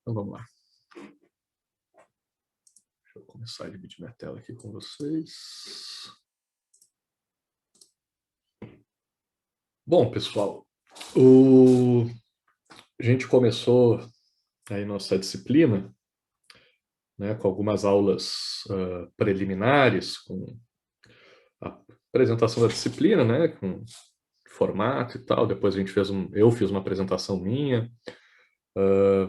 Então vamos lá. Deixa eu começar a dividir minha tela aqui com vocês. Bom, pessoal, a gente começou aí nossa disciplina, né, com algumas aulas preliminares, com a apresentação da disciplina, né, com formato e tal. Depois a gente eu fiz uma apresentação minha.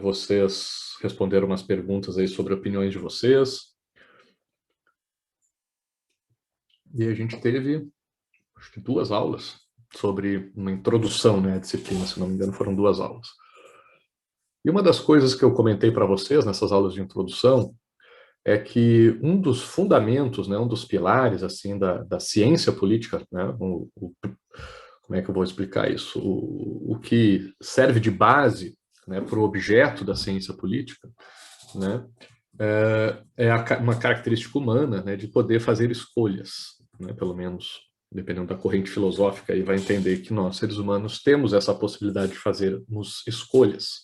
Vocês responderam umas perguntas aí sobre opiniões de vocês. E a gente teve, acho que 2 aulas sobre uma introdução, né, à disciplina, se não me engano, foram 2 aulas. E uma das coisas que eu comentei para vocês nessas aulas de introdução é que um dos fundamentos, né, um dos pilares assim da ciência política, né, como é que eu vou explicar isso? O que serve de base, né, para o objeto da ciência política, né, uma característica humana, né, de poder fazer escolhas, né, pelo menos dependendo da corrente filosófica, aí vai entender que nós, seres humanos, temos essa possibilidade de fazermos escolhas.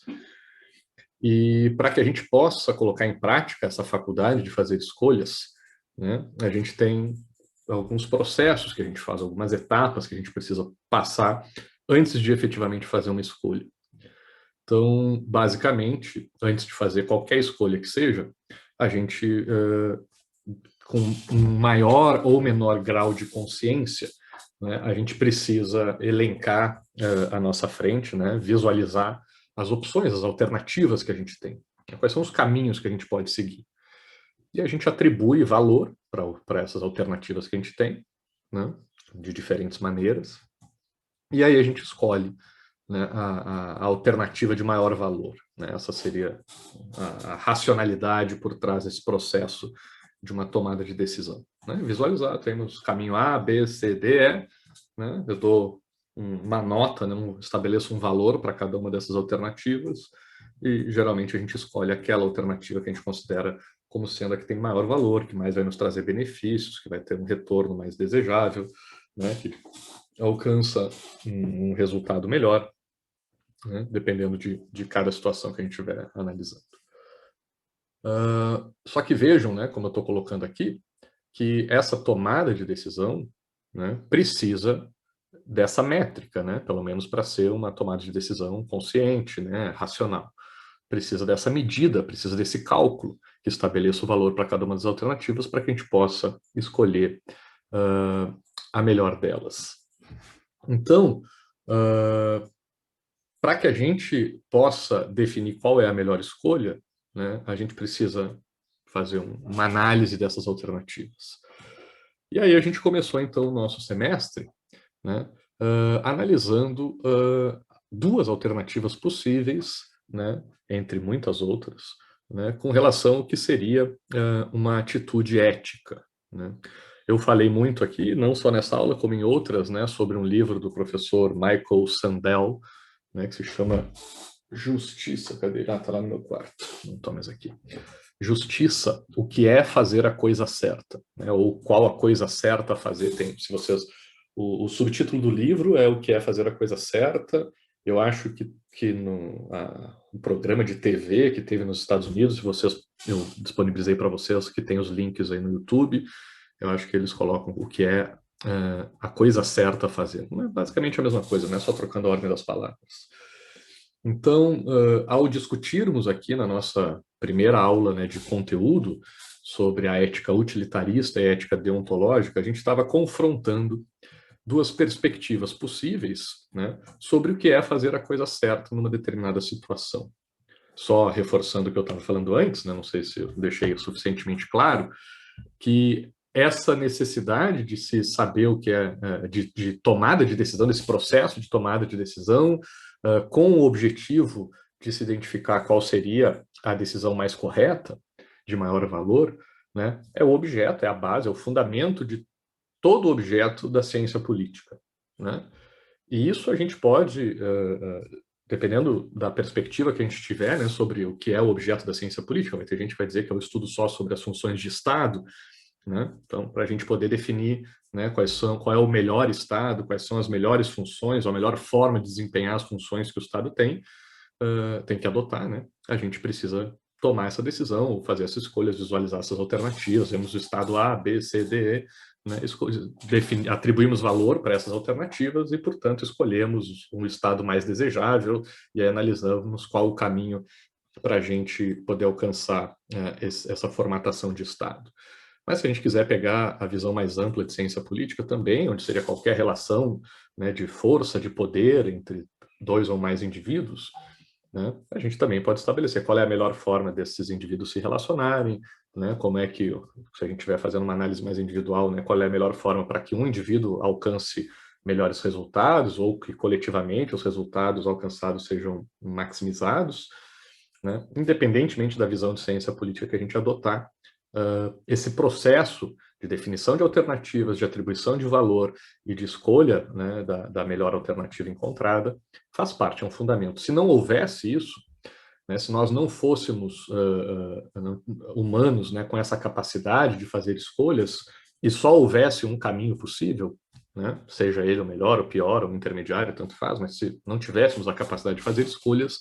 E para que a gente possa colocar em prática essa faculdade de fazer escolhas, né, a gente tem alguns processos que a gente faz, algumas etapas que a gente precisa passar antes de efetivamente fazer uma escolha. Então, basicamente, antes de fazer qualquer escolha que seja, a gente, com um maior ou menor grau de consciência, né, a gente precisa elencar à nossa frente, né, visualizar as opções, as alternativas que a gente tem. Quais são os caminhos que a gente pode seguir? E a gente atribui valor para essas alternativas que a gente tem, né, de diferentes maneiras. E aí a gente escolhe, né, a alternativa de maior valor. Né? Essa seria a racionalidade por trás desse processo de uma tomada de decisão. Né? Visualizar, temos caminho A, B, C, D, E. Né? Eu dou uma nota, né? Estabeleço um valor para cada uma dessas alternativas e geralmente a gente escolhe aquela alternativa que a gente considera como sendo a que tem maior valor, que mais vai nos trazer benefícios, que vai ter um retorno mais desejável, né? Que alcança um resultado melhor, né? Dependendo de cada situação que a gente estiver analisando. Só que vejam, né, como eu estou colocando aqui, que essa tomada de decisão, né, precisa dessa métrica, né, pelo menos para ser uma tomada de decisão consciente, né, racional. Precisa dessa medida, precisa desse cálculo que estabeleça o valor para cada uma das alternativas para que a gente possa escolher a melhor delas. Então, para que a gente possa definir qual é a melhor escolha, né, a gente precisa fazer uma análise dessas alternativas. E aí a gente começou, então, o nosso semestre, né, analisando 2 alternativas possíveis, né, entre muitas outras, né, com relação ao que seria uma atitude ética. Né. Eu falei muito aqui, não só nessa aula, como em outras, né, sobre um livro do professor Michael Sandel, né, que se chama Justiça. Cadê? Ah, tá lá no meu quarto. Não estou mais aqui. Justiça, o que é fazer a coisa certa, né, ou qual a coisa certa a fazer. Tem, se vocês, o subtítulo do livro é o que é fazer a coisa certa. Eu acho que no programa de TV que teve nos Estados Unidos, eu disponibilizei para vocês, que tem os links aí no YouTube, eu acho que eles colocam o que é a coisa certa a fazer. Não é basicamente a mesma coisa, não é só trocando a ordem das palavras. Então, ao discutirmos aqui na nossa primeira aula, né, de conteúdo sobre a ética utilitarista e a ética deontológica, a gente estava confrontando 2 perspectivas possíveis, né, sobre o que é fazer a coisa certa numa determinada situação. Só reforçando o que eu estava falando antes, né, não sei se eu deixei suficientemente claro, que essa necessidade de se saber o que é de tomada de decisão, desse processo de tomada de decisão, com o objetivo de se identificar qual seria a decisão mais correta, de maior valor, né, é o objeto, é a base, é o fundamento de todo o objeto da ciência política. Né? E isso a gente pode, dependendo da perspectiva que a gente tiver, né, sobre o que é o objeto da ciência política, vai ter gente que vai dizer que é um estudo só sobre as funções de Estado, né? Então, para a gente poder definir, né, qual é o melhor Estado, quais são as melhores funções, ou a melhor forma de desempenhar as funções que o Estado tem, tem que adotar, né? A gente precisa tomar essa decisão, fazer essas escolhas, visualizar essas alternativas, vemos o estado A, B, C, D, E, né? Atribuímos valor para essas alternativas e, portanto, escolhemos um estado mais desejável e aí analisamos qual o caminho para a gente poder alcançar essa formatação de estado. Mas se a gente quiser pegar a visão mais ampla de ciência política também, onde seria qualquer relação, né, de força, de poder entre dois ou mais indivíduos, né, a gente também pode estabelecer qual é a melhor forma desses indivíduos se relacionarem, né, como é que, se a gente estiver fazendo uma análise mais individual, né, qual é a melhor forma para que um indivíduo alcance melhores resultados ou que coletivamente os resultados alcançados sejam maximizados, né, independentemente da visão de ciência política que a gente adotar. Esse processo de definição de alternativas, de atribuição de valor e de escolha, né, da melhor alternativa encontrada, faz parte, é um fundamento. Se não houvesse isso, né, se nós não fôssemos humanos, né, com essa capacidade de fazer escolhas e só houvesse um caminho possível, né, seja ele o melhor, o pior, o intermediário, tanto faz, mas se não tivéssemos a capacidade de fazer escolhas,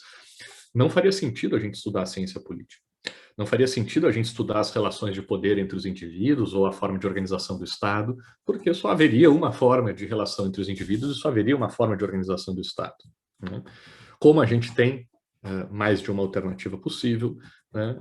não faria sentido a gente estudar a ciência política. Não faria sentido a gente estudar as relações de poder entre os indivíduos ou a forma de organização do Estado, porque só haveria uma forma de relação entre os indivíduos e só haveria uma forma de organização do Estado, né? Como a gente tem mais de uma alternativa possível, né,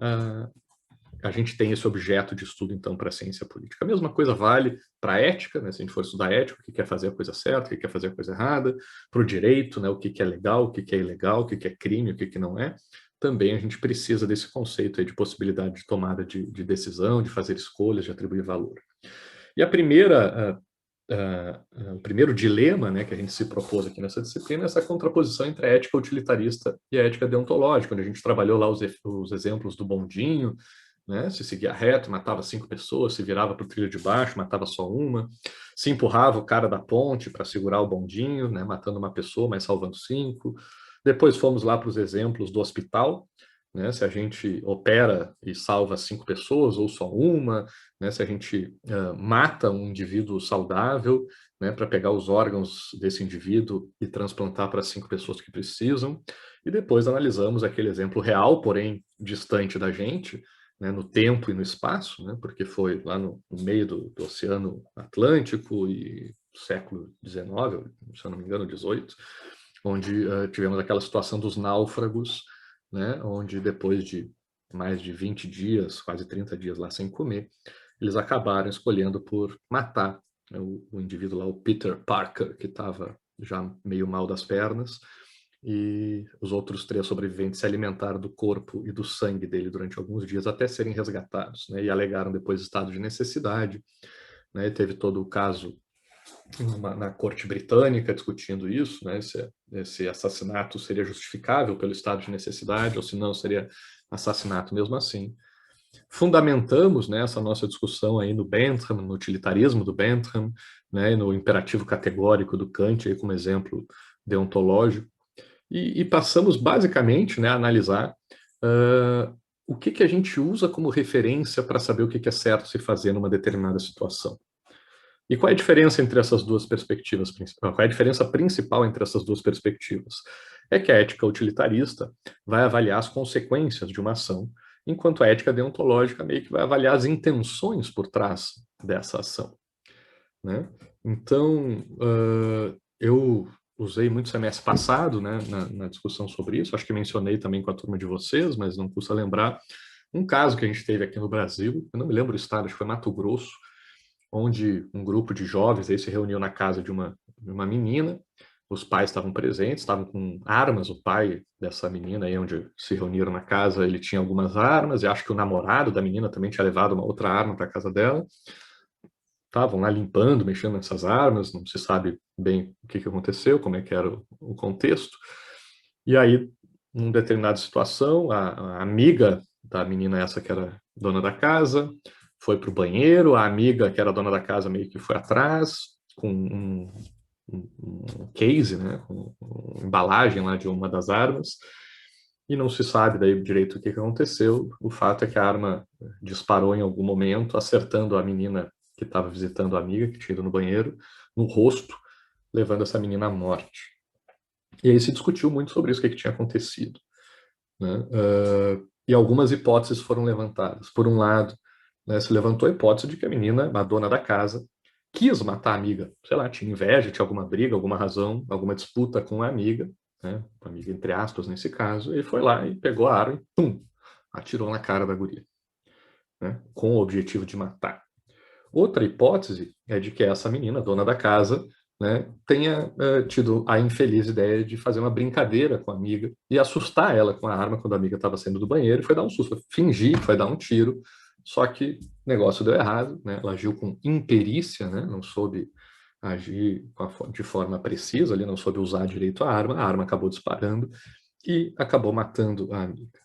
a gente tem esse objeto de estudo, então, para a ciência política. A mesma coisa vale para a ética, né, se a gente for estudar ética, o que quer fazer a coisa certa, o que quer fazer a coisa errada, para o direito, né, o que é legal, o que é ilegal, o que é crime, o que não é. Também a gente precisa desse conceito aí de possibilidade de tomada de decisão, de fazer escolhas, de atribuir valor. E o primeiro dilema, né, que a gente se propôs aqui nessa disciplina é essa contraposição entre a ética utilitarista e a ética deontológica, onde a gente trabalhou lá os exemplos do bondinho, né, se seguia reto, matava 5 pessoas, se virava para o trilho de baixo, matava só uma, se empurrava o cara da ponte para segurar o bondinho, né, matando uma pessoa, mas salvando 5. Depois fomos lá para os exemplos do hospital, né, se a gente opera e salva 5 pessoas ou só uma, né, se a gente mata um indivíduo saudável, né, para pegar os órgãos desse indivíduo e transplantar para 5 pessoas que precisam. E depois analisamos aquele exemplo real, porém distante da gente, né, no tempo e no espaço, né, porque foi lá no meio do Oceano Atlântico e século XIX, se eu não me engano, XVIII, onde tivemos aquela situação dos náufragos, né, onde depois de mais de 20 dias, quase 30 dias lá sem comer, eles acabaram escolhendo por matar, né, o indivíduo lá, o Peter Parker, que estava já meio mal das pernas, e os outros 3 sobreviventes se alimentaram do corpo e do sangue dele durante alguns dias até serem resgatados, né, e alegaram depois estado de necessidade, né, teve todo o caso na corte britânica discutindo isso, né, esse assassinato seria justificável pelo estado de necessidade ou se não seria assassinato mesmo assim. Fundamentamos, né, essa nossa discussão aí no Bentham, no utilitarismo do Bentham, né, no imperativo categórico do Kant aí como exemplo deontológico, e passamos basicamente, né, a analisar o que a gente usa como referência para saber o que é certo se fazer numa determinada situação. E qual é a diferença entre essas duas perspectivas principais? Qual é a diferença principal entre essas duas perspectivas? É que a ética utilitarista vai avaliar as consequências de uma ação, enquanto a ética deontológica meio que vai avaliar as intenções por trás dessa ação, né? Então, eu usei muito semestre passado, né, na discussão sobre isso, acho que mencionei também com a turma de vocês, mas não custa lembrar, um caso que a gente teve aqui no Brasil, eu não me lembro o estado, acho que foi Mato Grosso, onde um grupo de jovens aí se reuniu na casa de uma menina, os pais estavam presentes, estavam com armas, o pai dessa menina aí, onde se reuniram na casa, ele tinha algumas armas, e acho que o namorado da menina também tinha levado uma outra arma para a casa dela, estavam lá limpando, mexendo nessas armas, não se sabe bem o que aconteceu, como é que era o contexto, e aí, numa determinada situação, a amiga da menina essa que era dona da casa, foi para o banheiro, a amiga, que era dona da casa, meio que foi atrás, com um case, né, com uma embalagem lá de uma das armas, e não se sabe daí direito o que aconteceu. O fato é que a arma disparou em algum momento, acertando a menina que estava visitando a amiga, que tinha ido no banheiro, no rosto, levando essa menina à morte. E aí se discutiu muito sobre isso, o que tinha acontecido. né? E algumas hipóteses foram levantadas. Por um lado, né, se levantou a hipótese de que a menina, a dona da casa, quis matar a amiga. Sei lá, tinha inveja, tinha alguma briga, alguma razão, alguma disputa com a amiga, né? A amiga entre aspas nesse caso, e foi lá e pegou a arma e pum, atirou na cara da guria, né? Com o objetivo de matar. Outra hipótese é de que essa menina, dona da casa, né, tenha tido a infeliz ideia de fazer uma brincadeira com a amiga e assustar ela com a arma quando a amiga estava saindo do banheiro e foi dar um susto, fingir que foi dar um tiro, só que o negócio deu errado, né, ela agiu com imperícia, né, não soube agir de forma precisa, ali, não soube usar direito a arma acabou disparando e acabou matando a amiga.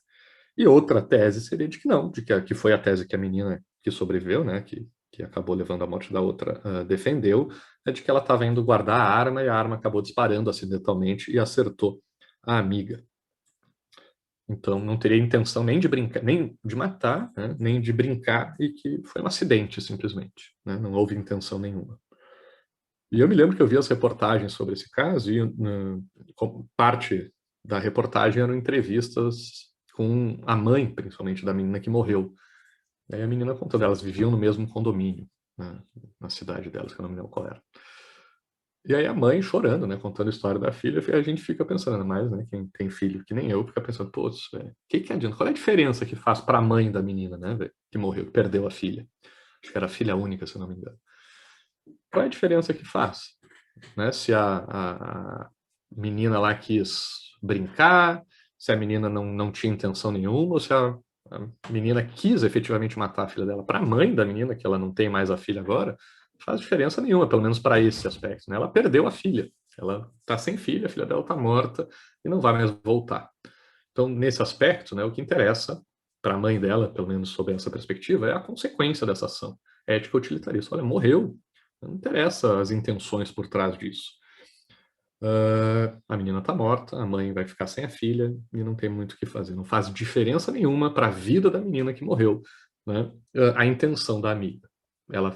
E outra tese seria de que não, de que foi a tese que a menina que sobreviveu, né, que acabou levando à morte da outra, defendeu, é de que ela estava indo guardar a arma e a arma acabou disparando acidentalmente e acertou a amiga. Então não teria intenção nem de brincar, nem de matar, né, nem de brincar, e que foi um acidente simplesmente, né, não houve intenção nenhuma. E eu me lembro que eu vi as reportagens sobre esse caso e parte da reportagem eram entrevistas com a mãe, principalmente, da menina que morreu. Aí a menina contando, elas viviam no mesmo condomínio, né, na cidade delas, que eu não me lembro qual era. E aí a mãe chorando, né, contando a história da filha, e a gente fica pensando, mais, né, quem tem filho que nem eu, fica pensando, pô, o que adianta? Qual é a diferença que faz para a mãe da menina, né, véio, que morreu, que perdeu a filha? Acho que era filha única, se eu não me engano. Qual é a diferença que faz? Né? Se a menina lá quis brincar, se a menina não tinha intenção nenhuma, ou se a menina quis efetivamente matar a filha dela. Para a mãe da menina, que ela não tem mais a filha agora, não faz diferença nenhuma, pelo menos para esse aspecto. Né? Ela perdeu a filha, ela está sem filha, a filha dela está morta e não vai mais voltar. Então, nesse aspecto, né, o que interessa para a mãe dela, pelo menos sob essa perspectiva, é a consequência dessa ação. Ética utilitarista. Olha, morreu. Não interessa as intenções por trás disso. A menina está morta, a mãe vai ficar sem a filha e não tem muito o que fazer. Não faz diferença nenhuma para a vida da menina que morreu, né? A intenção da amiga. Ela,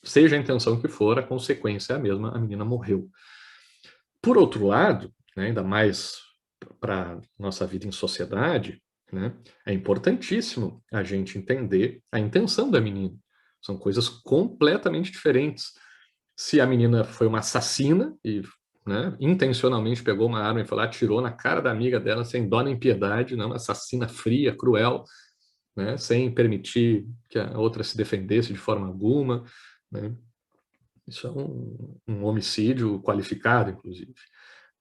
seja a intenção que for, a consequência é a mesma, a menina morreu. Por outro lado, né, ainda mais para nossa vida em sociedade, né, é importantíssimo a gente entender a intenção da menina. São coisas completamente diferentes. Se a menina foi uma assassina e, né, intencionalmente pegou uma arma e foi lá, atirou na cara da amiga dela sem dó nem piedade, não, uma assassina fria, cruel, né, sem permitir que a outra se defendesse de forma alguma, né, isso é um homicídio qualificado, inclusive.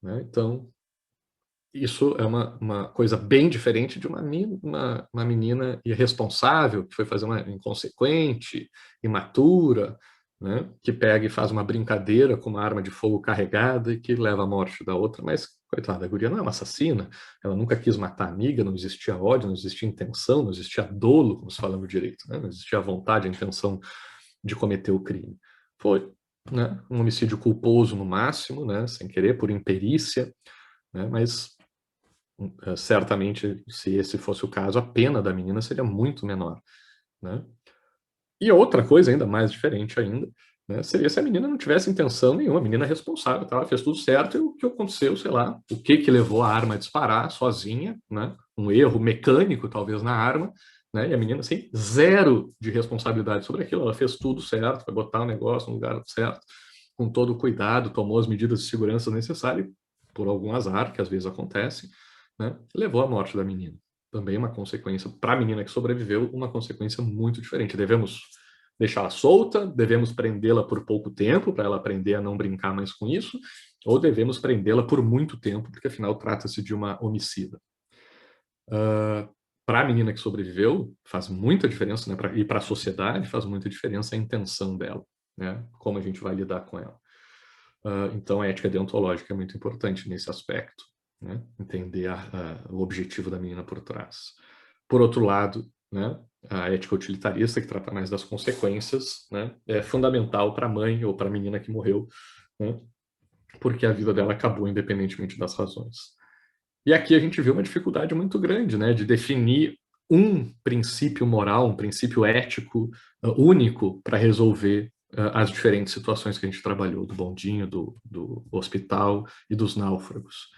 Né? Então, isso é uma coisa bem diferente de uma menina irresponsável, que foi fazer uma inconsequente, imatura, né? Que pega e faz uma brincadeira com uma arma de fogo carregada e que leva à morte da outra. Mas, coitada, a guria não é uma assassina, ela nunca quis matar a amiga, não existia ódio, não existia intenção, não existia dolo, como se fala no direito, né? Não existia a vontade, a intenção de cometer o crime. Foi, né, um homicídio culposo no máximo, né, sem querer, por imperícia, né, mas certamente, se esse fosse o caso, a pena da menina seria muito menor. Né? E outra coisa ainda mais diferente ainda, né, seria se a menina não tivesse intenção nenhuma, a menina é responsável, tá? Ela fez tudo certo e o que aconteceu, sei lá, o que levou a arma a disparar sozinha, né? Um erro mecânico talvez na arma, né? E a menina assim, zero de responsabilidade sobre aquilo, ela fez tudo certo, foi botar o negócio no lugar certo, com todo o cuidado, tomou as medidas de segurança necessárias, por algum azar, que às vezes acontece, né? Levou à morte da menina. Também uma consequência, para a menina que sobreviveu, uma consequência muito diferente. Devemos deixá-la solta, devemos prendê-la por pouco tempo, para ela aprender a não brincar mais com isso, ou devemos prendê-la por muito tempo, porque afinal trata-se de uma homicida. Para a menina que sobreviveu, faz muita diferença, né? E para a sociedade faz muita diferença a intenção dela, né? Como a gente vai lidar com ela. Então a ética deontológica é muito importante nesse aspecto, né? Entender o objetivo da menina por trás. Por outro lado, né, a ética utilitarista, que trata mais das consequências, né, é fundamental para a mãe ou para a menina que morreu, né, porque a vida dela acabou independentemente das razões. E aqui a gente vê uma dificuldade muito grande, né, de definir um princípio moral, um princípio ético único para resolver as diferentes situações que a gente trabalhou, do bondinho, do hospital e dos náufragos.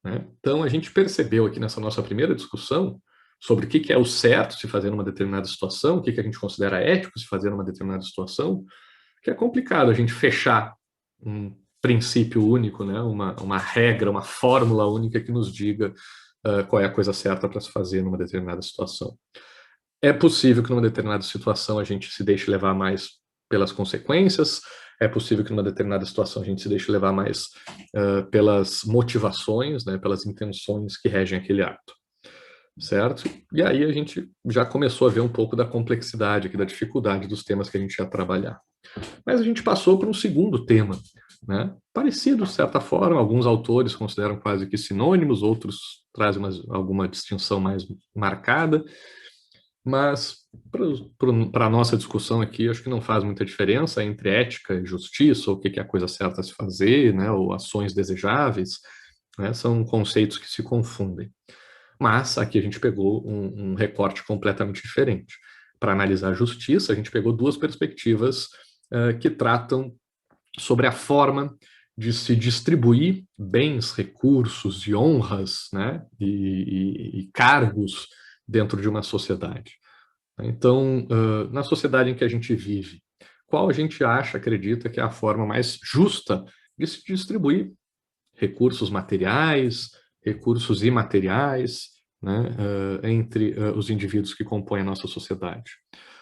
né? Então, a gente percebeu aqui nessa nossa primeira discussão sobre o que é o certo se fazer numa determinada situação, o que a gente considera ético se fazer numa determinada situação, que é complicado a gente fechar um princípio único, né? Uma regra, uma fórmula única que nos diga qual é a coisa certa para se fazer numa determinada situação. É possível que numa determinada situação a gente se deixe levar mais pelas consequências, é possível que numa determinada situação a gente se deixe levar mais pelas motivações, né, pelas intenções que regem aquele ato, certo? E aí a gente já começou a ver um pouco da complexidade aqui, da dificuldade dos temas que a gente ia trabalhar. Mas a gente passou para um segundo tema, né? Parecido, de certa forma, alguns autores consideram quase que sinônimos, outros trazem alguma distinção mais marcada, mas para a nossa discussão aqui, acho que não faz muita diferença entre ética e justiça, ou o que é a coisa certa a se fazer, né, ou ações desejáveis, né, são conceitos que se confundem. Mas aqui a gente pegou um recorte completamente diferente. Para analisar a justiça, a gente pegou duas perspectivas que tratam sobre a forma de se distribuir bens, recursos e honras, né, e cargos dentro de uma sociedade. Então, na sociedade em que a gente vive, qual a gente acha, acredita que é a forma mais justa de se distribuir recursos materiais, recursos imateriais, né, entre os indivíduos que compõem a nossa sociedade?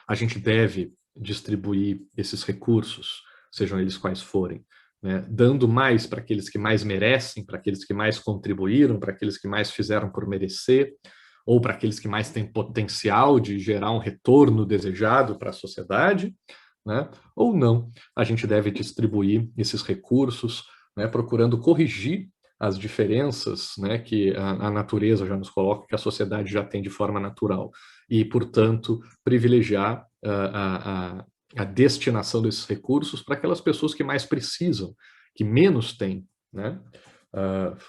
A gente deve distribuir esses recursos, sejam eles quais forem, né, dando mais para aqueles que mais merecem, para aqueles que mais contribuíram, para aqueles que mais fizeram por merecer, ou para aqueles que mais têm potencial de gerar um retorno desejado para a sociedade, né? Ou não. A gente deve distribuir esses recursos, né, procurando corrigir as diferenças, né, que a natureza já nos coloca, que a sociedade já tem de forma natural, e, portanto, privilegiar a destinação desses recursos para aquelas pessoas que mais precisam, que menos têm, né?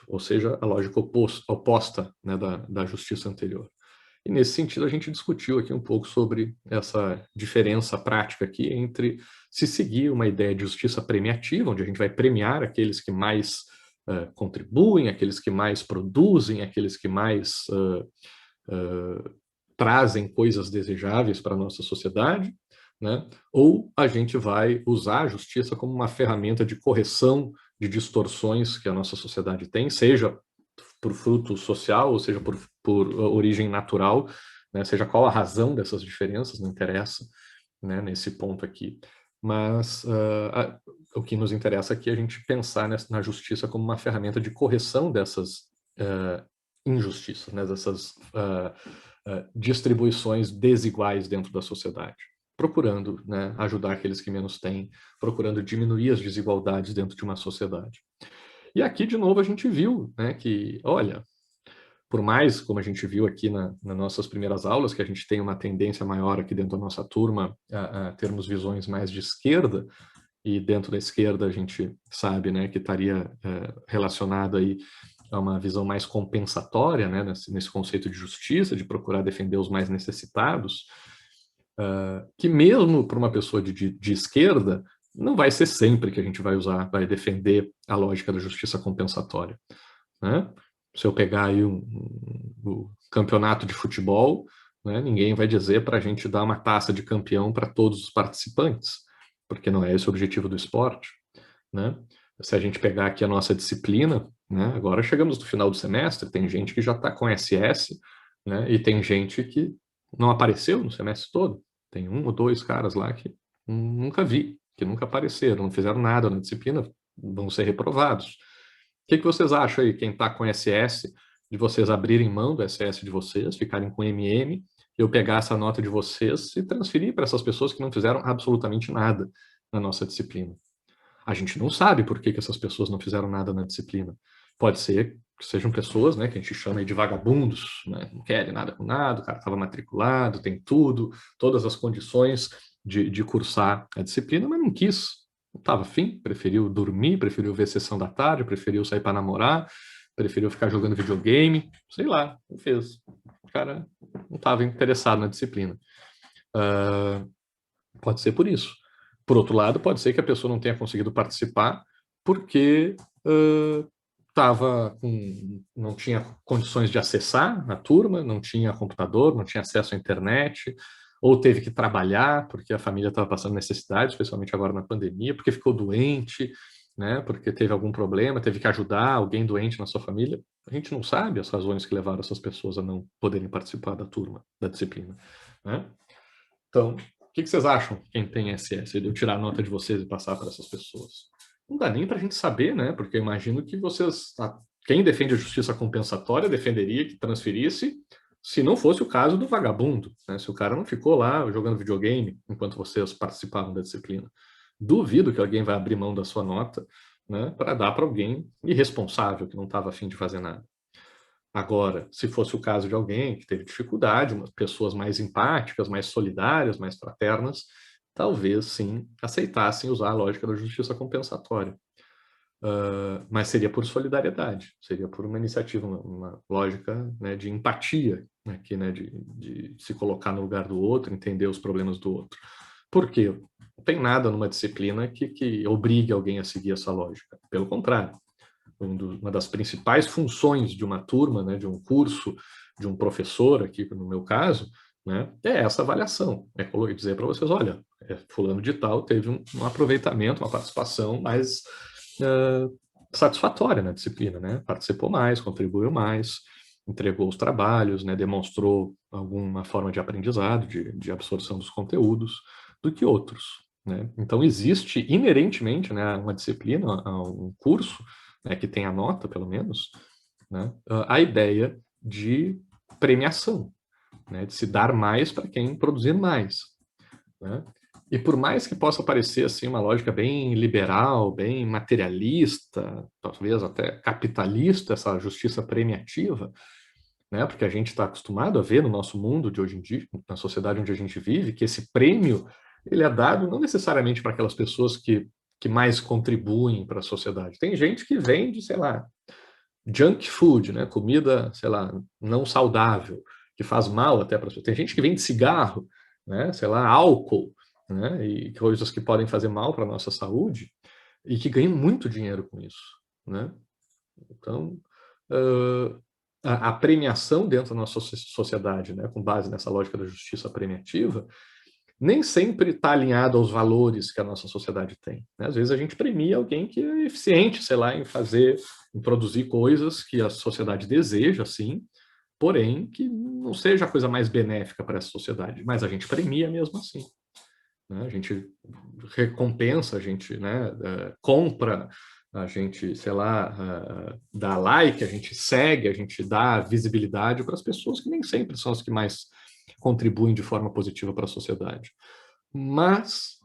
Ou seja, a lógica oposta, né, da justiça anterior. E nesse sentido a gente discutiu aqui um pouco sobre essa diferença prática aqui entre se seguir uma ideia de justiça premiativa, onde a gente vai premiar aqueles que mais contribuem, aqueles que mais produzem, aqueles que mais trazem coisas desejáveis para a nossa sociedade, né? Ou a gente vai usar a justiça como uma ferramenta de correção de distorções que a nossa sociedade tem, seja por fruto social, ou seja, por origem natural, né? Seja qual a razão dessas diferenças, não interessa, né, nesse ponto aqui. Mas o que nos interessa aqui é a gente pensar na justiça como uma ferramenta de correção dessas injustiças, né, dessas distribuições desiguais dentro da sociedade, procurando, né, ajudar aqueles que menos têm, procurando diminuir as desigualdades dentro de uma sociedade. E aqui, de novo, a gente viu, né, que, olha, por mais, como a gente viu aqui nas nossas primeiras aulas, que a gente tem uma tendência maior aqui dentro da nossa turma a termos visões mais de esquerda, e dentro da esquerda a gente sabe, né, que estaria relacionado aí a uma visão mais compensatória, né, nesse conceito de justiça, de procurar defender os mais necessitados, que mesmo para uma pessoa de esquerda, não vai ser sempre que a gente vai defender a lógica da justiça compensatória, né? Se eu pegar aí o campeonato de futebol, né, ninguém vai dizer para a gente dar uma taça de campeão para todos os participantes, porque não é esse o objetivo do esporte, né? Se a gente pegar aqui a nossa disciplina, né, agora chegamos no final do semestre, tem gente que já está com SS, né, e tem gente que não apareceu no semestre todo. Tem um ou dois caras lá que nunca vi, que nunca apareceram, não fizeram nada na disciplina, vão ser reprovados. O que vocês acham aí, quem está com SS, de vocês abrirem mão do SS de vocês, ficarem com MM, eu pegar essa nota de vocês e transferir para essas pessoas que não fizeram absolutamente nada na nossa disciplina? A gente não sabe por que essas pessoas não fizeram nada na disciplina. Pode ser que sejam pessoas, né, que a gente chama de vagabundos, né, não querem nada com nada, o cara estava matriculado, tem tudo, todas as condições de cursar a disciplina, mas não quis, não estava afim, preferiu dormir, preferiu ver sessão da tarde, preferiu sair para namorar, preferiu ficar jogando videogame, sei lá, não fez. O cara não estava interessado na disciplina. Pode ser por isso. Por outro lado, pode ser que a pessoa não tenha conseguido participar porque não tinha condições de acessar a turma, não tinha computador, não tinha acesso à internet, ou teve que trabalhar porque a família estava passando necessidade, especialmente agora na pandemia, porque ficou doente, né, porque teve algum problema, teve que ajudar alguém doente na sua família. A gente não sabe as razões que levaram essas pessoas a não poderem participar da turma, da disciplina, né? Então, o que vocês acham, quem tem SS, de eu tirar a nota de vocês e passar para essas pessoas? Não dá nem para a gente saber, né? Porque eu imagino que vocês, quem defende a justiça compensatória, defenderia que transferisse, se não fosse o caso do vagabundo, né? Se o cara não ficou lá jogando videogame enquanto vocês participavam da disciplina. Duvido que alguém vai abrir mão da sua nota, né, para dar para alguém irresponsável que não estava afim de fazer nada. Agora, se fosse o caso de alguém que teve dificuldade, umas pessoas mais empáticas, mais solidárias, mais fraternas, talvez sim aceitassem usar a lógica da justiça compensatória. Mas seria por solidariedade, seria por uma iniciativa, uma lógica, né, de empatia, aqui, né, de se colocar no lugar do outro, entender os problemas do outro. Por quê? Não tem nada numa disciplina que obrigue alguém a seguir essa lógica. Pelo contrário, uma das principais funções de uma turma, né, de um curso, de um professor, aqui no meu caso, né, é essa avaliação. É dizer para vocês, olha, fulano de tal teve um aproveitamento, uma participação mais satisfatória na disciplina, né? Participou mais, contribuiu mais, entregou os trabalhos, né, demonstrou alguma forma de aprendizado, de absorção dos conteúdos, do que outros, né? Então, existe inerentemente, né, uma disciplina, um curso, né, que tem a nota, pelo menos, né, a ideia de premiação, né, de se dar mais para quem produzir mais, né? E por mais que possa parecer assim uma lógica bem liberal, bem materialista, talvez até capitalista, essa justiça premiativa, né? Porque a gente está acostumado a ver no nosso mundo de hoje em dia, na sociedade onde a gente vive, que esse prêmio ele é dado não necessariamente para aquelas pessoas que mais contribuem para a sociedade. Tem gente que vende, sei lá, junk food, né? Comida, sei lá, não saudável, que faz mal até para a pessoa. Tem gente que vende cigarro, né? Sei lá, álcool, né? E coisas que podem fazer mal para a nossa saúde e que ganham muito dinheiro com isso, né? Então, a premiação dentro da nossa sociedade, né, com base nessa lógica da justiça premiativa, nem sempre está alinhado aos valores que a nossa sociedade tem, né? Às vezes a gente premia alguém que é eficiente, sei lá, em produzir coisas que a sociedade deseja, sim, porém que não seja a coisa mais benéfica para essa sociedade, mas a gente premia mesmo assim, né? A gente recompensa, a gente, né, compra, a gente, sei lá, dá like, a gente segue, a gente dá visibilidade para as pessoas que nem sempre são as que mais contribuem de forma positiva para a sociedade. Mas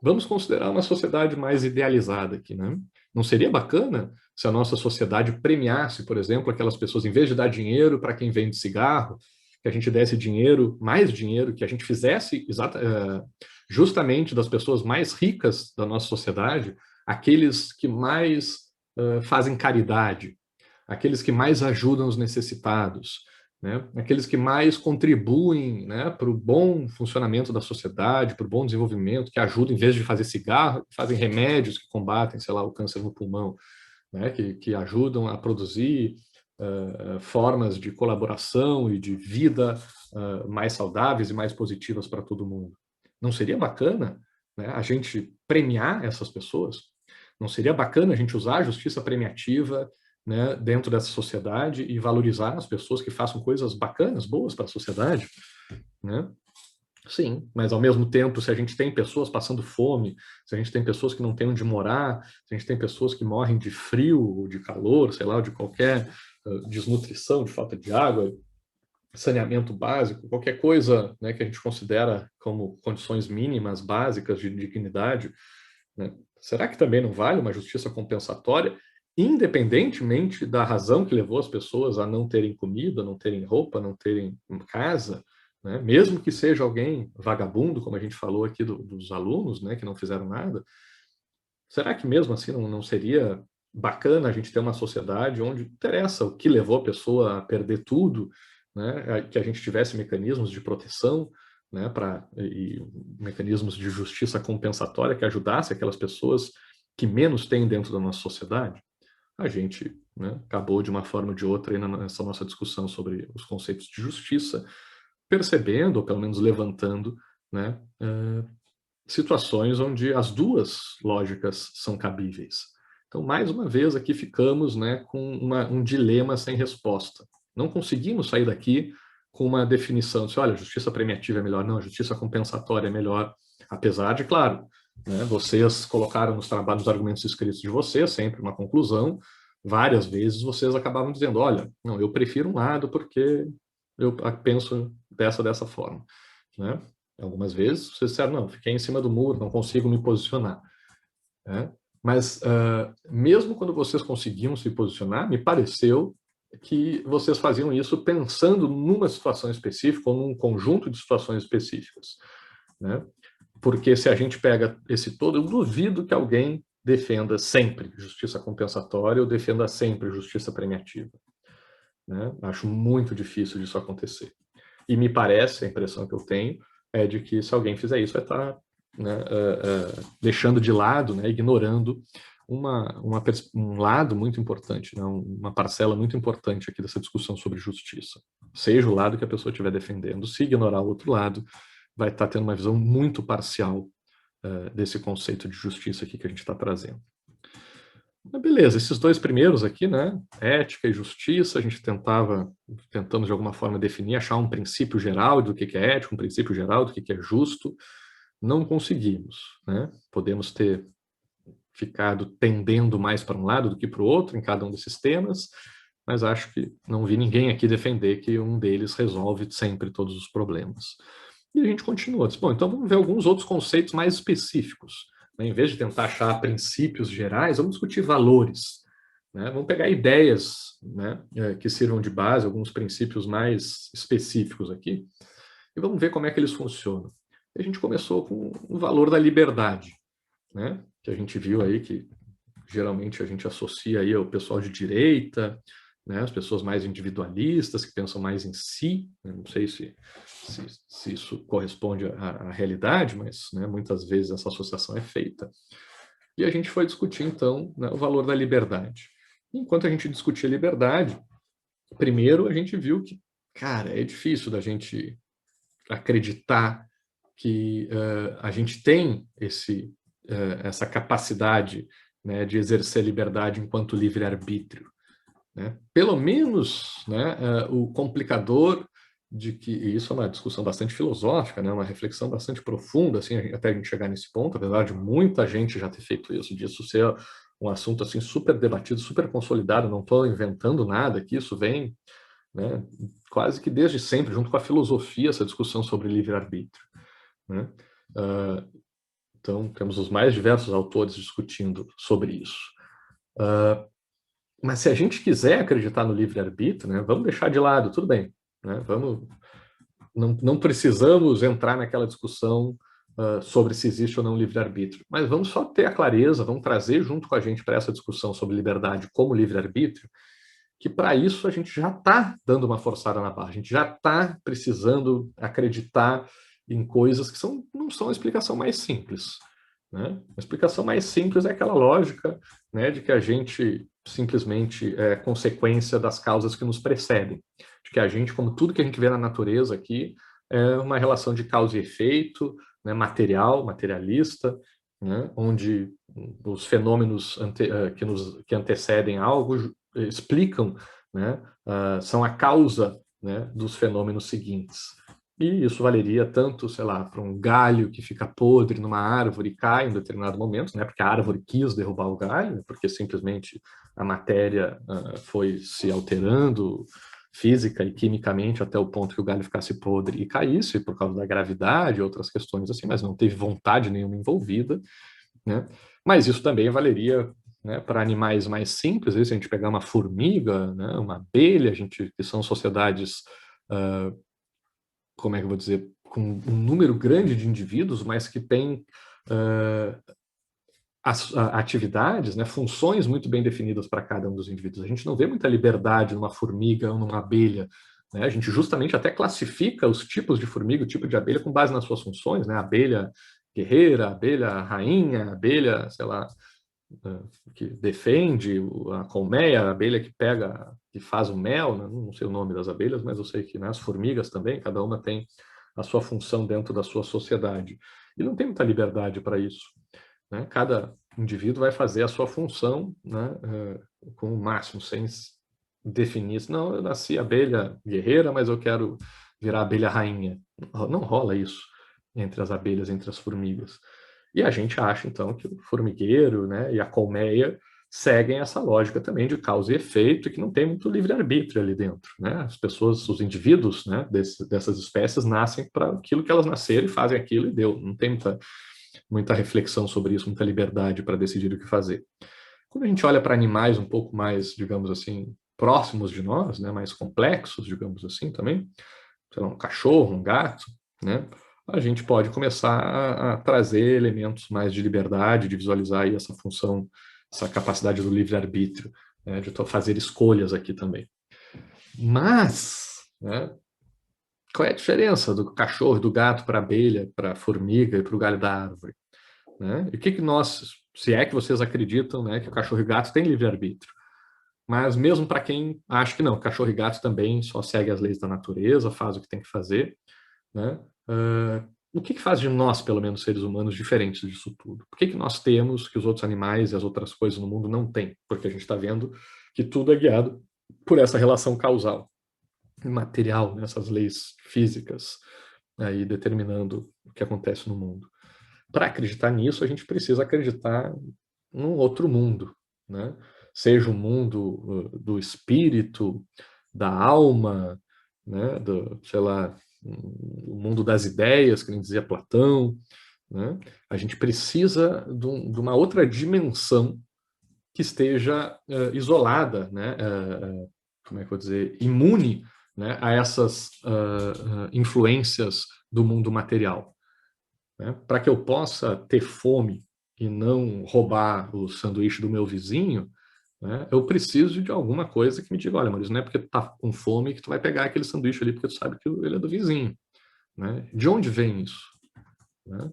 vamos considerar uma sociedade mais idealizada aqui, né? Não seria bacana se a nossa sociedade premiasse, por exemplo, aquelas pessoas, em vez de dar dinheiro para quem vende cigarro, que a gente desse dinheiro, mais dinheiro, que a gente fizesse justamente das pessoas mais ricas da nossa sociedade, aqueles que mais fazem caridade, aqueles que mais ajudam os necessitados, né? Aqueles que mais contribuem, né, para o bom funcionamento da sociedade, para o bom desenvolvimento, que ajudam, em vez de fazer cigarro, fazem remédios que combatem, sei lá, o câncer no pulmão, né, que ajudam a produzir formas de colaboração e de vida mais saudáveis e mais positivas para todo mundo. Não seria bacana, né, a gente premiar essas pessoas? Não seria bacana a gente usar a justiça premiativa, né, dentro dessa sociedade e valorizar as pessoas que façam coisas bacanas, boas para a sociedade, né? Sim, mas ao mesmo tempo, se a gente tem pessoas passando fome, se a gente tem pessoas que não têm onde morar, se a gente tem pessoas que morrem de frio, ou de calor, sei lá, ou de qualquer desnutrição, de falta de água, saneamento básico, qualquer coisa, né, que a gente considera como condições mínimas, básicas de dignidade, né? Será que também não vale uma justiça compensatória, independentemente da razão que levou as pessoas a não terem comida, não terem roupa, não terem casa, né? Mesmo que seja alguém vagabundo, como a gente falou aqui dos alunos, né, que não fizeram nada, será que mesmo assim não seria bacana a gente ter uma sociedade onde interessa o que levou a pessoa a perder tudo, né? Que a gente tivesse mecanismos de proteção, né, e mecanismos de justiça compensatória que ajudasse aquelas pessoas que menos têm dentro da nossa sociedade? A gente né, acabou de uma forma ou de outra aí nessa nossa discussão sobre os conceitos de justiça, percebendo, ou pelo menos levantando, né, situações onde as duas lógicas são cabíveis. Então, mais uma vez, aqui ficamos, né, com um dilema sem resposta. Não conseguimos sair daqui com uma definição de, olha, justiça premiativa é melhor, não, justiça compensatória é melhor, apesar de, claro, né, vocês colocaram nos trabalhos, nos argumentos escritos de vocês, sempre uma conclusão, várias vezes vocês acabavam dizendo, olha, não, eu prefiro um lado porque eu penso dessa forma, né? Algumas vezes vocês disseram, não, fiquei em cima do muro, não consigo me posicionar, né? Mas mesmo quando vocês conseguiam se posicionar, me pareceu que vocês faziam isso pensando numa situação específica ou num conjunto de situações específicas, né? Porque se a gente pega esse todo, eu duvido que alguém defenda sempre justiça compensatória ou defenda sempre justiça premiativa, né? Acho muito difícil disso acontecer. E me parece, a impressão que eu tenho, é de que se alguém fizer isso, vai estar, né, deixando de lado, né, ignorando um lado muito importante, né, uma parcela muito importante aqui dessa discussão sobre justiça. Seja o lado que a pessoa estiver defendendo, se ignorar o outro lado, vai estar tendo uma visão muito parcial desse conceito de justiça aqui que a gente está trazendo. Mas beleza, esses dois primeiros aqui, né, ética e justiça, a gente tentamos de alguma forma definir, achar um princípio geral do que é ético, um princípio geral do que é justo, não conseguimos, né? Podemos ter ficado tendendo mais para um lado do que para o outro em cada um desses temas, mas acho que não vi ninguém aqui defender que um deles resolve sempre todos os problemas. E a gente continua, disse, bom, então vamos ver alguns outros conceitos mais específicos. Em vez de tentar achar princípios gerais, vamos discutir valores, né? Vamos pegar ideias, né, que sirvam de base, alguns princípios mais específicos aqui, e vamos ver como é que eles funcionam. E a gente começou com o valor da liberdade, né, que a gente viu aí que geralmente a gente associa aí ao pessoal de direita, né, as pessoas mais individualistas, que pensam mais em si, né, não sei se isso corresponde à realidade, mas, né, muitas vezes essa associação é feita. E a gente foi discutir, então, né, o valor da liberdade. Enquanto a gente discutia liberdade, primeiro a gente viu que, cara, é difícil da gente acreditar que a gente tem essa capacidade, né, de exercer liberdade enquanto livre-arbítrio, né? Pelo menos, né, o complicador de que, e isso é uma discussão bastante filosófica, né, uma reflexão bastante profunda, assim, até a gente chegar nesse ponto, apesar de muita gente já ter feito isso, disso ser um assunto assim super debatido, super consolidado, não estou inventando nada aqui, isso vem, né, quase que desde sempre, junto com a filosofia, essa discussão sobre livre-arbítrio, né? Então, temos os mais diversos autores discutindo sobre isso. Mas se a gente quiser acreditar no livre-arbítrio, né, vamos deixar de lado, tudo bem. Né, não precisamos entrar naquela discussão sobre se existe ou não livre-arbítrio. Mas vamos só ter a clareza, vamos trazer junto com a gente para essa discussão sobre liberdade como livre-arbítrio, que para isso a gente já está dando uma forçada na barra, a gente já está precisando acreditar em coisas que não são a explicação mais simples. Né? A explicação mais simples é aquela lógica, né, de que a gente simplesmente é consequência das causas que nos precedem. De que a gente, como tudo que a gente vê na natureza aqui, é uma relação de causa e efeito, né, materialista, né, onde os fenômenos que antecedem algo explicam, né, são a causa, né, dos fenômenos seguintes. E isso valeria tanto, sei lá, para um galho que fica podre numa árvore e cai em determinado momento, né, porque a árvore quis derrubar o galho, porque simplesmente a matéria foi se alterando física e quimicamente até o ponto que o galho ficasse podre e caísse por causa da gravidade e outras questões assim, mas não teve vontade nenhuma envolvida, né? Mas isso também valeria, né, para animais mais simples, se a gente pegar uma formiga, né, uma abelha, que são sociedades como é que eu vou dizer, com um número grande de indivíduos, mas que têm atividades, né, funções muito bem definidas para cada um dos indivíduos. A gente não vê muita liberdade numa formiga ou numa abelha. Né? A gente justamente até classifica os tipos de formiga, o tipo de abelha, com base nas suas funções, né? Abelha guerreira, abelha rainha, abelha, sei lá, que defende, a colmeia, a abelha que pega, que faz o mel, né? Não sei o nome das abelhas, mas eu sei que, né, as formigas também, cada uma tem a sua função dentro da sua sociedade. E não tem muita liberdade para isso, né? Cada indivíduo vai fazer a sua função, né, com o máximo, sem definir. Não, eu nasci abelha guerreira, mas eu quero virar abelha rainha. Não rola isso entre as abelhas, entre as formigas. E a gente acha, então, que o formigueiro, né, e a colmeia seguem essa lógica também de causa e efeito, e que não tem muito livre-arbítrio ali dentro, né? As pessoas, os indivíduos, né, dessas espécies nascem para aquilo que elas nasceram e fazem aquilo e deu. Não tem muita reflexão sobre isso, muita liberdade para decidir o que fazer. Quando a gente olha para animais um pouco mais, digamos assim, próximos de nós, né, mais complexos, digamos assim, também, sei lá, um cachorro, um gato, né, a gente pode começar a trazer elementos mais de liberdade, de visualizar aí essa função, essa capacidade do livre-arbítrio, né, de fazer escolhas aqui também. Mas, né, qual é a diferença do cachorro, do gato para a abelha, para a formiga e para o galho da árvore? Né? E o que nós, se é que vocês acreditam, né, que o cachorro e gato têm livre-arbítrio, mas mesmo para quem acha que não, cachorro e gato também só segue as leis da natureza, faz o que tem que fazer, né? O que faz de nós, pelo menos seres humanos, diferentes disso tudo? Por que nós temos que os outros animais e as outras coisas no mundo não têm? Porque a gente está vendo que tudo é guiado por essa relação causal, material, né? Essas leis físicas aí determinando o que acontece no mundo. Para acreditar nisso, a gente precisa acreditar num outro mundo, né? Seja o mundo do espírito, da alma, né? Sei lá, o mundo das ideias, que nem dizia Platão, né? A gente precisa de uma outra dimensão que esteja isolada, né? Como é que eu vou dizer? Imune, né? A essas influências do mundo material. Né? Para que eu possa ter fome e não roubar o sanduíche do meu vizinho, né, eu preciso de alguma coisa que me diga, olha, Maurício, não é porque tu tá com fome que tu vai pegar aquele sanduíche ali porque tu sabe que ele é do vizinho. Né? De onde vem isso? Né?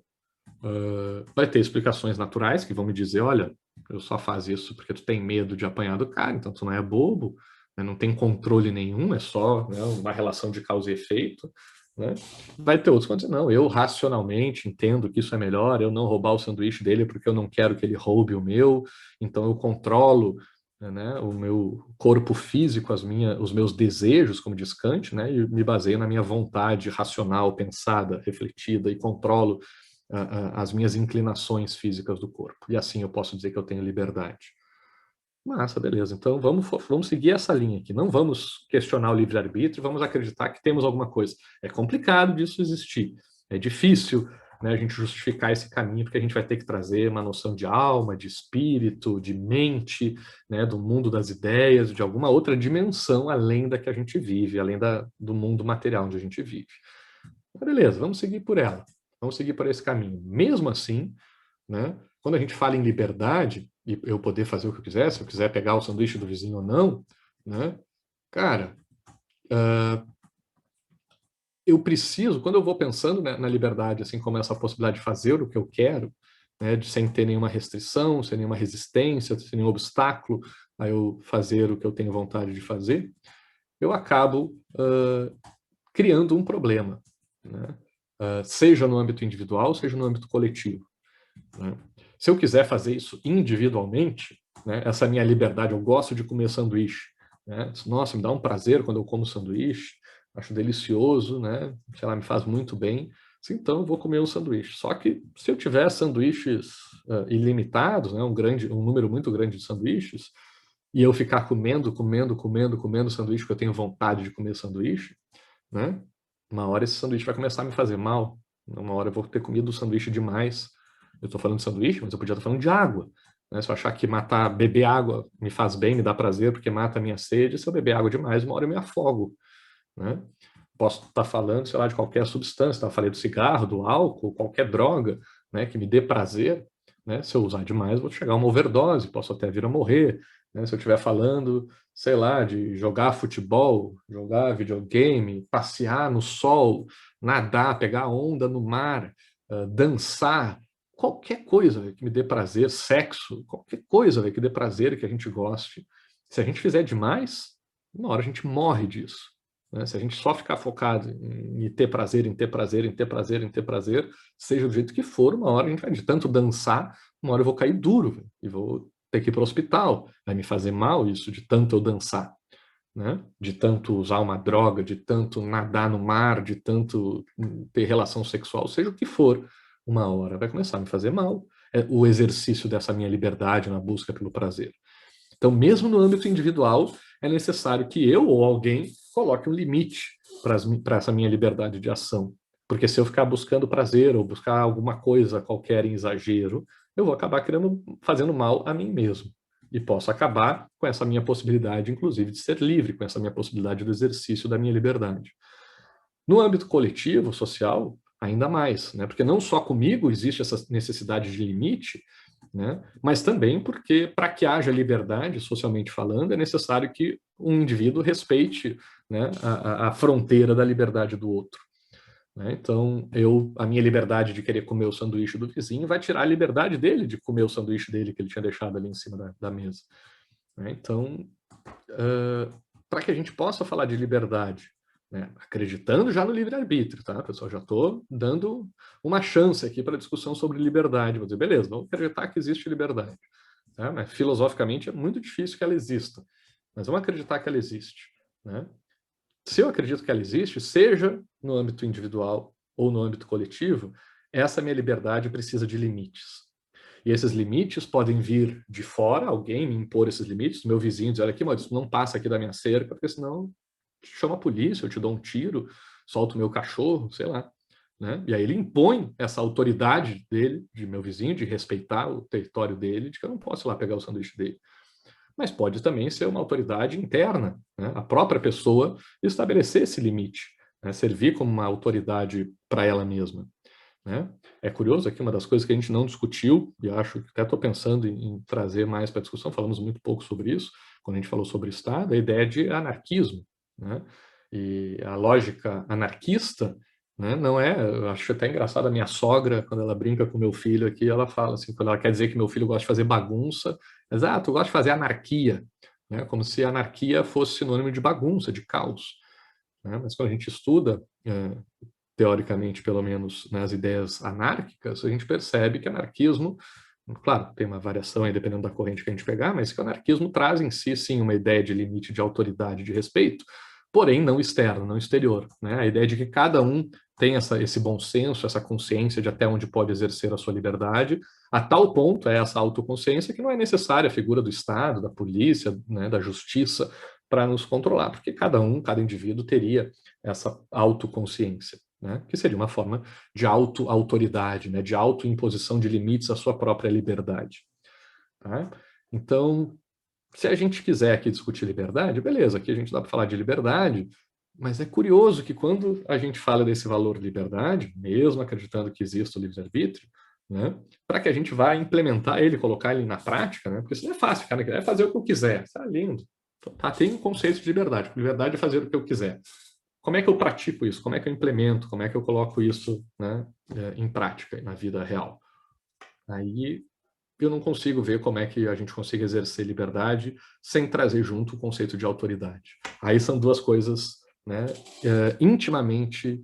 Vai ter explicações naturais que vão me dizer, olha, eu só faço isso porque tu tem medo de apanhar do cara, então tu não é bobo, né? Não tem controle nenhum, é só, né, uma relação de causa e efeito. Né? Vai ter outros que vão dizer, não, eu racionalmente entendo que isso é melhor, eu não roubar o sanduíche dele porque eu não quero que ele roube o meu, então eu controlo, né, o meu corpo físico, os meus desejos, como diz Kant, né, e me baseio na minha vontade racional, pensada, refletida, e controlo as minhas inclinações físicas do corpo. E assim eu posso dizer que eu tenho liberdade. Massa, beleza. Então vamos seguir essa linha aqui. Não vamos questionar o livre-arbítrio, vamos acreditar que temos alguma coisa. É complicado disso existir. É difícil, né, a gente justificar esse caminho, porque a gente vai ter que trazer uma noção de alma, de espírito, de mente, né, do mundo das ideias, de alguma outra dimensão além da que a gente vive, além do mundo material onde a gente vive. Beleza, vamos seguir por ela. Vamos seguir por esse caminho. Mesmo assim, né, quando a gente fala em liberdade, e eu poder fazer o que eu quiser, se eu quiser pegar o sanduíche do vizinho ou não, né, cara, eu preciso, quando eu vou pensando, né, na liberdade, assim como essa possibilidade de fazer o que eu quero, né, de sem ter nenhuma restrição, sem nenhuma resistência, sem nenhum obstáculo a eu fazer o que eu tenho vontade de fazer, eu acabo criando um problema, né? Seja no âmbito individual, seja no âmbito coletivo. Né? Se eu quiser fazer isso individualmente, né, essa minha liberdade, eu gosto de comer sanduíche. Né? Nossa, me dá um prazer quando eu como sanduíche, acho delicioso, né? Sei lá, me faz muito bem. Então, eu vou comer um sanduíche. Só que se eu tiver sanduíches ilimitados, né, um número muito grande de sanduíches, e eu ficar comendo sanduíche porque eu tenho vontade de comer sanduíche, né? Uma hora esse sanduíche vai começar a me fazer mal. Uma hora eu vou ter comido o sanduíche demais. Eu estou falando de sanduíche, mas eu podia estar falando de água. Né? Se eu achar que beber água me faz bem, me dá prazer, porque mata a minha sede, se eu beber água demais, uma hora eu me afogo. Né? Posso estar falando, sei lá, de qualquer substância. Eu falei do cigarro, do álcool, qualquer droga, né, que me dê prazer. Né? Se eu usar demais, vou chegar a uma overdose, posso até vir a morrer. Né? Se eu estiver falando, sei lá, de jogar futebol, jogar videogame, passear no sol, nadar, pegar onda no mar, dançar, qualquer coisa, véio, que me dê prazer, sexo, qualquer coisa, véio, que dê prazer e que a gente goste. Se a gente fizer demais, uma hora a gente morre disso. Né? Se a gente só ficar focado em ter prazer, em ter prazer, em ter prazer, em ter prazer, seja do jeito que for, uma hora a gente vai de tanto dançar, uma hora eu vou cair duro, véio, e vou ter que ir para o hospital. Vai me fazer mal isso, de tanto eu dançar. Né? De tanto usar uma droga, de tanto nadar no mar, de tanto ter relação sexual, seja o que for, uma hora vai começar a me fazer mal. É o exercício dessa minha liberdade na busca pelo prazer. Então, mesmo no âmbito individual, é necessário que eu ou alguém coloque um limite para essa minha liberdade de ação. Porque se eu ficar buscando prazer ou buscar alguma coisa qualquer em exagero, eu vou acabar fazendo mal a mim mesmo. E posso acabar com essa minha possibilidade, inclusive, de ser livre, com essa minha possibilidade do exercício da minha liberdade. No âmbito coletivo, social, ainda mais, né? Porque não só comigo existe essa necessidade de limite, né? Mas também porque, para que haja liberdade, socialmente falando, é necessário que um indivíduo respeite, né, a fronteira da liberdade do outro. Né? Então, a minha liberdade de querer comer o sanduíche do vizinho vai tirar a liberdade dele de comer o sanduíche dele que ele tinha deixado ali em cima da mesa. Né? Então, para que a gente possa falar de liberdade, né, acreditando já no livre-arbítrio, tá, pessoal? Já estou dando uma chance aqui para a discussão sobre liberdade. Vou dizer, beleza, vamos acreditar que existe liberdade. Tá? Mas, filosoficamente, é muito difícil que ela exista. Mas vamos acreditar que ela existe. Né? Se eu acredito que ela existe, seja no âmbito individual ou no âmbito coletivo, essa minha liberdade precisa de limites. E esses limites podem vir de fora, alguém me impor esses limites, meu vizinho dizer, olha aqui, Maurício, não passa aqui da minha cerca, porque senão chama a polícia, eu te dou um tiro, solto o meu cachorro, sei lá. Né? E aí ele impõe essa autoridade dele, de meu vizinho, de respeitar o território dele, de que eu não posso ir lá pegar o sanduíche dele. Mas pode também ser uma autoridade interna, né? A própria pessoa estabelecer esse limite, né? Servir como uma autoridade para ela mesma. Né? É curioso aqui, uma das coisas que a gente não discutiu, e acho que até estou pensando em trazer mais para a discussão, falamos muito pouco sobre isso, quando a gente falou sobre Estado, a ideia de anarquismo. Né? E a lógica anarquista, né, não é, eu acho até engraçado a minha sogra, quando ela brinca com meu filho aqui, ela fala assim, quando ela quer dizer que meu filho gosta de fazer bagunça, mas, tu gosta de fazer anarquia, né, como se anarquia fosse sinônimo de bagunça, de caos. Né? Mas quando a gente estuda teoricamente, pelo menos, nas ideias anárquicas, a gente percebe que anarquismo, claro, tem uma variação aí dependendo da corrente que a gente pegar, mas que o anarquismo traz em si, sim, uma ideia de limite de autoridade, de respeito, porém não externo, não exterior. Né? A ideia de que cada um tem esse bom senso, essa consciência de até onde pode exercer a sua liberdade, a tal ponto é essa autoconsciência que não é necessária a figura do Estado, da polícia, né, da justiça, para nos controlar, porque cada indivíduo teria essa autoconsciência. Né? Que seria uma forma de auto-autoridade, né? De autoimposição de limites à sua própria liberdade. Tá? Então, se a gente quiser aqui discutir liberdade, beleza, aqui a gente dá para falar de liberdade, mas é curioso que quando a gente fala desse valor liberdade, mesmo acreditando que existe o livre-arbítrio, né? Para que a gente vá implementar ele, colocar ele na prática, né? Porque isso não é fácil, cara, é fazer o que eu quiser, está lindo. Tá, tem um conceito de liberdade, liberdade é fazer o que eu quiser. Como é que eu pratico isso? Como é que eu implemento? Como é que eu coloco isso, né, em prática, na vida real? Aí eu não consigo ver como é que a gente consegue exercer liberdade sem trazer junto o conceito de autoridade. Aí são duas coisas, né, intimamente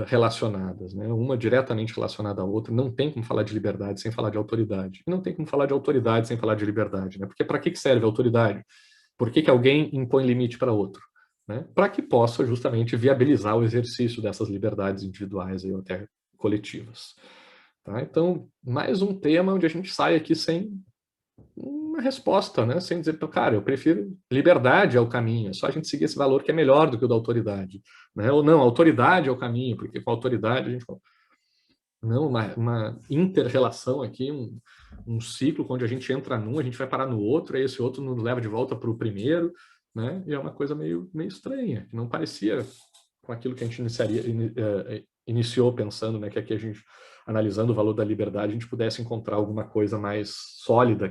relacionadas, né? Uma diretamente relacionada à outra. Não tem como falar de liberdade sem falar de autoridade. E não tem como falar de autoridade sem falar de liberdade. Né? Porque para que serve a autoridade? Por que alguém impõe limite para outro? Né? Para que possa justamente viabilizar o exercício dessas liberdades individuais ou até coletivas. Tá? Então, mais um tema onde a gente sai aqui sem uma resposta, né? Sem dizer, cara, eu prefiro liberdade é o caminho, é só a gente seguir esse valor que é melhor do que o da autoridade. Né? Ou não, autoridade é o caminho, porque com a autoridade a gente... Não, uma inter-relação aqui, um ciclo onde a gente entra num, a gente vai parar no outro, aí esse outro nos leva de volta para o primeiro, né? E é uma coisa meio estranha, que não parecia com aquilo que a gente iniciou pensando, né? Que aqui a gente, analisando o valor da liberdade, a gente pudesse encontrar alguma coisa mais sólida,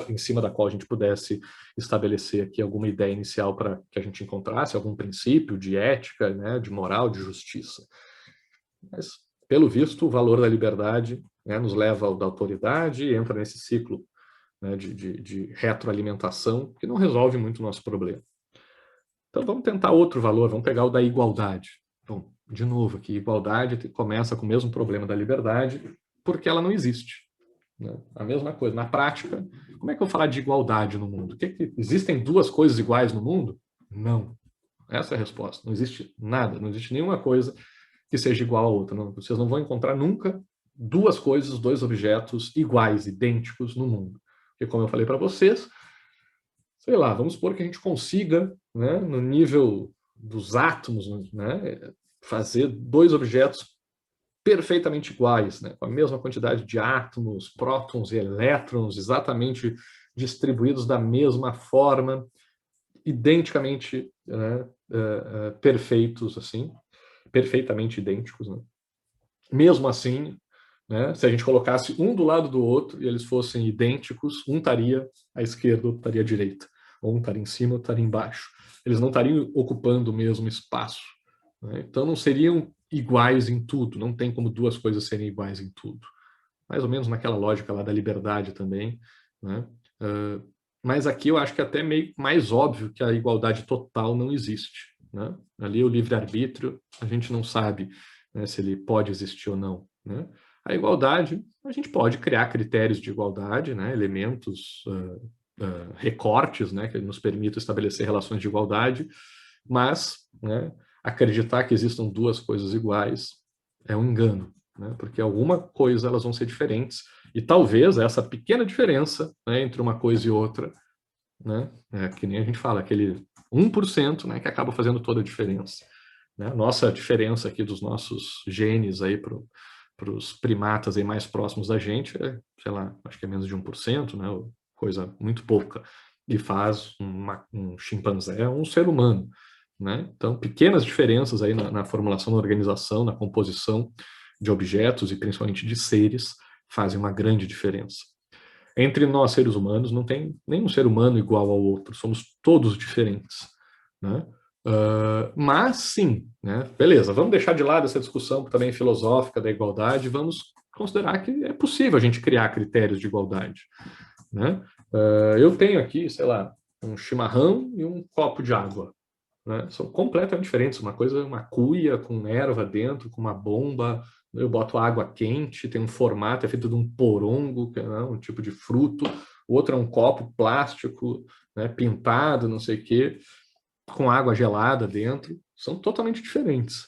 em cima da qual a gente pudesse estabelecer aqui alguma ideia inicial para que a gente encontrasse algum princípio de ética, né? De moral, de justiça. Mas, pelo visto, o valor da liberdade né, nos leva da autoridade e entra nesse ciclo, né, de retroalimentação, que não resolve muito o nosso problema. Então vamos tentar outro valor, vamos pegar o da igualdade. Bom, de novo aqui, igualdade começa com o mesmo problema da liberdade, porque ela não existe. Né? A mesma coisa, na prática, como é que eu vou falar de igualdade no mundo? Existem duas coisas iguais no mundo? Não. Essa é a resposta. Não existe nada, não existe nenhuma coisa que seja igual a outra. Não, vocês não vão encontrar nunca duas coisas, dois objetos iguais, idênticos no mundo. Porque, como eu falei para vocês, sei lá, vamos supor que a gente consiga, né, no nível dos átomos, né, fazer dois objetos perfeitamente iguais, né, com a mesma quantidade de átomos, prótons e elétrons, exatamente distribuídos da mesma forma, identicamente, né, perfeitos, assim, perfeitamente idênticos. Né? Mesmo assim, né, se a gente colocasse um do lado do outro e eles fossem idênticos, um estaria à esquerda, outro estaria à direita. Ou um estaria em cima, outro estaria embaixo. Eles não estariam ocupando o mesmo espaço. Né? Então não seriam iguais em tudo. Não tem como duas coisas serem iguais em tudo. Mais ou menos naquela lógica lá da liberdade também. Né? Mas aqui eu acho que é até meio mais óbvio que a igualdade total não existe. Né? Ali o livre-arbítrio, a gente não sabe, né, se ele pode existir ou não. Né? A igualdade, a gente pode criar critérios de igualdade, né, elementos, recortes, né, que nos permitam estabelecer relações de igualdade, mas, né, acreditar que existam duas coisas iguais é um engano, né, porque alguma coisa elas vão ser diferentes, e talvez essa pequena diferença, né, entre uma coisa e outra, né, que nem a gente fala, aquele 1%, né, que acaba fazendo toda a diferença. Né? Nossa diferença aqui dos nossos genes aí para os primatas aí mais próximos da gente é, sei lá, acho que é menos de 1%, né? Coisa muito pouca. E faz um chimpanzé um ser humano. Né? Então, pequenas diferenças aí na formulação da organização, na composição de objetos e principalmente de seres fazem uma grande diferença. Entre nós, seres humanos, não tem nenhum ser humano igual ao outro, somos todos diferentes. Né? Mas sim, né? Beleza, vamos deixar de lado essa discussão também filosófica da igualdade, vamos considerar que é possível a gente criar critérios de igualdade. Né? Eu tenho aqui, sei lá, um chimarrão e um copo de água. Né? São completamente diferentes. Uma coisa é uma cuia com erva dentro, com uma bomba. Eu boto água quente, tem um formato, é feito de um porongo, que é, né, um tipo de fruto. O outro é um copo plástico, né, pintado, não sei o quê, com água gelada dentro. São totalmente diferentes.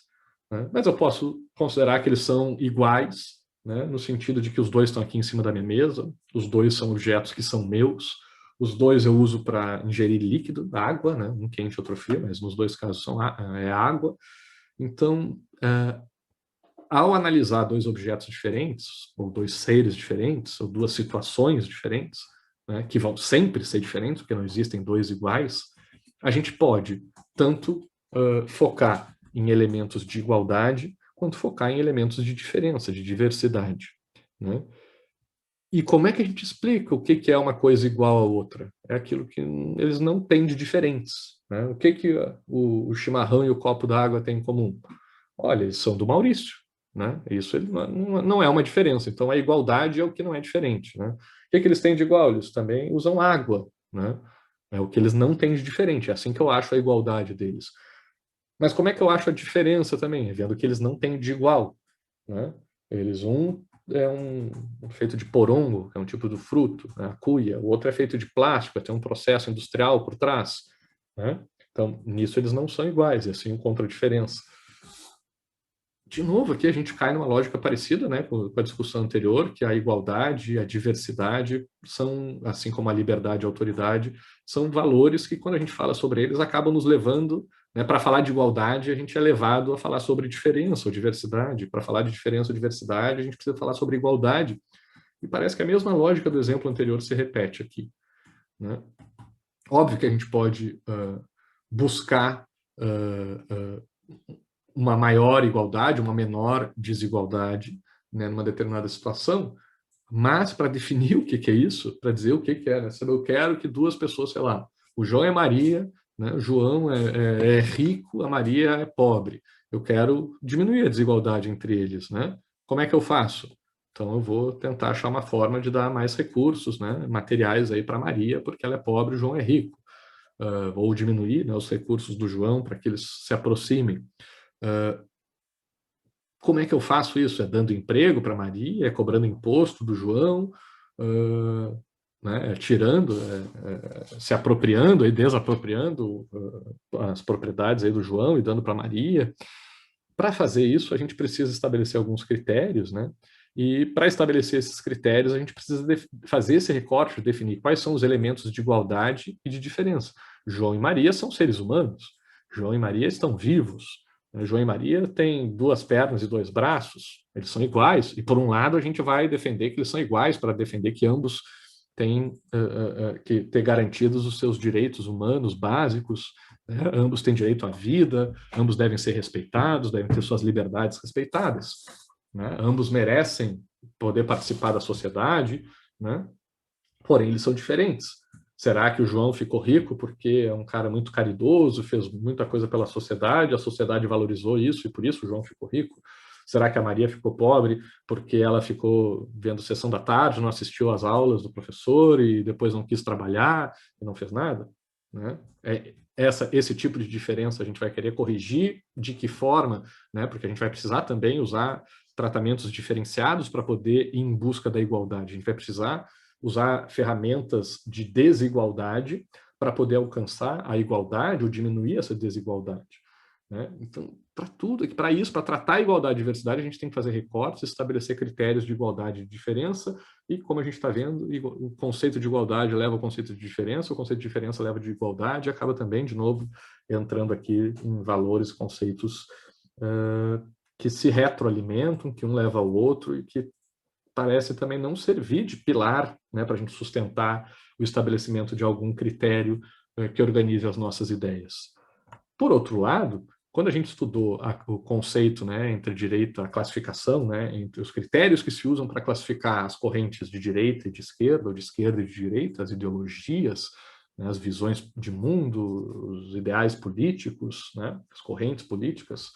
Né? Mas eu posso considerar que eles são iguais, né, no sentido de que os dois estão aqui em cima da minha mesa, os dois são objetos que são meus, os dois eu uso para ingerir líquido, água, né? Um quente e outro frio, mas nos dois casos é água. Então, ao analisar dois objetos diferentes, ou dois seres diferentes, ou duas situações diferentes, né, que vão sempre ser diferentes, porque não existem dois iguais, a gente pode tanto focar em elementos de igualdade, quanto focar em elementos de diferença, de diversidade. Né? E como é que a gente explica o que é uma coisa igual à outra? É aquilo que eles não têm de diferentes. Né? O que o chimarrão e o copo d'água têm em comum? Olha, eles são do Maurício. Né? Isso ele não é uma diferença. Então, a igualdade é o que não é diferente. Né? O que eles têm de igual? Eles também usam água. Né? É o que eles não têm de diferente. É assim que eu acho a igualdade deles. Mas como é que eu acho a diferença também? É vendo que eles não têm de igual. Né? Eles, é feito de porongo, que é um tipo de fruto, né, a cuia. O outro é feito de plástico, tem um processo industrial por trás. Né? Então, nisso eles não são iguais, e assim encontra a diferença. De novo, aqui a gente cai numa lógica parecida, né, com a discussão anterior, que a igualdade e a diversidade são, assim como a liberdade e a autoridade, são valores que, quando a gente fala sobre eles, acabam nos levando, né, para falar de igualdade, a gente é levado a falar sobre diferença ou diversidade. Para falar de diferença ou diversidade, a gente precisa falar sobre igualdade. E parece que a mesma lógica do exemplo anterior se repete aqui. Né? Óbvio que a gente pode buscar uma maior igualdade, uma menor desigualdade, né, numa determinada situação, mas para definir o que é isso, para dizer o que é, né? Eu quero que duas pessoas, sei lá, o João é Maria, né? O João é rico, a Maria é pobre. Eu quero diminuir a desigualdade entre eles, né? Como é que eu faço? Então eu vou tentar achar uma forma de dar mais recursos, né, materiais aí para Maria, porque ela é pobre, o João é rico. Ou diminuir, né, os recursos do João para que eles se aproximem. Como é que eu faço isso? É dando emprego para Maria? É cobrando imposto do João? Né, tirando, se apropriando, desapropriando as propriedades aí do João e dando para Maria? Para fazer isso, a gente precisa estabelecer alguns critérios, né? E para estabelecer esses critérios, a gente precisa fazer esse recorte, definir quais são os elementos de igualdade e de diferença. João e Maria são seres humanos. João e Maria estão vivos. João e Maria têm 2 pernas e 2 braços. Eles são iguais. E, por um lado, a gente vai defender que eles são iguais, para defender que ambos têm que ter garantidos os seus direitos humanos básicos, né? Ambos têm direito à vida, ambos devem ser respeitados, devem ter suas liberdades respeitadas, né? Ambos merecem poder participar da sociedade, né? Porém, eles são diferentes. Será que o João ficou rico porque é um cara muito caridoso, fez muita coisa pela sociedade, a sociedade valorizou isso e por isso o João ficou rico? Será que a Maria ficou pobre porque ela ficou vendo sessão da tarde, não assistiu às aulas do professor e depois não quis trabalhar e não fez nada? Né? Esse tipo de diferença a gente vai querer corrigir de que forma? Né? Porque a gente vai precisar também usar tratamentos diferenciados para poder ir em busca da igualdade. A gente vai precisar usar ferramentas de desigualdade para poder alcançar a igualdade ou diminuir essa desigualdade. Né? Então, para tudo, para isso, para tratar a igualdade e diversidade, a gente tem que fazer recortes, estabelecer critérios de igualdade e diferença, e como a gente está vendo, o conceito de igualdade leva ao conceito de diferença, o conceito de diferença leva de igualdade, e acaba também, de novo, entrando aqui em valores, conceitos que se retroalimentam, que um leva ao outro e que parece também não servir de pilar, né, para a gente sustentar o estabelecimento de algum critério que organize as nossas ideias. Por outro lado, quando a gente estudou o conceito, né, entre direita, a classificação, né, entre os critérios que se usam para classificar as correntes de direita e de esquerda, ou de esquerda e de direita, as ideologias, né, as visões de mundo, os ideais políticos, né, as correntes políticas,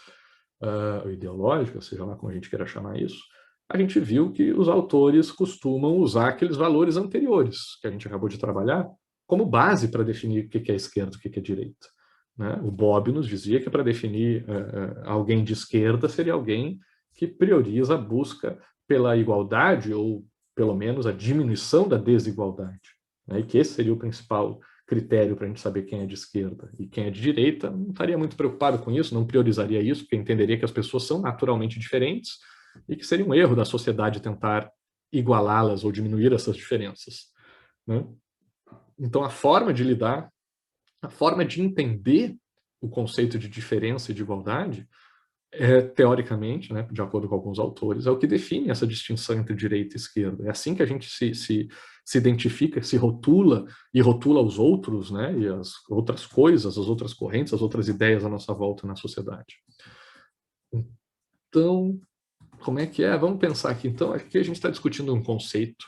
ideológicas, seja lá como a gente queira chamar isso, a gente viu que os autores costumam usar aqueles valores anteriores que a gente acabou de trabalhar como base para definir o que é esquerda e o que é direita. Né? O Bob nos dizia que para definir alguém de esquerda seria alguém que prioriza a busca pela igualdade ou pelo menos a diminuição da desigualdade. Né? E que esse seria o principal critério para a gente saber quem é de esquerda. E quem é de direita não estaria muito preocupado com isso, não priorizaria isso, porque entenderia que as pessoas são naturalmente diferentes e que seria um erro da sociedade tentar igualá-las ou diminuir essas diferenças. Né? Então, a forma de lidar, a forma de entender o conceito de diferença e de igualdade, teoricamente, né, de acordo com alguns autores, é o que define essa distinção entre direita e esquerda. É assim que a gente se identifica, se rotula e rotula os outros, né, e as outras coisas, as outras correntes, as outras ideias à nossa volta na sociedade. Então, como é que é? Vamos pensar aqui. Então, aqui a gente está discutindo um conceito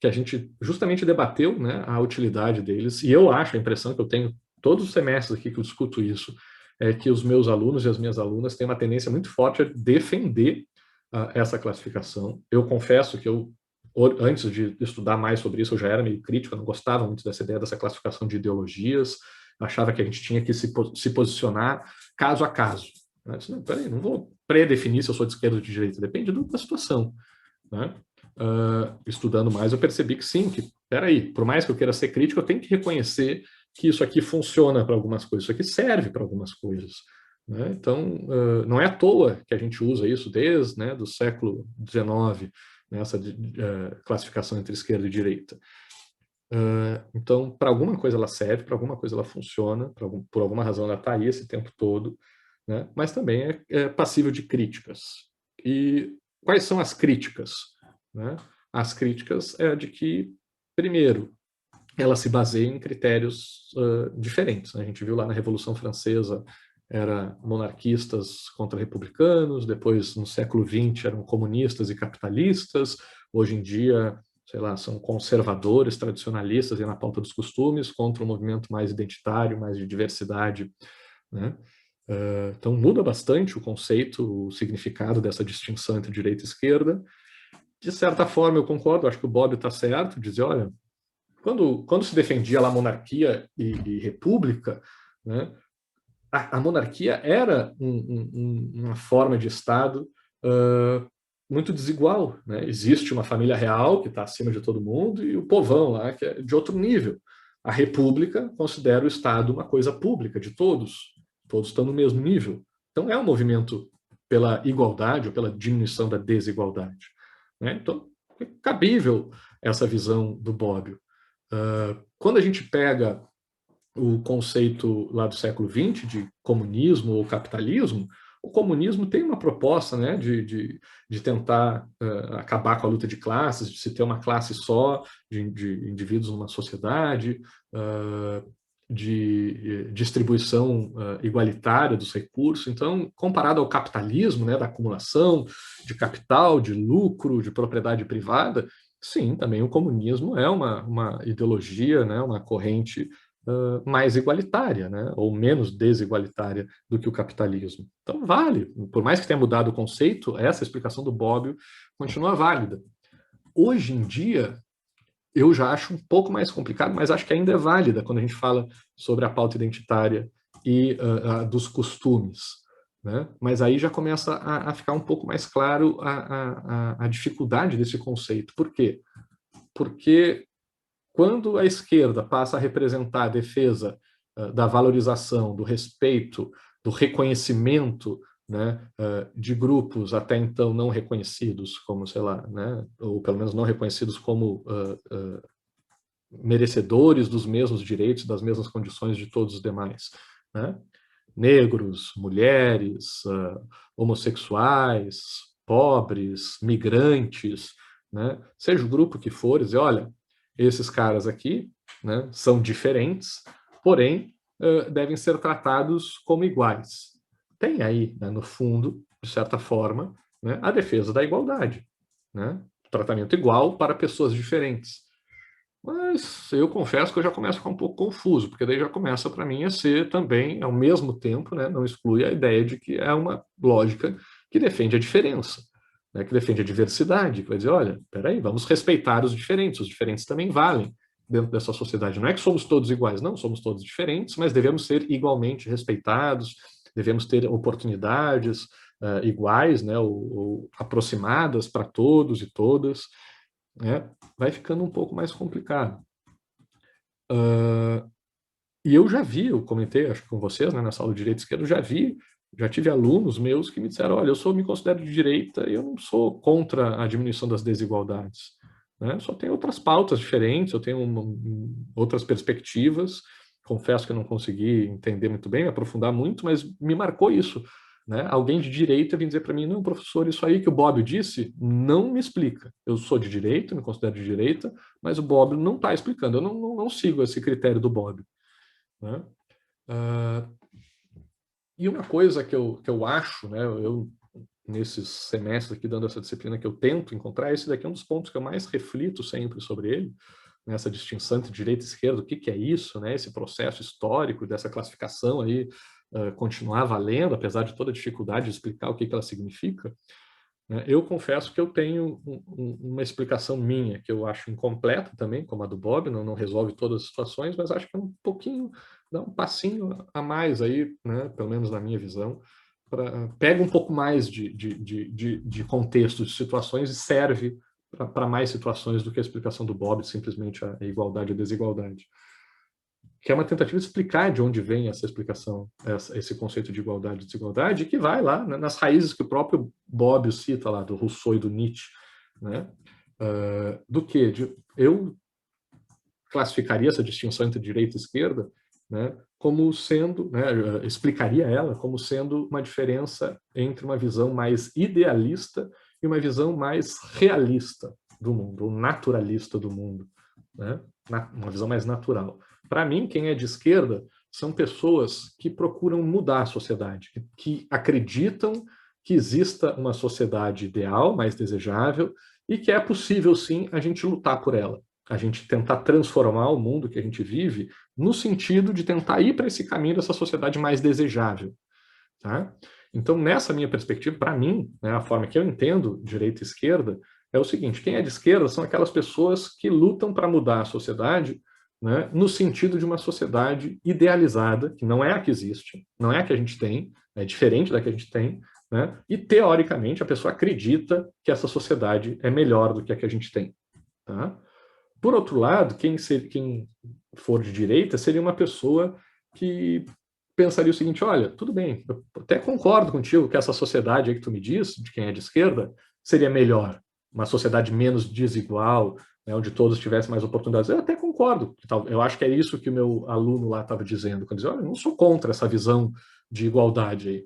que a gente justamente debateu, né, a utilidade deles, e eu acho, a impressão que eu tenho todos os semestres aqui que eu discuto isso, é que os meus alunos e as minhas alunas têm uma tendência muito forte a defender essa classificação. Eu confesso que eu, antes de estudar mais sobre isso, eu já era meio crítico, eu não gostava muito dessa ideia dessa classificação de ideologias, achava que a gente tinha que se posicionar caso a caso. Eu disse, não, peraí, não vou predefinir se eu sou de esquerda ou de direita, depende da situação. Né? Estudando mais, eu percebi que sim, que, peraí, por mais que eu queira ser crítico, eu tenho que reconhecer que isso aqui funciona para algumas coisas, isso aqui serve para algumas coisas. Né? Então, não é à toa que a gente usa isso desde, né, do século XIX, né, essa classificação entre esquerda e direita. Então, para alguma coisa ela serve, para alguma coisa ela funciona, por alguma razão ela está aí esse tempo todo, né? Mas também é passível de críticas. E quais são as críticas? Né? As críticas é de que, primeiro, ela se baseia em critérios diferentes. Né? A gente viu lá na Revolução Francesa, era monarquistas contra republicanos, depois, no século XX, eram comunistas e capitalistas, hoje em dia, sei lá, são conservadores, tradicionalistas e na pauta dos costumes, contra um movimento mais identitário, mais de diversidade. Né? Então, muda bastante o conceito, o significado dessa distinção entre direita e esquerda. de certa forma, eu concordo, acho que o Bobbio está certo, dizer, olha, quando se defendia lá monarquia e república, né, a monarquia era uma forma de Estado muito desigual. Né? Existe uma família real que está acima de todo mundo e o povão lá que é de outro nível. A república considera o Estado uma coisa pública de todos. Todos estão no mesmo nível. Então é um movimento pela igualdade ou pela diminuição da desigualdade. Né? Então é cabível essa visão do Bobbio. Quando a gente pega o conceito lá do século XX de comunismo ou capitalismo, o comunismo tem uma proposta, né, de tentar acabar com a luta de classes, de se ter uma classe só de indivíduos numa sociedade, de distribuição igualitária dos recursos. Então, comparado ao capitalismo, né, da acumulação de capital, de lucro, de propriedade privada, sim, também o comunismo é uma ideologia, né, uma corrente mais igualitária, né, ou menos desigualitária do que o capitalismo. Então, vale. Por mais que tenha mudado o conceito, essa explicação do Bobbio continua válida. Hoje em dia, eu já acho um pouco mais complicado, mas acho que ainda é válida quando a gente fala sobre a pauta identitária e dos costumes. Né? Mas aí já começa a ficar um pouco mais claro a dificuldade desse conceito. Por quê? Porque quando a esquerda passa a representar a defesa da valorização, do respeito, do reconhecimento, né, de grupos até então não reconhecidos como, sei lá, né, ou pelo menos não reconhecidos como merecedores dos mesmos direitos, das mesmas condições de todos os demais, né? Negros, mulheres, homossexuais, pobres, migrantes, né? Seja o grupo que for, dizer, olha, esses caras aqui, né, são diferentes, porém devem ser tratados como iguais. Tem aí, né, no fundo, de certa forma, né, a defesa da igualdade, né? Tratamento igual para pessoas diferentes. Mas eu confesso que eu já começo a ficar um pouco confuso, porque daí já começa para mim a ser também, ao mesmo tempo, né, não exclui a ideia de que é uma lógica que defende a diferença, né, que defende a diversidade, que vai dizer, olha, peraí, vamos respeitar os diferentes também valem dentro dessa sociedade. Não é que somos todos iguais, não, somos todos diferentes, mas devemos ser igualmente respeitados, devemos ter oportunidades iguais, né, ou aproximadas para todos e todas, né, vai ficando um pouco mais complicado. E eu já vi, eu comentei, acho que com vocês, né, nessa aula de direita e esquerda, eu já tive alunos meus que me disseram, olha, me considero de direita e eu não sou contra a diminuição das desigualdades. Né? Só tem outras pautas diferentes, eu tenho outras perspectivas, confesso que eu não consegui entender muito bem, me aprofundar muito, mas me marcou isso. Né? Alguém de direita vem dizer para mim, não, professor, isso aí que o Bobbio disse não me explica. Eu sou de direita, me considero de direita, mas o Bobbio não está explicando, eu não sigo esse critério do Bobbio. Né? E uma coisa que eu acho, né, eu nesses semestres aqui dando essa disciplina que eu tento encontrar, esse daqui é um dos pontos que eu mais reflito sempre sobre ele, nessa distinção entre direita e esquerda, o que é isso, né, esse processo histórico dessa classificação aí continuar valendo, apesar de toda a dificuldade de explicar o que ela significa. Né, eu confesso que eu tenho uma explicação minha, que eu acho incompleta também, como a do Bob, não resolve todas as situações, mas acho que é um pouquinho, dá um passinho a mais aí, né, pelo menos na minha visão, pega um pouco mais de contexto, de situações e serve para mais situações do que a explicação do Bob, simplesmente a igualdade e a desigualdade. Que é uma tentativa de explicar de onde vem essa explicação, esse conceito de igualdade e desigualdade, que vai lá nas raízes que o próprio Bobbio cita lá, do Rousseau e do Nietzsche. Né? Do que? Eu classificaria essa distinção entre direita e esquerda, né, como sendo, né, explicaria ela como sendo uma diferença entre uma visão mais idealista e uma visão mais realista do mundo, ou naturalista do mundo, né? Uma visão mais natural. Para mim, quem é de esquerda são pessoas que procuram mudar a sociedade, que acreditam que exista uma sociedade ideal, mais desejável, e que é possível, sim, a gente lutar por ela. A gente tentar transformar o mundo que a gente vive no sentido de tentar ir para esse caminho dessa sociedade mais desejável. Tá? Então, nessa minha perspectiva, para mim, né, a forma que eu entendo direita e esquerda, é o seguinte: quem é de esquerda são aquelas pessoas que lutam para mudar a sociedade, né, no sentido de uma sociedade idealizada, que não é a que existe, não é a que a gente tem, é diferente da que a gente tem, né, e teoricamente a pessoa acredita que essa sociedade é melhor do que a que a gente tem. Tá? Por outro lado, quem for de direita seria uma pessoa que pensaria o seguinte: olha, tudo bem, eu até concordo contigo que essa sociedade aí que tu me diz, de quem é de esquerda, seria melhor, uma sociedade menos desigual, né, onde todos tivessem mais oportunidades. Eu até concordo, eu acho que é isso que o meu aluno lá estava dizendo, quando dizia: olha, eu não sou contra essa visão de igualdade aí.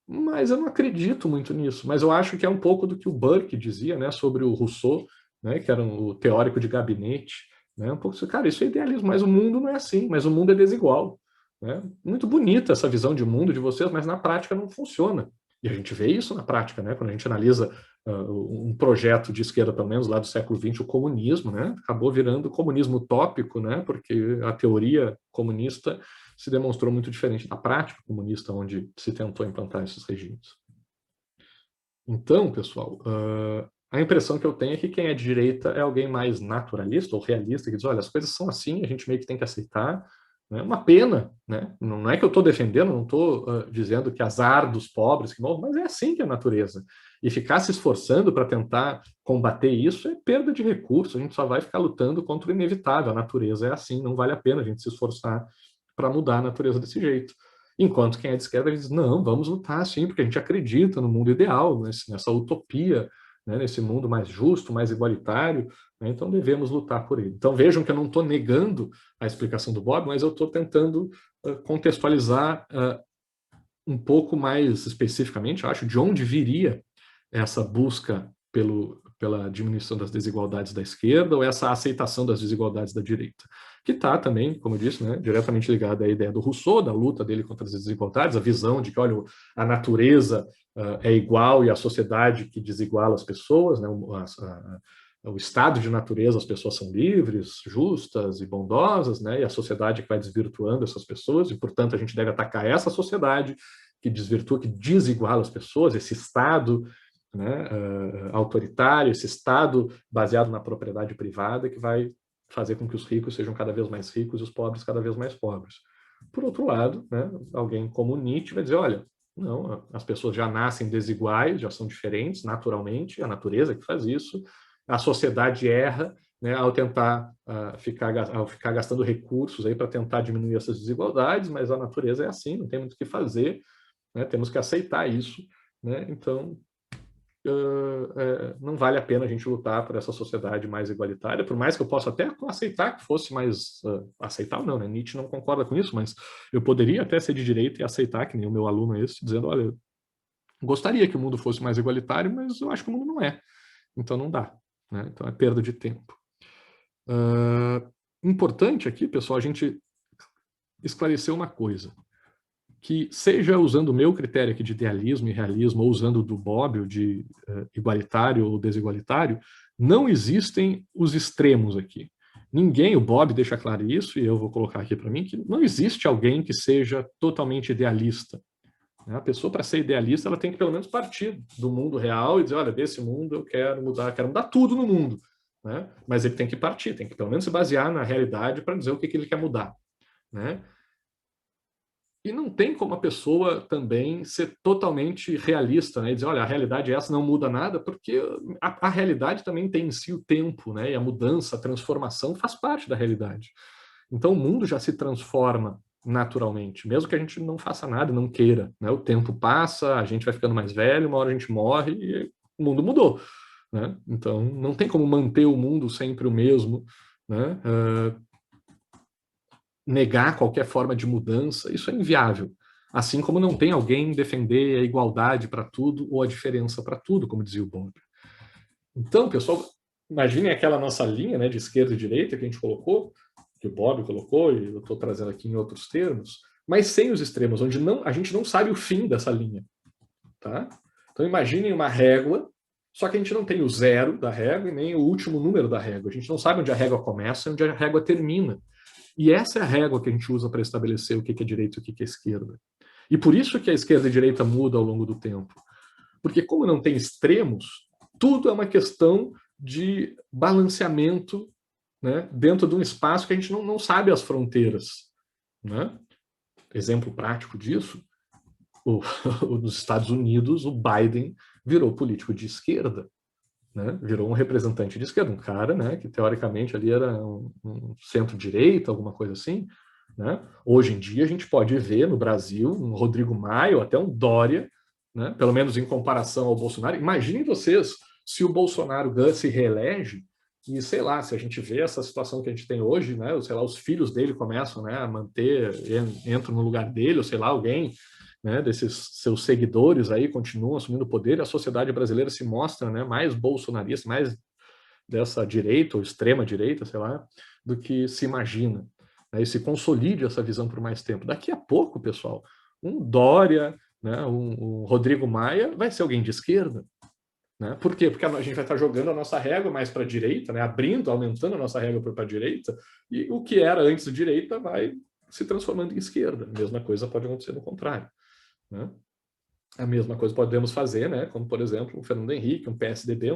Mas eu não acredito muito nisso. Mas eu acho que é um pouco do que o Burke dizia, né, sobre o Rousseau, né, que era o teórico de gabinete, né, um pouco assim, cara, isso é idealismo, mas o mundo não é assim, mas o mundo é desigual. Né? Muito bonita essa visão de mundo de vocês, mas na prática não funciona. E a gente vê isso na prática, né, quando a gente analisa um projeto de esquerda, pelo menos lá do século XX, o comunismo, né, acabou virando comunismo utópico, né, porque a teoria comunista se demonstrou muito diferente da prática comunista, onde se tentou implantar esses regimes. Então, pessoal, a impressão que eu tenho é que quem é de direita é alguém mais naturalista ou realista, que diz: olha, as coisas são assim, a gente meio que tem que aceitar. É uma pena, né? Não é que eu estou defendendo, não estou dizendo que azar dos pobres, que morram, mas é assim que é a natureza. E ficar se esforçando para tentar combater isso é perda de recursos, a gente só vai ficar lutando contra o inevitável. A natureza é assim, não vale a pena a gente se esforçar para mudar a natureza desse jeito. Enquanto quem é de esquerda diz: não, vamos lutar sim, porque a gente acredita no mundo ideal, nessa utopia, né, nesse mundo mais justo, mais igualitário, né, então devemos lutar por ele. Então vejam que eu não estou negando a explicação do Bob, mas eu estou tentando contextualizar um pouco mais especificamente, eu acho, de onde viria essa busca pela diminuição das desigualdades da esquerda ou essa aceitação das desigualdades da direita, que está também, como eu disse, né, diretamente ligada à ideia do Rousseau, da luta dele contra as desigualdades, a visão de que, olha, a natureza é igual e a sociedade que desiguala as pessoas, né, o estado de natureza, as pessoas são livres, justas e bondosas, né, e a sociedade que vai desvirtuando essas pessoas, e, portanto, a gente deve atacar essa sociedade que desvirtua, que desiguala as pessoas, esse estado, né, autoritário, esse Estado baseado na propriedade privada que vai fazer com que os ricos sejam cada vez mais ricos e os pobres cada vez mais pobres. Por outro lado, né, alguém como Nietzsche vai dizer: olha, não, as pessoas já nascem desiguais, já são diferentes naturalmente, a natureza que faz isso, a sociedade erra, né, ao tentar ficar gastando recursos aí para tentar diminuir essas desigualdades, mas a natureza é assim, não tem muito o que fazer, né, temos que aceitar isso, né, então não vale a pena a gente lutar por essa sociedade mais igualitária, por mais que eu possa até aceitar que fosse mais aceitar ou não, né? Nietzsche não concorda com isso, mas eu poderia até ser de direita e aceitar, que nem o meu aluno esse, dizendo: olha, eu gostaria que o mundo fosse mais igualitário, mas eu acho que o mundo não é, então não dá, né? Então é perda de tempo. Importante aqui, pessoal, a gente esclarecer uma coisa, que seja usando o meu critério aqui de idealismo e realismo, ou usando o do Bob, o de igualitário ou desigualitário, não existem os extremos aqui. Ninguém, o Bob deixa claro isso, e eu vou colocar aqui para mim, que não existe alguém que seja totalmente idealista. A pessoa, para ser idealista, ela tem que pelo menos partir do mundo real e dizer: olha, desse mundo eu quero mudar tudo no mundo. Né? Mas ele tem que partir, tem que pelo menos se basear na realidade para dizer o que ele quer mudar. Né? E não tem como a pessoa também ser totalmente realista, né? E dizer: olha, a realidade é essa, não muda nada, porque a realidade também tem em si o tempo, né? E a mudança, a transformação faz parte da realidade. Então o mundo já se transforma naturalmente, mesmo que a gente não faça nada, não queira, né? O tempo passa, a gente vai ficando mais velho, uma hora a gente morre e o mundo mudou, né? Então não tem como manter o mundo sempre o mesmo, né? Negar qualquer forma de mudança, isso é inviável. Assim como não tem alguém defender a igualdade para tudo ou a diferença para tudo, como dizia o Bob. Então, pessoal, imaginem aquela nossa linha, né, de esquerda e direita que a gente colocou, que o Bob colocou, e eu estou trazendo aqui em outros termos, mas sem os extremos, onde a gente não sabe o fim dessa linha. Tá? Então, imaginem uma régua, só que a gente não tem o zero da régua e nem o último número da régua. A gente não sabe onde a régua começa e onde a régua termina. E essa é a régua que a gente usa para estabelecer o que é direita e o que é esquerda. E por isso que a esquerda e a direita mudam ao longo do tempo. Porque como não tem extremos, tudo é uma questão de balanceamento, né, dentro de um espaço que a gente não sabe as fronteiras, né? Exemplo prático disso, nos Estados Unidos, o Biden virou político de esquerda, né? Virou um representante de esquerda, um cara, né, que teoricamente ali era um centro-direita, alguma coisa assim, né? Hoje em dia a gente pode ver no Brasil um Rodrigo Maia, ou até um Dória, né, pelo menos em comparação ao Bolsonaro. Imaginem vocês se o Bolsonaro se reelege e, sei lá, se a gente vê essa situação que a gente tem hoje, né, sei lá, os filhos dele começam, né, a manter, entram no lugar dele, ou sei lá, alguém, né, desses seus seguidores aí continuam assumindo o poder, e a sociedade brasileira se mostra, né, mais bolsonarista, mais dessa direita ou extrema direita, sei lá, do que se imagina, né, e se consolide essa visão por mais tempo. Daqui a pouco, pessoal, um Dória, né, um Rodrigo Maia vai ser alguém de esquerda. Né? Por quê? Porque a gente vai estar jogando a nossa régua mais para a direita, né? Abrindo, aumentando a nossa régua para a direita, e o que era antes de direita vai se transformando em esquerda. A mesma coisa pode acontecer no contrário. Né? A mesma coisa podemos fazer, né? Como, por exemplo, o Fernando Henrique, um PSDB,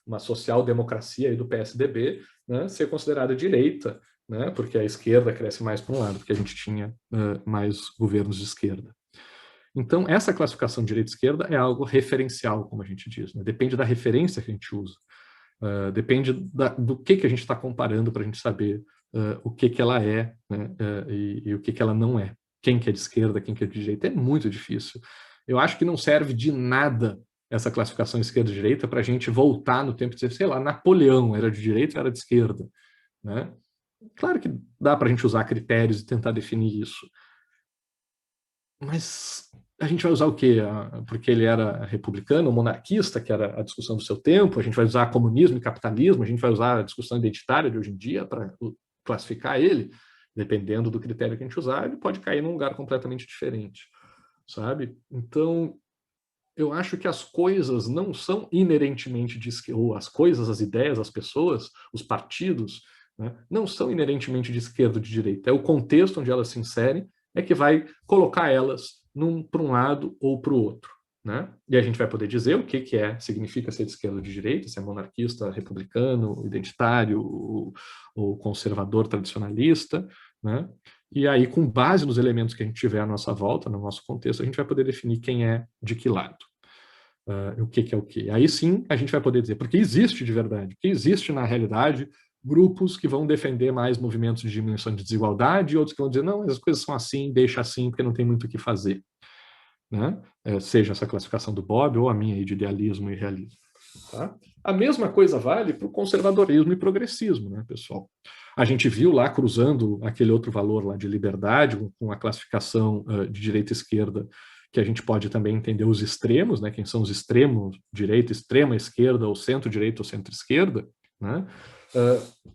uma social-democracia do PSDB, né? Ser considerada direita, né? Porque a esquerda cresce mais para um lado, porque a gente tinha mais governos de esquerda. Então, essa classificação de direita e esquerda é algo referencial, como a gente diz, né? Depende da referência que a gente usa, depende do que a gente está comparando para a gente saber o que ela é, né? E o que ela não é. Quem que é de esquerda, quem que é de direita, é muito difícil. Eu acho que não serve de nada essa classificação esquerda-direita para a gente voltar no tempo e dizer, sei lá, Napoleão era de direita ou era de esquerda, né? Claro que dá para a gente usar critérios e tentar definir isso, mas a gente vai usar o quê? Porque ele era republicano, monarquista, que era a discussão do seu tempo, a gente vai usar comunismo e capitalismo, a gente vai usar a discussão identitária de hoje em dia para classificar ele, dependendo do critério que a gente usar, ele pode cair num lugar completamente diferente, sabe? Então, eu acho que as coisas não são inerentemente de esquerda, ou as coisas, as ideias, as pessoas, os partidos, né, não são inerentemente de esquerda ou de direita. É o contexto onde elas se inserem é que vai colocar elas para um lado ou para o outro. Né? E a gente vai poder dizer o que significa ser de esquerda ou de direita, se é monarquista, republicano, identitário, ou conservador, tradicionalista, né? E aí, com base nos elementos que a gente tiver à nossa volta, no nosso contexto, a gente vai poder definir quem é de que lado. O que é o que. Aí sim a gente vai poder dizer, porque existe de verdade, porque existe na realidade grupos que vão defender mais movimentos de diminuição de desigualdade e outros que vão dizer, não, as coisas são assim, deixa assim, porque não tem muito o que fazer. Né? Seja essa classificação do Bob ou a minha aí de idealismo e realismo. Tá? A mesma coisa vale para o conservadorismo e progressismo, né, pessoal? A gente viu lá, cruzando aquele outro valor lá de liberdade, com a classificação de direita e esquerda, que a gente pode também entender os extremos, né? Quem são os extremos, direita, extrema esquerda, ou centro-direita ou centro-esquerda, né?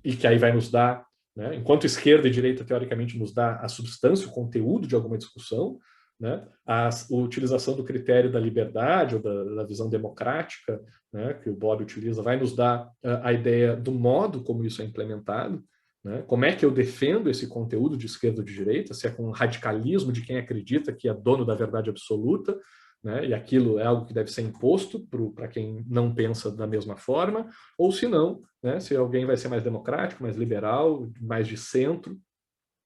E que aí vai nos dar, né? Enquanto esquerda e direita, teoricamente, nos dá a substância, o conteúdo de alguma discussão, né? A utilização do critério da liberdade ou da visão democrática, né, que o Bob utiliza, vai nos dar a ideia do modo como isso é implementado, né? Como é que eu defendo esse conteúdo de esquerda ou de direita, se é com radicalismo de quem acredita que é dono da verdade absoluta, né? E aquilo é algo que deve ser imposto para quem não pensa da mesma forma, ou se não, né, se alguém vai ser mais democrático, mais liberal, mais de centro,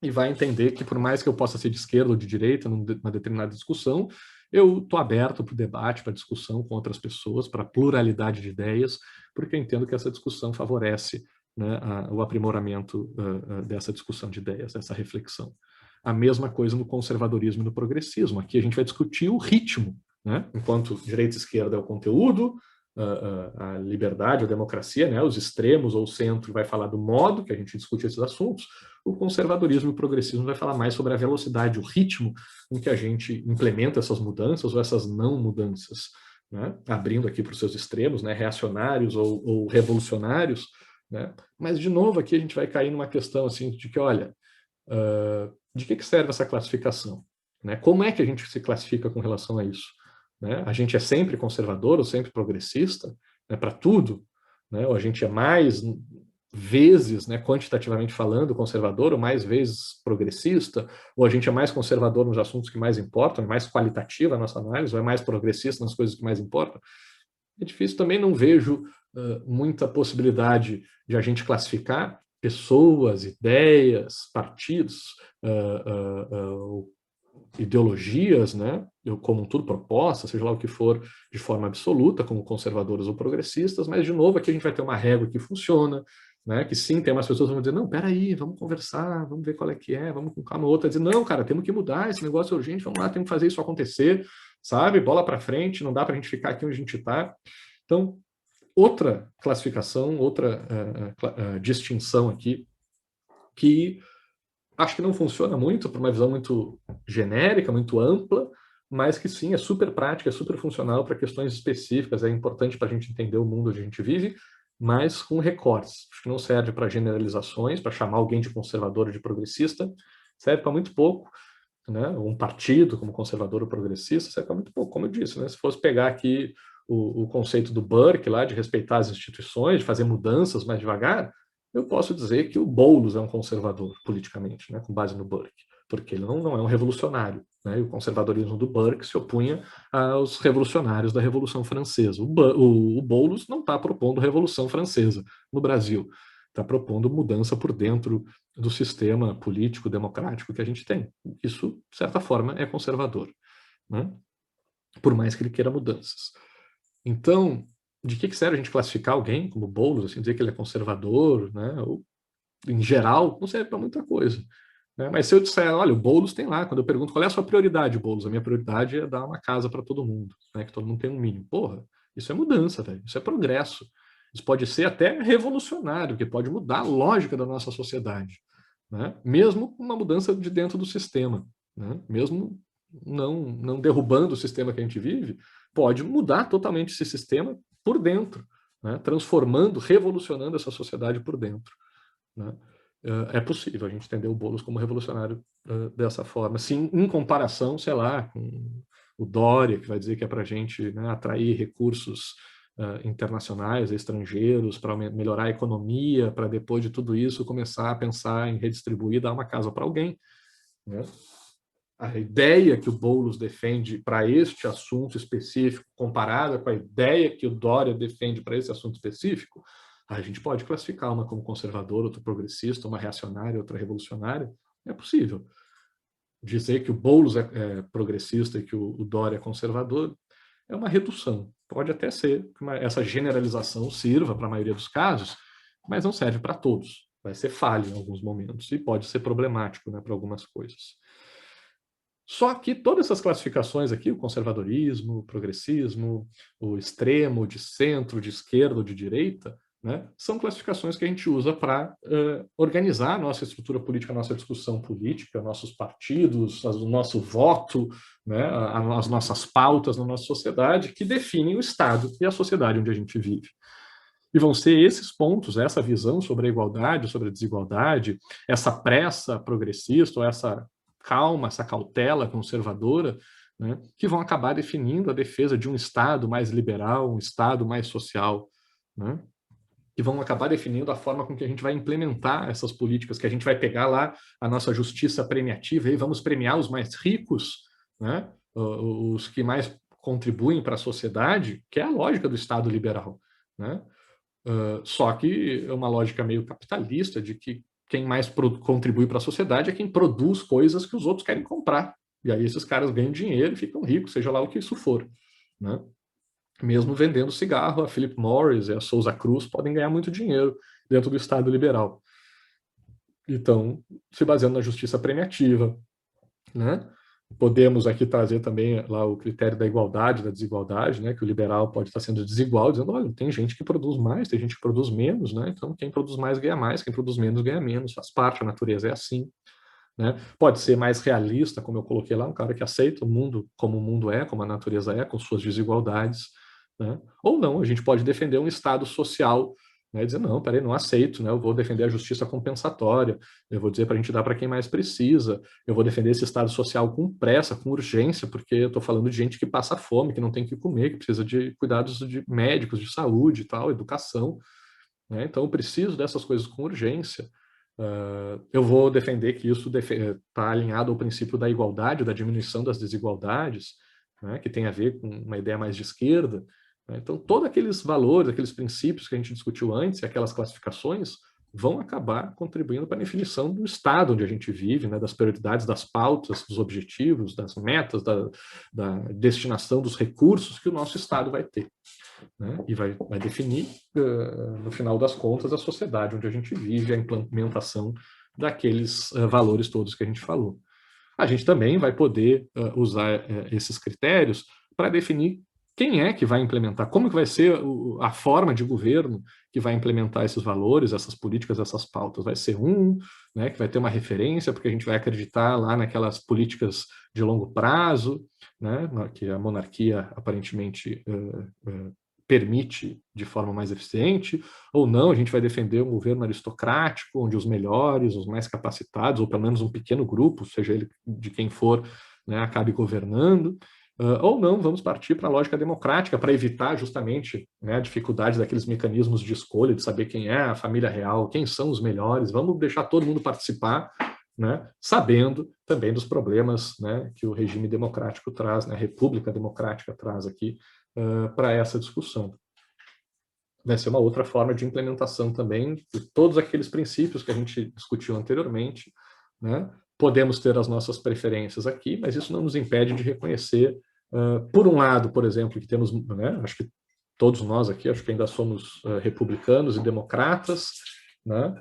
e vai entender que por mais que eu possa ser de esquerda ou de direita numa determinada discussão, eu estou aberto para o debate, para a discussão com outras pessoas, para a pluralidade de ideias, porque eu entendo que essa discussão favorece, né, o aprimoramento dessa discussão de ideias, dessa reflexão. A mesma coisa no conservadorismo e no progressismo. Aqui a gente vai discutir o ritmo, né? Enquanto direita e esquerda é o conteúdo, a liberdade, a democracia, né? Os extremos ou o centro vai falar do modo que a gente discute esses assuntos, o conservadorismo e o progressismo vai falar mais sobre a velocidade, o ritmo em que a gente implementa essas mudanças ou essas não mudanças, né? Abrindo aqui para os seus extremos, né? Reacionários ou revolucionários, né? Mas, de novo, aqui a gente vai cair numa questão assim, de que, olha, de que serve essa classificação? Né? Como é que a gente se classifica com relação a isso? Né? A gente é sempre conservador ou sempre progressista, né, para tudo? Né? Ou a gente é mais vezes, né, quantitativamente falando, conservador, ou mais vezes progressista? Ou a gente é mais conservador nos assuntos que mais importam, é mais qualitativa a nossa análise, ou é mais progressista nas coisas que mais importam? é difícil. Também não vejo muita possibilidade de a gente classificar pessoas, ideias, partidos, ideologias, né, como um todo, propostas, seja lá o que for, de forma absoluta, como conservadores ou progressistas, mas, de novo, aqui a gente vai ter uma régua que funciona, né, que sim, tem umas pessoas que vão dizer, não, peraí, vamos conversar, vamos ver qual é que é, vamos com calma, outra dizer, não, cara, temos que mudar, esse negócio é urgente, vamos lá, temos que fazer isso acontecer, sabe, bola para frente, não dá para a gente ficar aqui onde a gente está. Então, outra classificação, outra distinção aqui, que acho que não funciona muito, por uma visão muito genérica, muito ampla, mas que sim, é super prática, é super funcional para questões específicas, é importante para a gente entender o mundo onde a gente vive, mas com recortes. Acho que não serve para generalizações, para chamar alguém de conservador ou de progressista, serve para muito pouco, né? Um partido como conservador ou progressista serve para muito pouco, como eu disse, né? Se fosse pegar aqui o conceito do Burke lá, de respeitar as instituições, de fazer mudanças mais devagar, eu posso dizer que o Boulos é um conservador politicamente, né, com base no Burke, porque ele não é um revolucionário, né, e o conservadorismo do Burke se opunha aos revolucionários da Revolução Francesa. O Boulos não está propondo Revolução Francesa no Brasil, está propondo mudança por dentro do sistema político democrático que a gente tem. Isso, de certa forma, é conservador, né, por mais que ele queira mudanças. Então, de que serve a gente classificar alguém como Boulos, assim, dizer que ele é conservador, né? Ou, em geral, não serve para muita coisa. Né? Mas se eu disser, olha, o Boulos tem lá, quando eu pergunto qual é a sua prioridade, Boulos, a minha prioridade é dar uma casa para todo mundo, né? Que todo mundo tem um mínimo. Porra, isso é mudança, velho. Isso é progresso. Isso pode ser até revolucionário, que pode mudar a lógica da nossa sociedade, né? Mesmo uma mudança de dentro do sistema, né? Mesmo não derrubando o sistema que a gente vive, pode mudar totalmente esse sistema por dentro, né? Transformando, revolucionando essa sociedade por dentro, né? É possível a gente entender o Boulos como revolucionário dessa forma. Sim, em comparação, sei lá, com o Dória, que vai dizer que é para a gente, né, atrair recursos internacionais, estrangeiros, para melhorar a economia, para depois de tudo isso começar a pensar em redistribuir, dar uma casa para alguém, né? A ideia que o Boulos defende para este assunto específico, comparada com a ideia que o Dória defende para esse assunto específico, a gente pode classificar uma como conservadora, outra progressista, uma reacionária, outra revolucionária. É possível. Dizer que o Boulos é progressista e que o Dória é conservador é uma redução. Pode até ser que essa generalização sirva para a maioria dos casos, mas não serve para todos. Vai ser falho em alguns momentos e pode ser problemático, né, para algumas coisas. Só que todas essas classificações aqui, o conservadorismo, o progressismo, o extremo, de centro, de esquerda ou de direita, né, são classificações que a gente usa para organizar a nossa estrutura política, a nossa discussão política, nossos partidos, o nosso voto, né, as nossas pautas na nossa sociedade, que definem o Estado e a sociedade onde a gente vive. E vão ser esses pontos, essa visão sobre a igualdade, sobre a desigualdade, essa pressa progressista, ou essa calma, essa cautela conservadora, né, que vão acabar definindo a defesa de um Estado mais liberal, um Estado mais social, né, que vão acabar definindo a forma com que a gente vai implementar essas políticas, que a gente vai pegar lá a nossa justiça premiativa e vamos premiar os mais ricos, né, os que mais contribuem para a sociedade, que é a lógica do Estado liberal, né? Só que é uma lógica meio capitalista de que quem mais contribui para a sociedade é quem produz coisas que os outros querem comprar. E aí esses caras ganham dinheiro e ficam ricos, seja lá o que isso for, né? Mesmo vendendo cigarro, a Philip Morris e a Souza Cruz podem ganhar muito dinheiro dentro do Estado liberal. Então, se baseando na justiça premiativa, né? Podemos aqui trazer também lá o critério da igualdade, da desigualdade, né? Que o liberal pode estar sendo desigual, dizendo, olha, tem gente que produz mais, tem gente que produz menos, né? Então, quem produz mais ganha mais, quem produz menos ganha menos, faz parte, a natureza é assim. Né? Pode ser mais realista, como eu coloquei lá, um cara que aceita o mundo como o mundo é, como a natureza é, com suas desigualdades. Né? Ou não, a gente pode defender um Estado social, né? Dizer, não, peraí, não aceito, né? Eu vou defender a justiça compensatória, eu vou dizer para a gente dar para quem mais precisa, eu vou defender esse Estado social com pressa, com urgência, porque eu estou falando de gente que passa fome, que não tem o que comer, que precisa de cuidados de médicos, de saúde e tal, educação. Né? Então, eu preciso dessas coisas com urgência. Eu vou defender que isso está alinhado ao princípio da igualdade, da diminuição das desigualdades, né, que tem a ver com uma ideia mais de esquerda, né? Então, todos aqueles valores, aqueles princípios que a gente discutiu antes, e aquelas classificações, vão acabar contribuindo para a definição do estado onde a gente vive, né, das prioridades, das pautas, dos objetivos, das metas, da destinação dos recursos que o nosso estado vai ter, né, e vai definir, no final das contas, a sociedade onde a gente vive, a implementação daqueles valores todos que a gente falou. A gente também vai poder usar esses critérios para definir quem é que vai implementar, como que vai ser a forma de governo que vai implementar esses valores, essas políticas, essas pautas. Vai ser né, que vai ter uma referência, porque a gente vai acreditar lá naquelas políticas de longo prazo, né, que a monarquia aparentemente permite de forma mais eficiente, ou não, a gente vai defender um governo aristocrático, onde os melhores, os mais capacitados, ou pelo menos um pequeno grupo, seja ele de quem for, né, acabe governando. Ou não, vamos partir para a lógica democrática, para evitar justamente, né, a dificuldade daqueles mecanismos de escolha, de saber quem é a família real, quem são os melhores, vamos deixar todo mundo participar, né, sabendo também dos problemas, né, que o regime democrático traz, né, a república democrática traz aqui para essa discussão. Vai ser uma outra forma de implementação também de todos aqueles princípios que a gente discutiu anteriormente, né? Podemos ter as nossas preferências aqui, mas isso não nos impede de reconhecer, por um lado, por exemplo, que temos, né, acho que todos nós aqui, acho que ainda somos republicanos e democratas, né?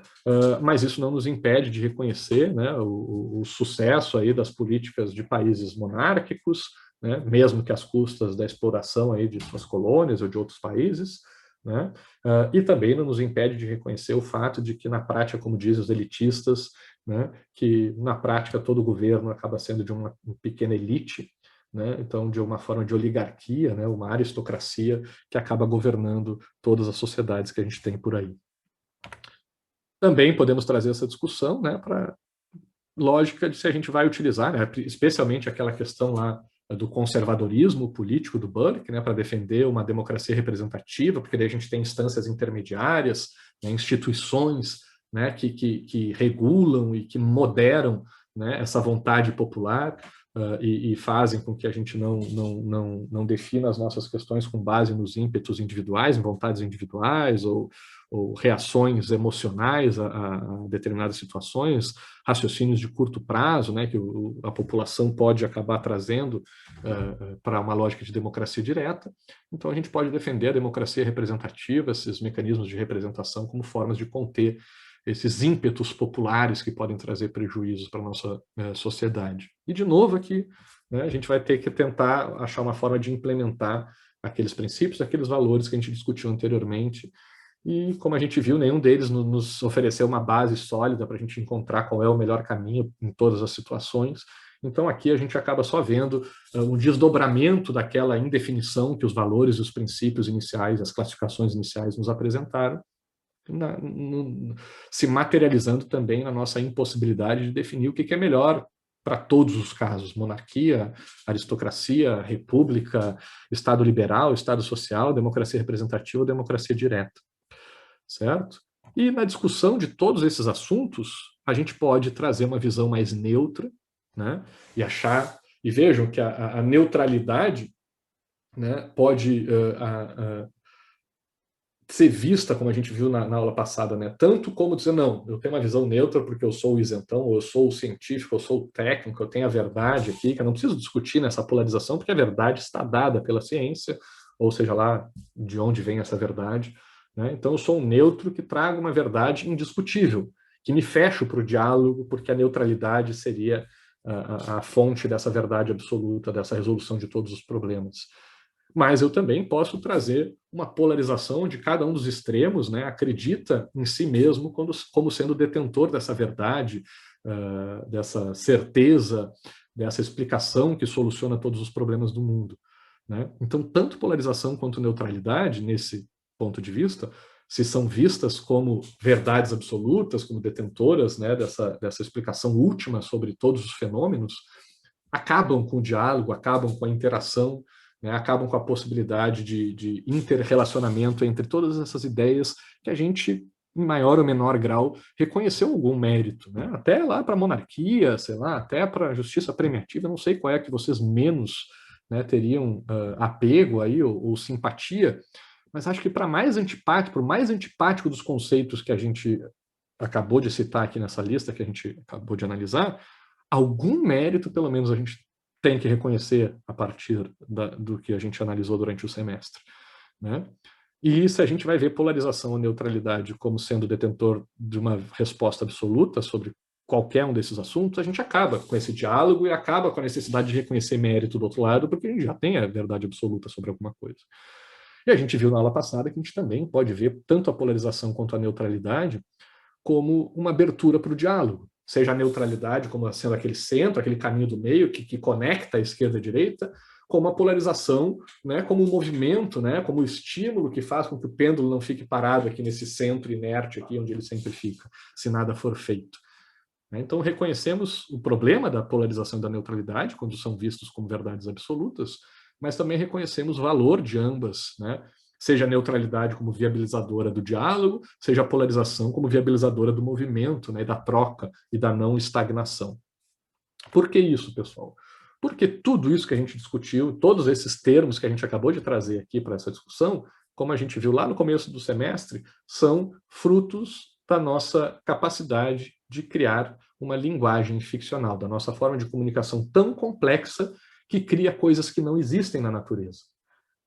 Mas isso não nos impede de reconhecer, né, o sucesso aí das políticas de países monárquicos, né, mesmo que às custas da exploração aí de suas colônias ou de outros países, né? E também não nos impede de reconhecer o fato de que, na prática, como dizem os elitistas, né, que na prática todo governo acaba sendo de uma pequena elite, né, então de uma forma de oligarquia, né, uma aristocracia que acaba governando todas as sociedades que a gente tem por aí. Também podemos trazer essa discussão, né, para lógica de se a gente vai utilizar, né, especialmente aquela questão lá do conservadorismo político do Bullock, né, para defender uma democracia representativa, porque daí a gente tem instâncias intermediárias, né, instituições, né, que regulam e que moderam, né, essa vontade popular e fazem com que a gente não defina as nossas questões com base nos ímpetos individuais, em vontades individuais ou reações emocionais a determinadas situações, raciocínios de curto prazo, né, que a população pode acabar trazendo para uma lógica de democracia direta. Então, a gente pode defender a democracia representativa, esses mecanismos de representação, como formas de conter esses ímpetos populares que podem trazer prejuízos para a nossa sociedade. E, de novo, aqui, né, a gente vai ter que tentar achar uma forma de implementar aqueles princípios, aqueles valores que a gente discutiu anteriormente. E, como a gente viu, nenhum deles nos ofereceu uma base sólida para a gente encontrar qual é o melhor caminho em todas as situações. Então, aqui a gente acaba só vendo um desdobramento daquela indefinição que os valores e os princípios iniciais, as classificações iniciais nos apresentaram, se materializando também na nossa impossibilidade de definir o que é melhor para todos os casos: monarquia, aristocracia, república, Estado liberal, Estado social, democracia representativa ou democracia direta. Certo? E na discussão de todos esses assuntos, a gente pode trazer uma visão mais neutra, né? E vejam que a neutralidade, né, pode ser vista, como a gente viu na aula passada, né, tanto como dizer, não, eu tenho uma visão neutra porque eu sou o isentão, ou eu sou o científico, eu sou o técnico, eu tenho a verdade aqui, que eu não preciso discutir nessa polarização, porque a verdade está dada pela ciência, ou seja lá de onde vem essa verdade. Né? Então, eu sou um neutro que traga uma verdade indiscutível, que me fecho para o diálogo, porque a neutralidade seria a fonte dessa verdade absoluta, dessa resolução de todos os problemas. Mas eu também posso trazer uma polarização onde cada um dos extremos, né, acredita em si mesmo como sendo detentor dessa verdade, dessa certeza, dessa explicação que soluciona todos os problemas do mundo. Né? Então, tanto polarização quanto neutralidade, nesse ponto de vista, se são vistas como verdades absolutas, como detentoras, né, dessa explicação última sobre todos os fenômenos, acabam com o diálogo, acabam com a interação, né, acabam com a possibilidade de interrelacionamento entre todas essas ideias que a gente, em maior ou menor grau, reconheceu algum mérito. Né? Até lá para a monarquia, sei lá, até para a justiça premiativa, não sei qual é que vocês menos né, teriam apego aí, ou simpatia, mas acho que para mais antipático, por mais antipático dos conceitos que a gente acabou de citar aqui nessa lista, que a gente acabou de analisar, algum mérito, pelo menos, a gente tem que reconhecer a partir do que a gente analisou durante o semestre, né? E se a gente vai ver polarização ou neutralidade como sendo detentor de uma resposta absoluta sobre qualquer um desses assuntos, a gente acaba com esse diálogo e acaba com a necessidade de reconhecer mérito do outro lado, porque a gente já tem a verdade absoluta sobre alguma coisa. E a gente viu na aula passada que a gente também pode ver tanto a polarização quanto a neutralidade como uma abertura para o diálogo, seja a neutralidade como sendo aquele centro, aquele caminho do meio que conecta a esquerda e a direita, como a polarização, né, como o movimento, né, como o estímulo que faz com que o pêndulo não fique parado aqui nesse centro inerte aqui onde ele sempre fica, se nada for feito. Então reconhecemos o problema da polarização e da neutralidade quando são vistos como verdades absolutas, mas também reconhecemos o valor de ambas, né? Seja a neutralidade como viabilizadora do diálogo, seja a polarização como viabilizadora do movimento, né, da troca e da não estagnação. Por que isso, pessoal? Porque tudo isso que a gente discutiu, todos esses termos que a gente acabou de trazer aqui para essa discussão, como a gente viu lá no começo do semestre, são frutos da nossa capacidade de criar uma linguagem ficcional, da nossa forma de comunicação tão complexa que cria coisas que não existem na natureza,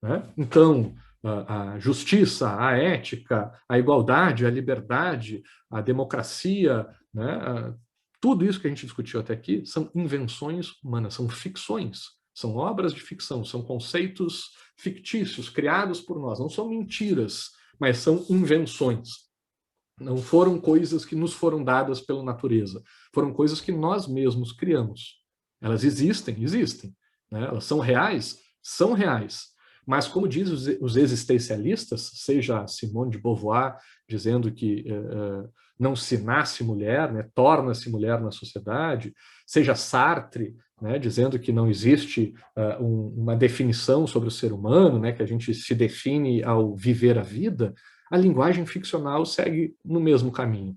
né? Então, a justiça, a ética, a igualdade, a liberdade, a democracia, né? Tudo isso que a gente discutiu até aqui são invenções humanas, são ficções, são obras de ficção, são conceitos fictícios criados por nós, não são mentiras, mas são invenções. Não foram coisas que nos foram dadas pela natureza, foram coisas que nós mesmos criamos. Elas existem, existem, né? Elas são reais, mas como dizem os existencialistas, seja Simone de Beauvoir dizendo que não se nasce mulher, né, torna-se mulher na sociedade, seja Sartre, né, dizendo que não existe uma definição sobre o ser humano, né, que a gente se define ao viver a vida, a linguagem ficcional segue no mesmo caminho,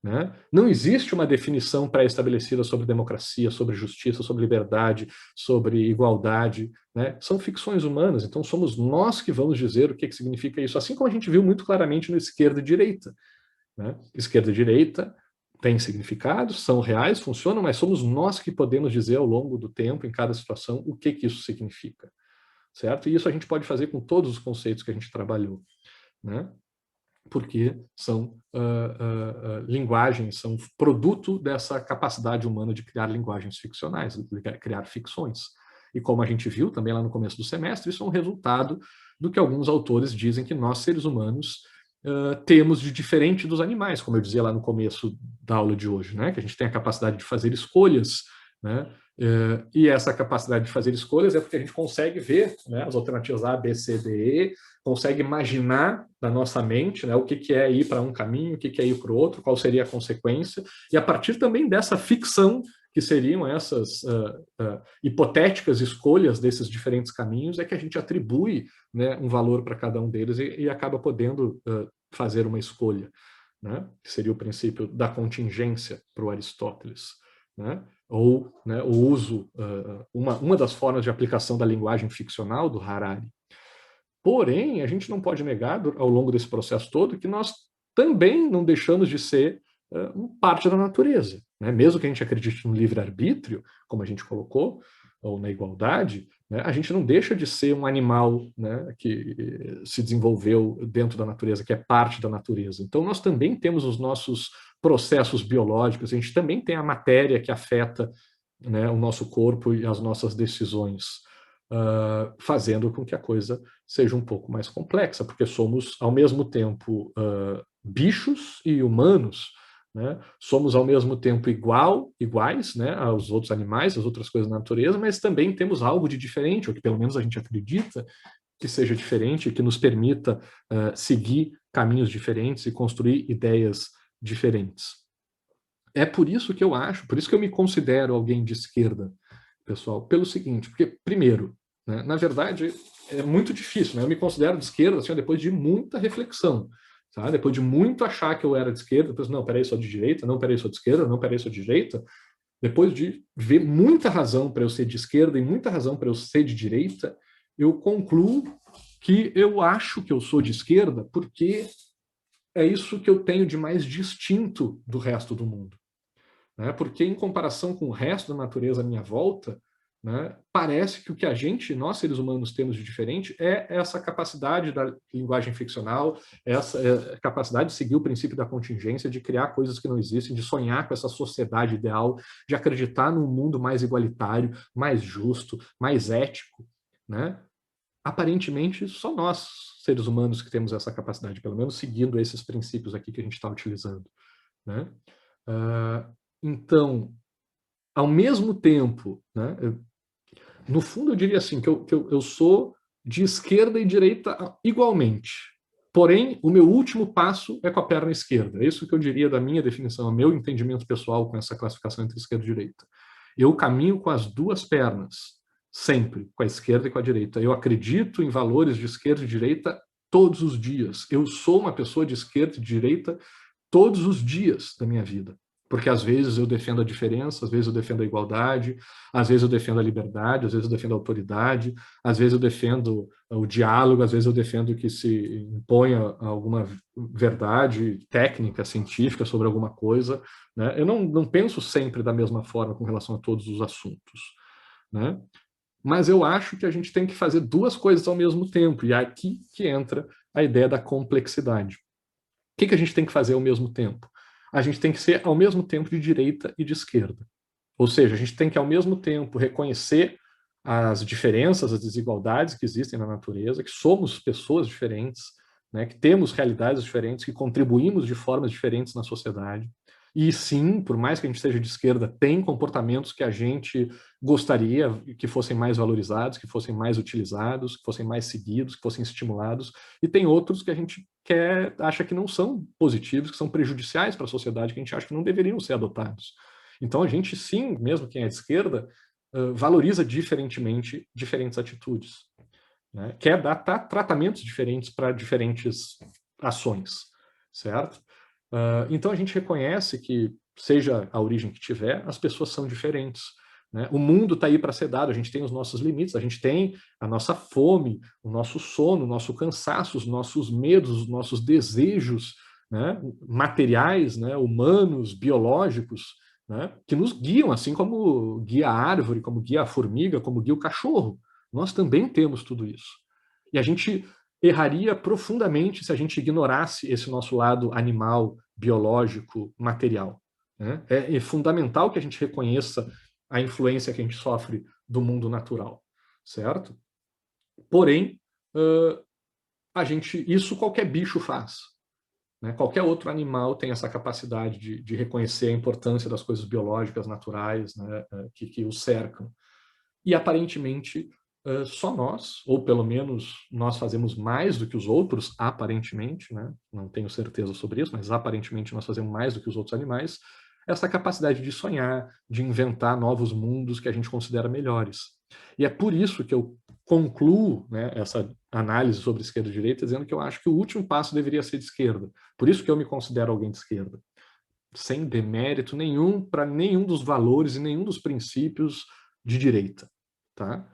né? Não existe uma definição pré-estabelecida sobre democracia, sobre justiça, sobre liberdade, sobre igualdade, né? São ficções humanas, então somos nós que vamos dizer o que significa isso, assim como a gente viu muito claramente no esquerda e direita, né? Esquerda e direita têm significados, são reais, funcionam, mas somos nós que podemos dizer ao longo do tempo, em cada situação, o que isso significa, certo? E isso a gente pode fazer com todos os conceitos que a gente trabalhou, né? Porque são linguagens, são produto dessa capacidade humana de criar linguagens ficcionais, de criar ficções. E como a gente viu também lá no começo do semestre, isso é um resultado do que alguns autores dizem que nós, seres humanos, temos de diferente dos animais, como eu dizia lá no começo da aula de hoje, né? Que a gente tem a capacidade de fazer escolhas, né? E essa capacidade de fazer escolhas é porque a gente consegue ver, né, as alternativas A, B, C, D, E, consegue imaginar na nossa mente, né, o que é ir para um caminho, o que é ir para o outro, qual seria a consequência, e a partir também dessa ficção, que seriam essas hipotéticas escolhas desses diferentes caminhos, é que a gente atribui, né, um valor para cada um deles e acaba podendo fazer uma escolha, né, que seria o princípio da contingência para o Aristóteles, né? Ou, né, o uso, uma das formas de aplicação da linguagem ficcional do Harari. Porém, a gente não pode negar, ao longo desse processo todo, que nós também não deixamos de ser parte da natureza, né? Mesmo que a gente acredite no livre-arbítrio, como a gente colocou, ou na igualdade, né, a gente não deixa de ser um animal, né, que se desenvolveu dentro da natureza, que é parte da natureza. Então, nós também temos os nossos processos biológicos, a gente também tem a matéria que afeta, né, o nosso corpo e as nossas decisões, fazendo com que a coisa seja um pouco mais complexa, porque somos, ao mesmo tempo, bichos e humanos, né? Somos, ao mesmo tempo, iguais, né, aos outros animais, às outras coisas da natureza, mas também temos algo de diferente, ou que pelo menos a gente acredita que seja diferente, que nos permita seguir caminhos diferentes e construir ideias diferentes. É por isso que eu acho, por isso que eu me considero alguém de esquerda, pessoal, pelo seguinte, porque, primeiro, né, na verdade, é muito difícil, né? Eu me considero de esquerda assim, depois de muita reflexão, tá? Depois de muito achar que eu era de esquerda, depois, não, peraí, sou de direita, não, peraí, sou de esquerda, não, peraí, sou de direita, depois de ver muita razão para eu ser de esquerda e muita razão para eu ser de direita, eu concluo que eu acho que eu sou de esquerda porque é isso que eu tenho de mais distinto do resto do mundo. Né? Porque, em comparação com o resto da natureza à minha volta, né, parece que o que nós seres humanos, temos de diferente é essa capacidade da linguagem ficcional, essa capacidade de seguir o princípio da contingência, de criar coisas que não existem, de sonhar com essa sociedade ideal, de acreditar num mundo mais igualitário, mais justo, mais ético. Né? Aparentemente, só nós, seres humanos, que temos essa capacidade, pelo menos seguindo esses princípios aqui que a gente está utilizando. Né? Então, ao mesmo tempo, né, no fundo eu diria assim, que eu sou de esquerda e direita igualmente. Porém, o meu último passo é com a perna esquerda. É isso que eu diria da minha definição, o meu entendimento pessoal com essa classificação entre esquerda e direita. Eu caminho com as duas pernas, sempre, com a esquerda e com a direita. Eu acredito em valores de esquerda e direita todos os dias. Eu sou uma pessoa de esquerda e de direita todos os dias da minha vida. Porque às vezes eu defendo a diferença, às vezes eu defendo a igualdade, às vezes eu defendo a liberdade, às vezes eu defendo a autoridade, às vezes eu defendo o diálogo, às vezes eu defendo que se imponha alguma verdade técnica, científica sobre alguma coisa. Né? Eu não penso sempre da mesma forma com relação a todos os assuntos. Né? Mas eu acho que a gente tem que fazer duas coisas ao mesmo tempo, e é aqui que entra a ideia da complexidade. O que a gente tem que fazer ao mesmo tempo? A gente tem que ser ao mesmo tempo de direita e de esquerda. Ou seja, a gente tem que ao mesmo tempo reconhecer as diferenças, as desigualdades que existem na natureza, que somos pessoas diferentes, né, que temos realidades diferentes, que contribuímos de formas diferentes na sociedade. E sim, por mais que a gente seja de esquerda, tem comportamentos que a gente gostaria que fossem mais valorizados, que fossem mais utilizados, que fossem mais seguidos, que fossem estimulados, e tem outros que a gente acha que não são positivos, que são prejudiciais para a sociedade, que a gente acha que não deveriam ser adotados. Então a gente sim, mesmo quem é de esquerda, valoriza diferentemente diferentes atitudes. Né? Quer dar tratamentos diferentes para diferentes ações, certo? Então a gente reconhece que, seja a origem que tiver, as pessoas são diferentes. Né? O mundo está aí para ser dado, a gente tem os nossos limites, a gente tem a nossa fome, o nosso sono, o nosso cansaço, os nossos medos, os nossos desejos, né? Materiais, né? Humanos, biológicos, né? Que nos guiam, assim como guia a árvore, como guia a formiga, como guia o cachorro. Nós também temos tudo isso. E a gente erraria profundamente se a gente ignorasse esse nosso lado animal, biológico, material. Né? É fundamental que a gente reconheça a influência que a gente sofre do mundo natural, certo? Porém, isso qualquer bicho faz. Né? Qualquer outro animal tem essa capacidade de reconhecer a importância das coisas biológicas, naturais, né, que o cercam. E aparentemente só nós, ou pelo menos nós fazemos mais do que os outros, aparentemente, né? Não tenho certeza sobre isso, mas aparentemente nós fazemos mais do que os outros animais, essa capacidade de sonhar, de inventar novos mundos que a gente considera melhores. E é por isso que eu concluo, né, essa análise sobre esquerda e direita dizendo que eu acho que o último passo deveria ser de esquerda. Por isso que eu me considero alguém de esquerda. Sem demérito nenhum para nenhum dos valores e nenhum dos princípios de direita. Tá?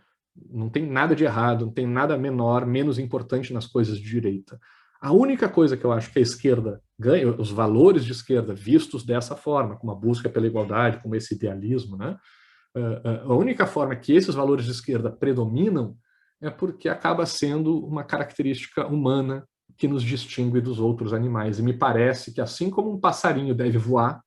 Não tem nada de errado, não tem nada menor, menos importante nas coisas de direita. A única coisa que eu acho que a esquerda ganha, os valores de esquerda vistos dessa forma, como a busca pela igualdade, como esse idealismo, né? A única forma que esses valores de esquerda predominam é porque acaba sendo uma característica humana que nos distingue dos outros animais. E me parece que assim como um passarinho deve voar,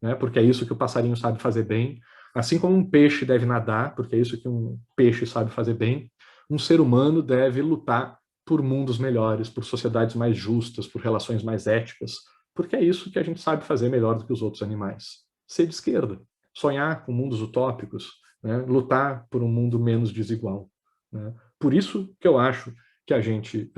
né, porque é isso que o passarinho sabe fazer bem, assim como um peixe deve nadar, porque é isso que um peixe sabe fazer bem, um ser humano deve lutar por mundos melhores, por sociedades mais justas, por relações mais éticas, porque é isso que a gente sabe fazer melhor do que os outros animais. Ser de esquerda, sonhar com mundos utópicos, né, lutar por um mundo menos desigual. Né? Por isso que eu acho que a gente,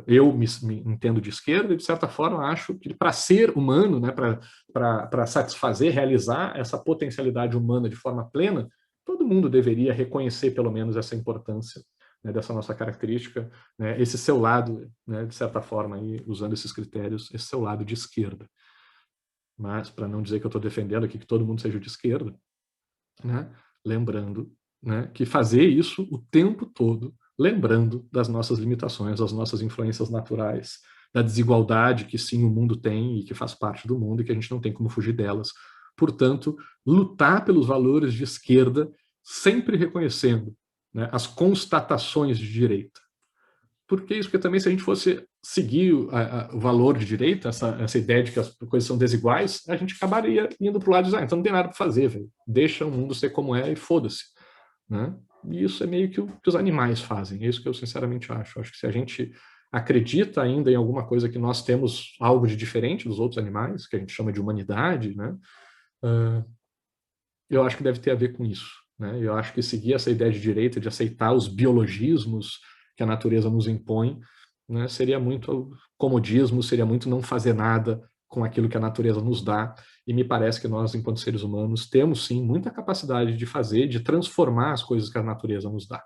eu me entendo de esquerda e, de certa forma, acho que para ser humano, né, para satisfazer, realizar essa potencialidade humana de forma plena, todo mundo deveria reconhecer, pelo menos, essa importância, né, dessa nossa característica, né, esse seu lado, né, de certa forma, aí, usando esses critérios, esse seu lado de esquerda. Mas, para não dizer que eu estou defendendo aqui que todo mundo seja de esquerda, né? Lembrando, né, que fazer isso o tempo todo, lembrando das nossas limitações, das nossas influências naturais, da desigualdade que sim o mundo tem e que faz parte do mundo e que a gente não tem como fugir delas. Portanto, lutar pelos valores de esquerda, sempre reconhecendo, né, as constatações de direita. Por que isso? Porque também se a gente fosse seguir o valor de direita, essa ideia de que as coisas são desiguais, a gente acabaria indo para o lado de então não tem nada para fazer, véio. Deixa o mundo ser como é e foda-se. Né? E isso é meio que o que os animais fazem, é isso que eu sinceramente acho. Acho que se a gente acredita ainda em alguma coisa que nós temos algo de diferente dos outros animais, que a gente chama de humanidade, né? Eu acho que deve ter a ver com isso. Né? Eu acho que seguir essa ideia de direita, de aceitar os biologismos que a natureza nos impõe, né, seria muito comodismo, seria muito não fazer nada com aquilo que a natureza nos dá. E me parece que nós, enquanto seres humanos, temos sim muita capacidade de fazer, de transformar as coisas que a natureza nos dá.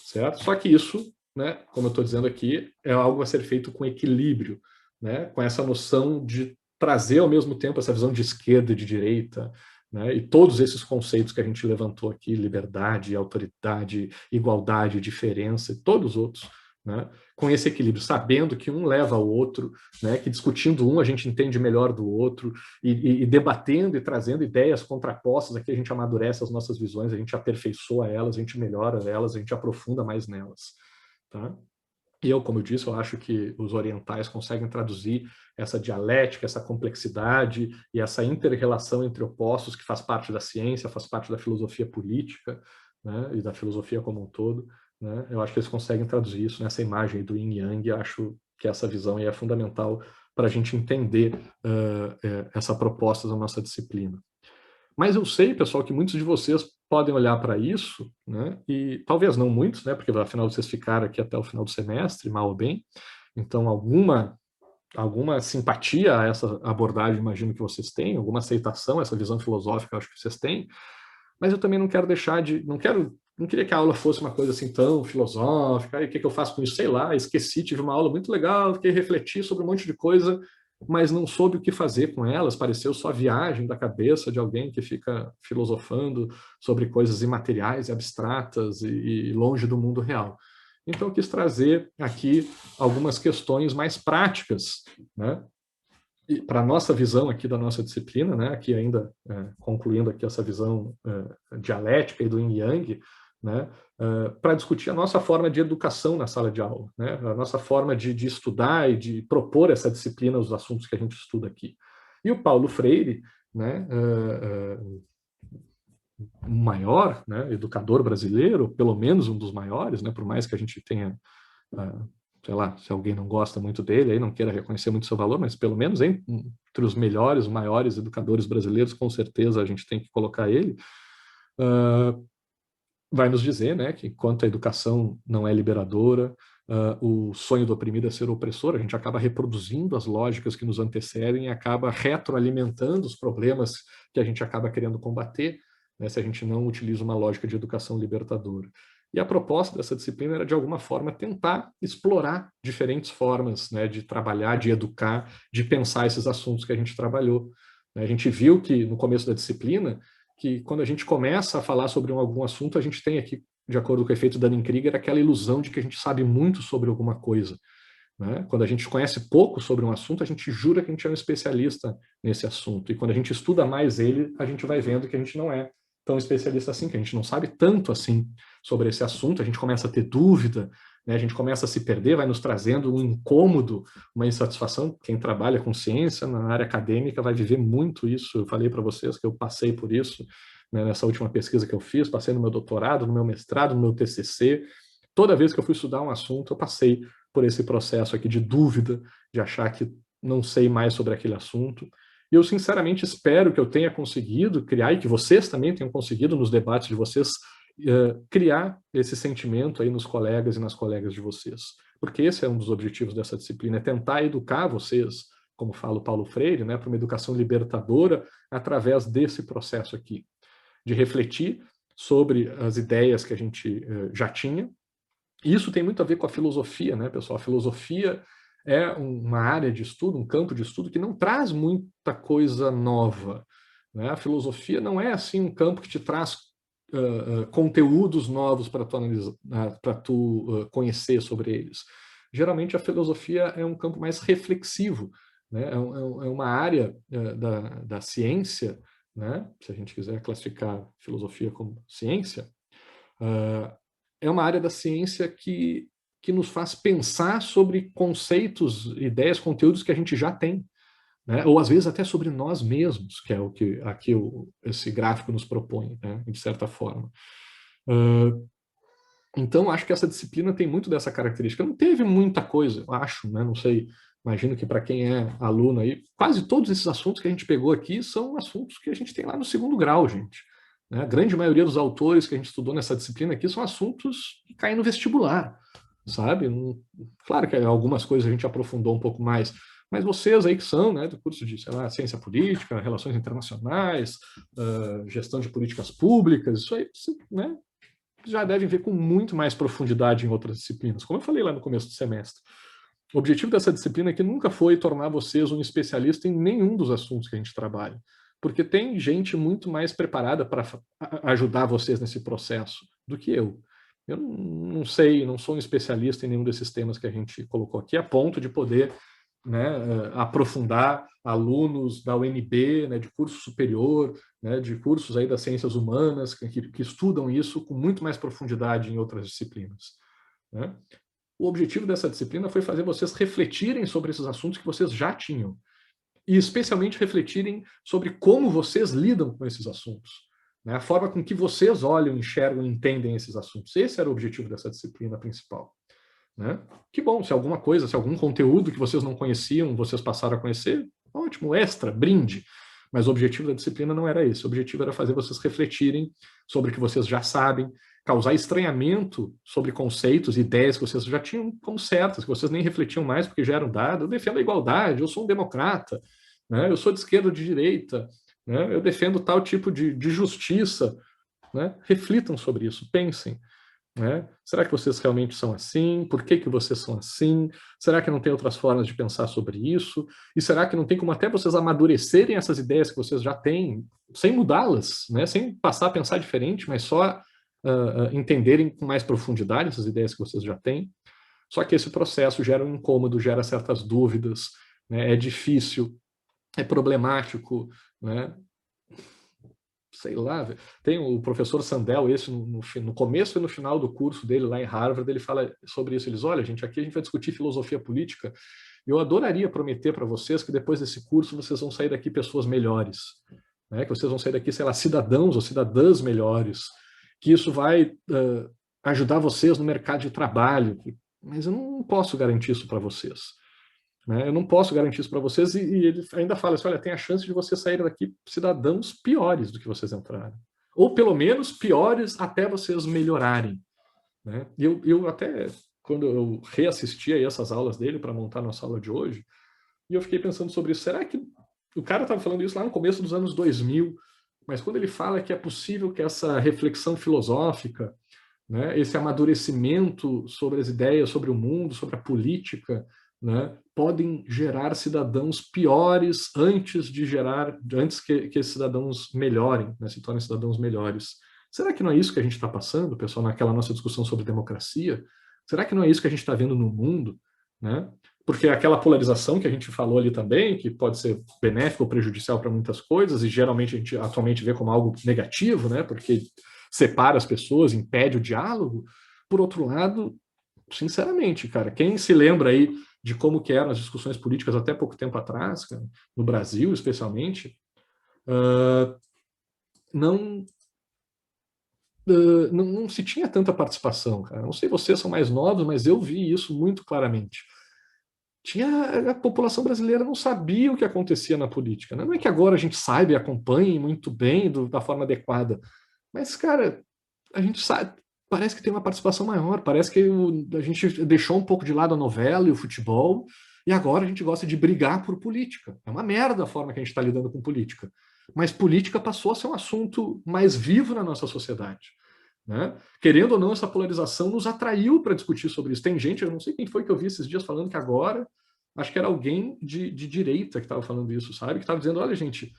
Certo? Só que isso, né, como eu estou dizendo aqui, é algo a ser feito com equilíbrio, né, com essa noção de trazer ao mesmo tempo essa visão de esquerda e de direita, né, e todos esses conceitos que a gente levantou aqui, liberdade, autoridade, igualdade, diferença, e todos os outros, né, com esse equilíbrio, sabendo que um leva ao outro, né, que discutindo um a gente entende melhor do outro, e debatendo e trazendo ideias contrapostas, aqui a gente amadurece as nossas visões, a gente aperfeiçoa elas, a gente melhora elas, a gente aprofunda mais nelas. Tá? E eu, como eu disse, eu acho que os orientais conseguem traduzir essa dialética, essa complexidade e essa inter-relação entre opostos que faz parte da ciência, faz parte da filosofia política, né, e da filosofia como um todo. Né? Eu acho que eles conseguem traduzir isso nessa imagem do yin yang, e acho que essa visão aí é fundamental para a gente entender essa proposta da nossa disciplina. Mas eu sei, pessoal, que muitos de vocês podem olhar para isso, né? E talvez não muitos, né? Porque afinal vocês ficaram aqui até o final do semestre, mal ou bem. Então, alguma simpatia a essa abordagem, imagino que vocês têm, alguma aceitação a essa visão filosófica, acho que vocês têm. Mas eu também não quero deixar de, não queria que a aula fosse uma coisa assim tão filosófica. E o que eu faço com isso? Sei lá, esqueci, tive uma aula muito legal, fiquei refletir sobre um monte de coisa, mas não soube o que fazer com elas. Pareceu só viagem da cabeça de alguém que fica filosofando sobre coisas imateriais e abstratas e longe do mundo real. Então, eu quis trazer aqui algumas questões mais práticas, né? Para a nossa visão aqui da nossa disciplina, né, aqui ainda concluindo aqui essa visão dialética e do yin yang, né, para discutir a nossa forma de educação na sala de aula, né, a nossa forma de estudar e de propor essa disciplina, os assuntos que a gente estuda aqui. E o Paulo Freire, né, um maior, né, educador brasileiro, pelo menos um dos maiores, né, por mais que a gente tenha sei lá, se alguém não gosta muito dele, aí não queira reconhecer muito seu valor, mas pelo menos entre os melhores, os maiores educadores brasileiros, com certeza a gente tem que colocar ele, vai nos dizer, né, que enquanto a educação não é liberadora, o sonho do oprimido é ser opressor, a gente acaba reproduzindo as lógicas que nos antecedem e acaba retroalimentando os problemas que a gente acaba querendo combater, né, se a gente não utiliza uma lógica de educação libertadora. E a proposta dessa disciplina era, de alguma forma, tentar explorar diferentes formas, né, de trabalhar, de educar, de pensar esses assuntos que a gente trabalhou. A gente viu que, no começo da disciplina, que quando a gente começa a falar sobre algum assunto, a gente tem aqui, de acordo com o efeito Dunning-Kruger, aquela ilusão de que a gente sabe muito sobre alguma coisa. Né? Quando a gente conhece pouco sobre um assunto, a gente jura que a gente é um especialista nesse assunto. E quando a gente estuda mais ele, a gente vai vendo que a gente não é tão especialista assim, que a gente não sabe tanto assim sobre esse assunto, a gente começa a ter dúvida, né? A gente começa a se perder, vai nos trazendo um incômodo, uma insatisfação. Quem trabalha com ciência na área acadêmica vai viver muito isso. Eu falei para vocês que eu passei por isso, né, nessa última pesquisa que eu fiz, passei no meu doutorado, no meu mestrado, no meu TCC. Toda vez que eu fui estudar um assunto, eu passei por esse processo aqui de dúvida, de achar que não sei mais sobre aquele assunto. E eu, sinceramente, espero que eu tenha conseguido criar, e que vocês também tenham conseguido, nos debates de vocês, criar esse sentimento aí nos colegas e nas colegas de vocês. Porque esse é um dos objetivos dessa disciplina, é tentar educar vocês, como fala o Paulo Freire, né, para uma educação libertadora através desse processo aqui, de refletir sobre as ideias que a gente já tinha. E isso tem muito a ver com a filosofia, né, pessoal? A filosofia é uma área de estudo, um campo de estudo que não traz muita coisa nova. né? A filosofia não é assim um campo que te traz conteúdos novos para tu analisar, para tu conhecer sobre eles. Geralmente a filosofia é um campo mais reflexivo, né? É uma área da ciência, né? Se a gente quiser classificar filosofia como ciência, é uma área da ciência que nos faz pensar sobre conceitos, ideias, conteúdos que a gente já tem, né? Ou às vezes até sobre nós mesmos, que é o que aqui esse gráfico nos propõe, né? De certa forma. Então, acho que essa disciplina tem muito dessa característica. Não teve muita coisa, eu acho, né? Não sei, imagino que para quem é aluno aí, quase todos esses assuntos que a gente pegou aqui são assuntos que a gente tem lá no segundo grau, gente. Né? A grande maioria dos autores que a gente estudou nessa disciplina aqui são assuntos que caem no vestibular, sabe? Claro que algumas coisas a gente aprofundou um pouco mais, mas vocês aí que são, né, do curso de, sei lá, ciência política, relações internacionais, gestão de políticas públicas, isso aí, né, já devem ver com muito mais profundidade em outras disciplinas, como eu falei lá no começo do semestre. O objetivo dessa disciplina aqui nunca foi tornar vocês um especialista em nenhum dos assuntos que a gente trabalha, porque tem gente muito mais preparada para ajudar vocês nesse processo do que eu. Eu não sei, não sou um especialista em nenhum desses temas que a gente colocou aqui, a ponto de poder, né, aprofundar alunos da UNB, né, de curso superior, né, de cursos aí das ciências humanas, que estudam isso com muito mais profundidade em outras disciplinas. Né? O objetivo dessa disciplina foi fazer vocês refletirem sobre esses assuntos que vocês já tinham, e especialmente refletirem sobre como vocês lidam com esses assuntos, né? A forma com que vocês olham, enxergam e entendem esses assuntos. Esse era o objetivo dessa disciplina principal. Né? Que bom, se alguma coisa, se algum conteúdo que vocês não conheciam, vocês passaram a conhecer, ótimo, extra, brinde. Mas o objetivo da disciplina não era esse. O objetivo era fazer vocês refletirem sobre o que vocês já sabem, causar estranhamento sobre conceitos, ideias que vocês já tinham como certas, que vocês nem refletiam mais porque já eram dadas. Eu defendo a igualdade, eu sou um democrata, né? Eu sou de esquerda ou de direita, né? Eu defendo tal tipo de justiça. Né? Reflitam sobre isso, pensem. Né? Será que vocês realmente são assim? Por que vocês são assim? Será que não tem outras formas de pensar sobre isso? E será que não tem como até vocês amadurecerem essas ideias que vocês já têm, sem mudá-las, né? Sem passar a pensar diferente, mas só entenderem com mais profundidade essas ideias que vocês já têm? Só que esse processo gera um incômodo, gera certas dúvidas, né? É difícil, é problemático, né? Sei lá, tem o professor Sandel, esse no começo e no final do curso dele lá em Harvard, ele fala sobre isso. Eles, olha, gente, aqui a gente vai discutir filosofia política, e eu adoraria prometer para vocês que depois desse curso vocês vão sair daqui pessoas melhores, né? Que vocês vão sair daqui, sei lá, cidadãos ou cidadãs melhores, que isso vai ajudar vocês no mercado de trabalho, mas eu não posso garantir isso para vocês. Né? Eu não posso garantir isso para vocês, e ele ainda fala assim, olha, tem a chance de vocês saírem daqui cidadãos piores do que vocês entraram. Ou pelo menos piores até vocês melhorarem. Né? E eu até, quando eu reassisti aí essas aulas dele para montar nossa aula de hoje, e eu fiquei pensando sobre isso, será que o cara estava falando isso lá no começo dos anos 2000, mas quando ele fala que é possível que essa reflexão filosófica, né, esse amadurecimento sobre as ideias, sobre o mundo, sobre a política, né, podem gerar cidadãos piores antes que esses cidadãos melhorem, né, se tornem cidadãos melhores. Será que não é isso que a gente está passando, pessoal, naquela nossa discussão sobre democracia? Será que não é isso que a gente está vendo no mundo? Né? Porque aquela polarização que a gente falou ali também, que pode ser benéfica ou prejudicial para muitas coisas, e geralmente a gente atualmente vê como algo negativo, né, porque separa as pessoas, impede o diálogo. Por outro lado, sinceramente, cara, quem se lembra aí de como que eram as discussões políticas até pouco tempo atrás, cara, no Brasil especialmente, não, não se tinha tanta participação, cara. Não sei, vocês são mais novos, mas eu vi isso muito claramente. A população brasileira não sabia o que acontecia na política. Né? Não é que agora a gente saiba e acompanhe muito bem da forma adequada, mas, cara, a gente sabe, parece que tem uma participação maior, parece que a gente deixou um pouco de lado a novela e o futebol, e agora a gente gosta de brigar por política. É uma merda a forma que a gente está lidando com política. Mas política passou a ser um assunto mais vivo na nossa sociedade. Né? Querendo ou não, essa polarização nos atraiu para discutir sobre isso. Tem gente, eu não sei quem foi que eu vi esses dias falando que agora, acho que era alguém de direita que estava falando isso, sabe? Que estava dizendo, olha, gente,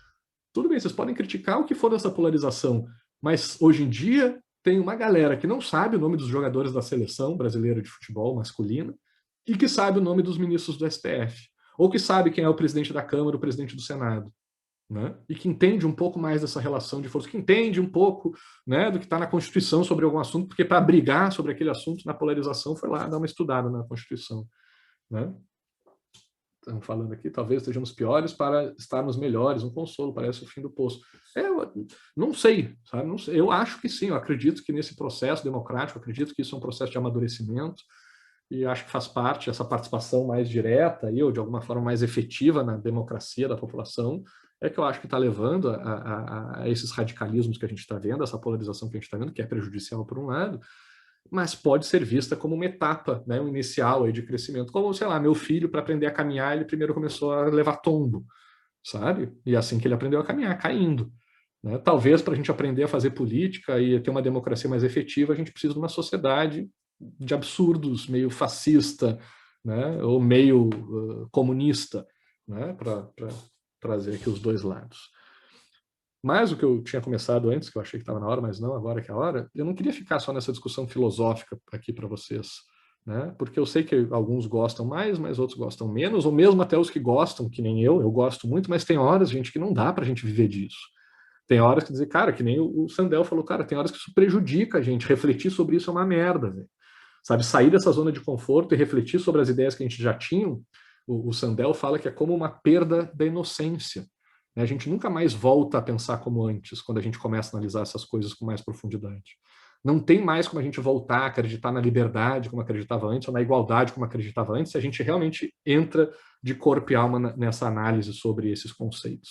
tudo bem, vocês podem criticar o que for dessa polarização, mas hoje em dia tem uma galera que não sabe o nome dos jogadores da seleção brasileira de futebol masculina e que sabe o nome dos ministros do STF, ou que sabe quem é o presidente da Câmara, o presidente do Senado. Né? E que entende um pouco mais dessa relação de força, que entende um pouco, né, do que está na Constituição sobre algum assunto, porque para brigar sobre aquele assunto na polarização foi lá dar uma estudada na Constituição. Né? Estamos falando aqui, talvez estejamos piores para estarmos melhores, um consolo, parece o fim do poço. Eu não sei, sabe? Não sei. Eu acho que sim, eu acredito que nesse processo democrático, acredito que isso é um processo de amadurecimento, e acho que faz parte essa participação mais direta ou de alguma forma mais efetiva na democracia da população, é que eu acho que está levando a esses radicalismos que a gente está vendo, essa polarização que a gente está vendo, que é prejudicial por um lado, mas pode ser vista como uma etapa, né, um inicial aí de crescimento. Como, sei lá, meu filho, para aprender a caminhar, ele primeiro começou a levar tombo, sabe? E assim que ele aprendeu a caminhar, caindo. Né? Talvez para a gente aprender a fazer política e ter uma democracia mais efetiva, a gente precisa de uma sociedade de absurdos, meio fascista, né? Ou meio comunista, né? Para trazer aqui os dois lados. Mas o que eu tinha começado antes, que eu achei que estava na hora, mas não, agora que é a hora, eu não queria ficar só nessa discussão filosófica aqui para vocês, né? Porque eu sei que alguns gostam mais, mas outros gostam menos, ou mesmo até os que gostam, que nem eu gosto muito, mas tem horas, gente, que não dá para a gente viver disso. Tem horas que dizer, cara, que nem o Sandel falou, cara, tem horas que isso prejudica a gente, refletir sobre isso é uma merda, velho. Sabe, sair dessa zona de conforto e refletir sobre as ideias que a gente já tinha, o Sandel fala que é como uma perda da inocência. A gente nunca mais volta a pensar como antes, quando a gente começa a analisar essas coisas com mais profundidade. Não tem mais como a gente voltar a acreditar na liberdade como acreditava antes, ou na igualdade como acreditava antes, se a gente realmente entra de corpo e alma nessa análise sobre esses conceitos.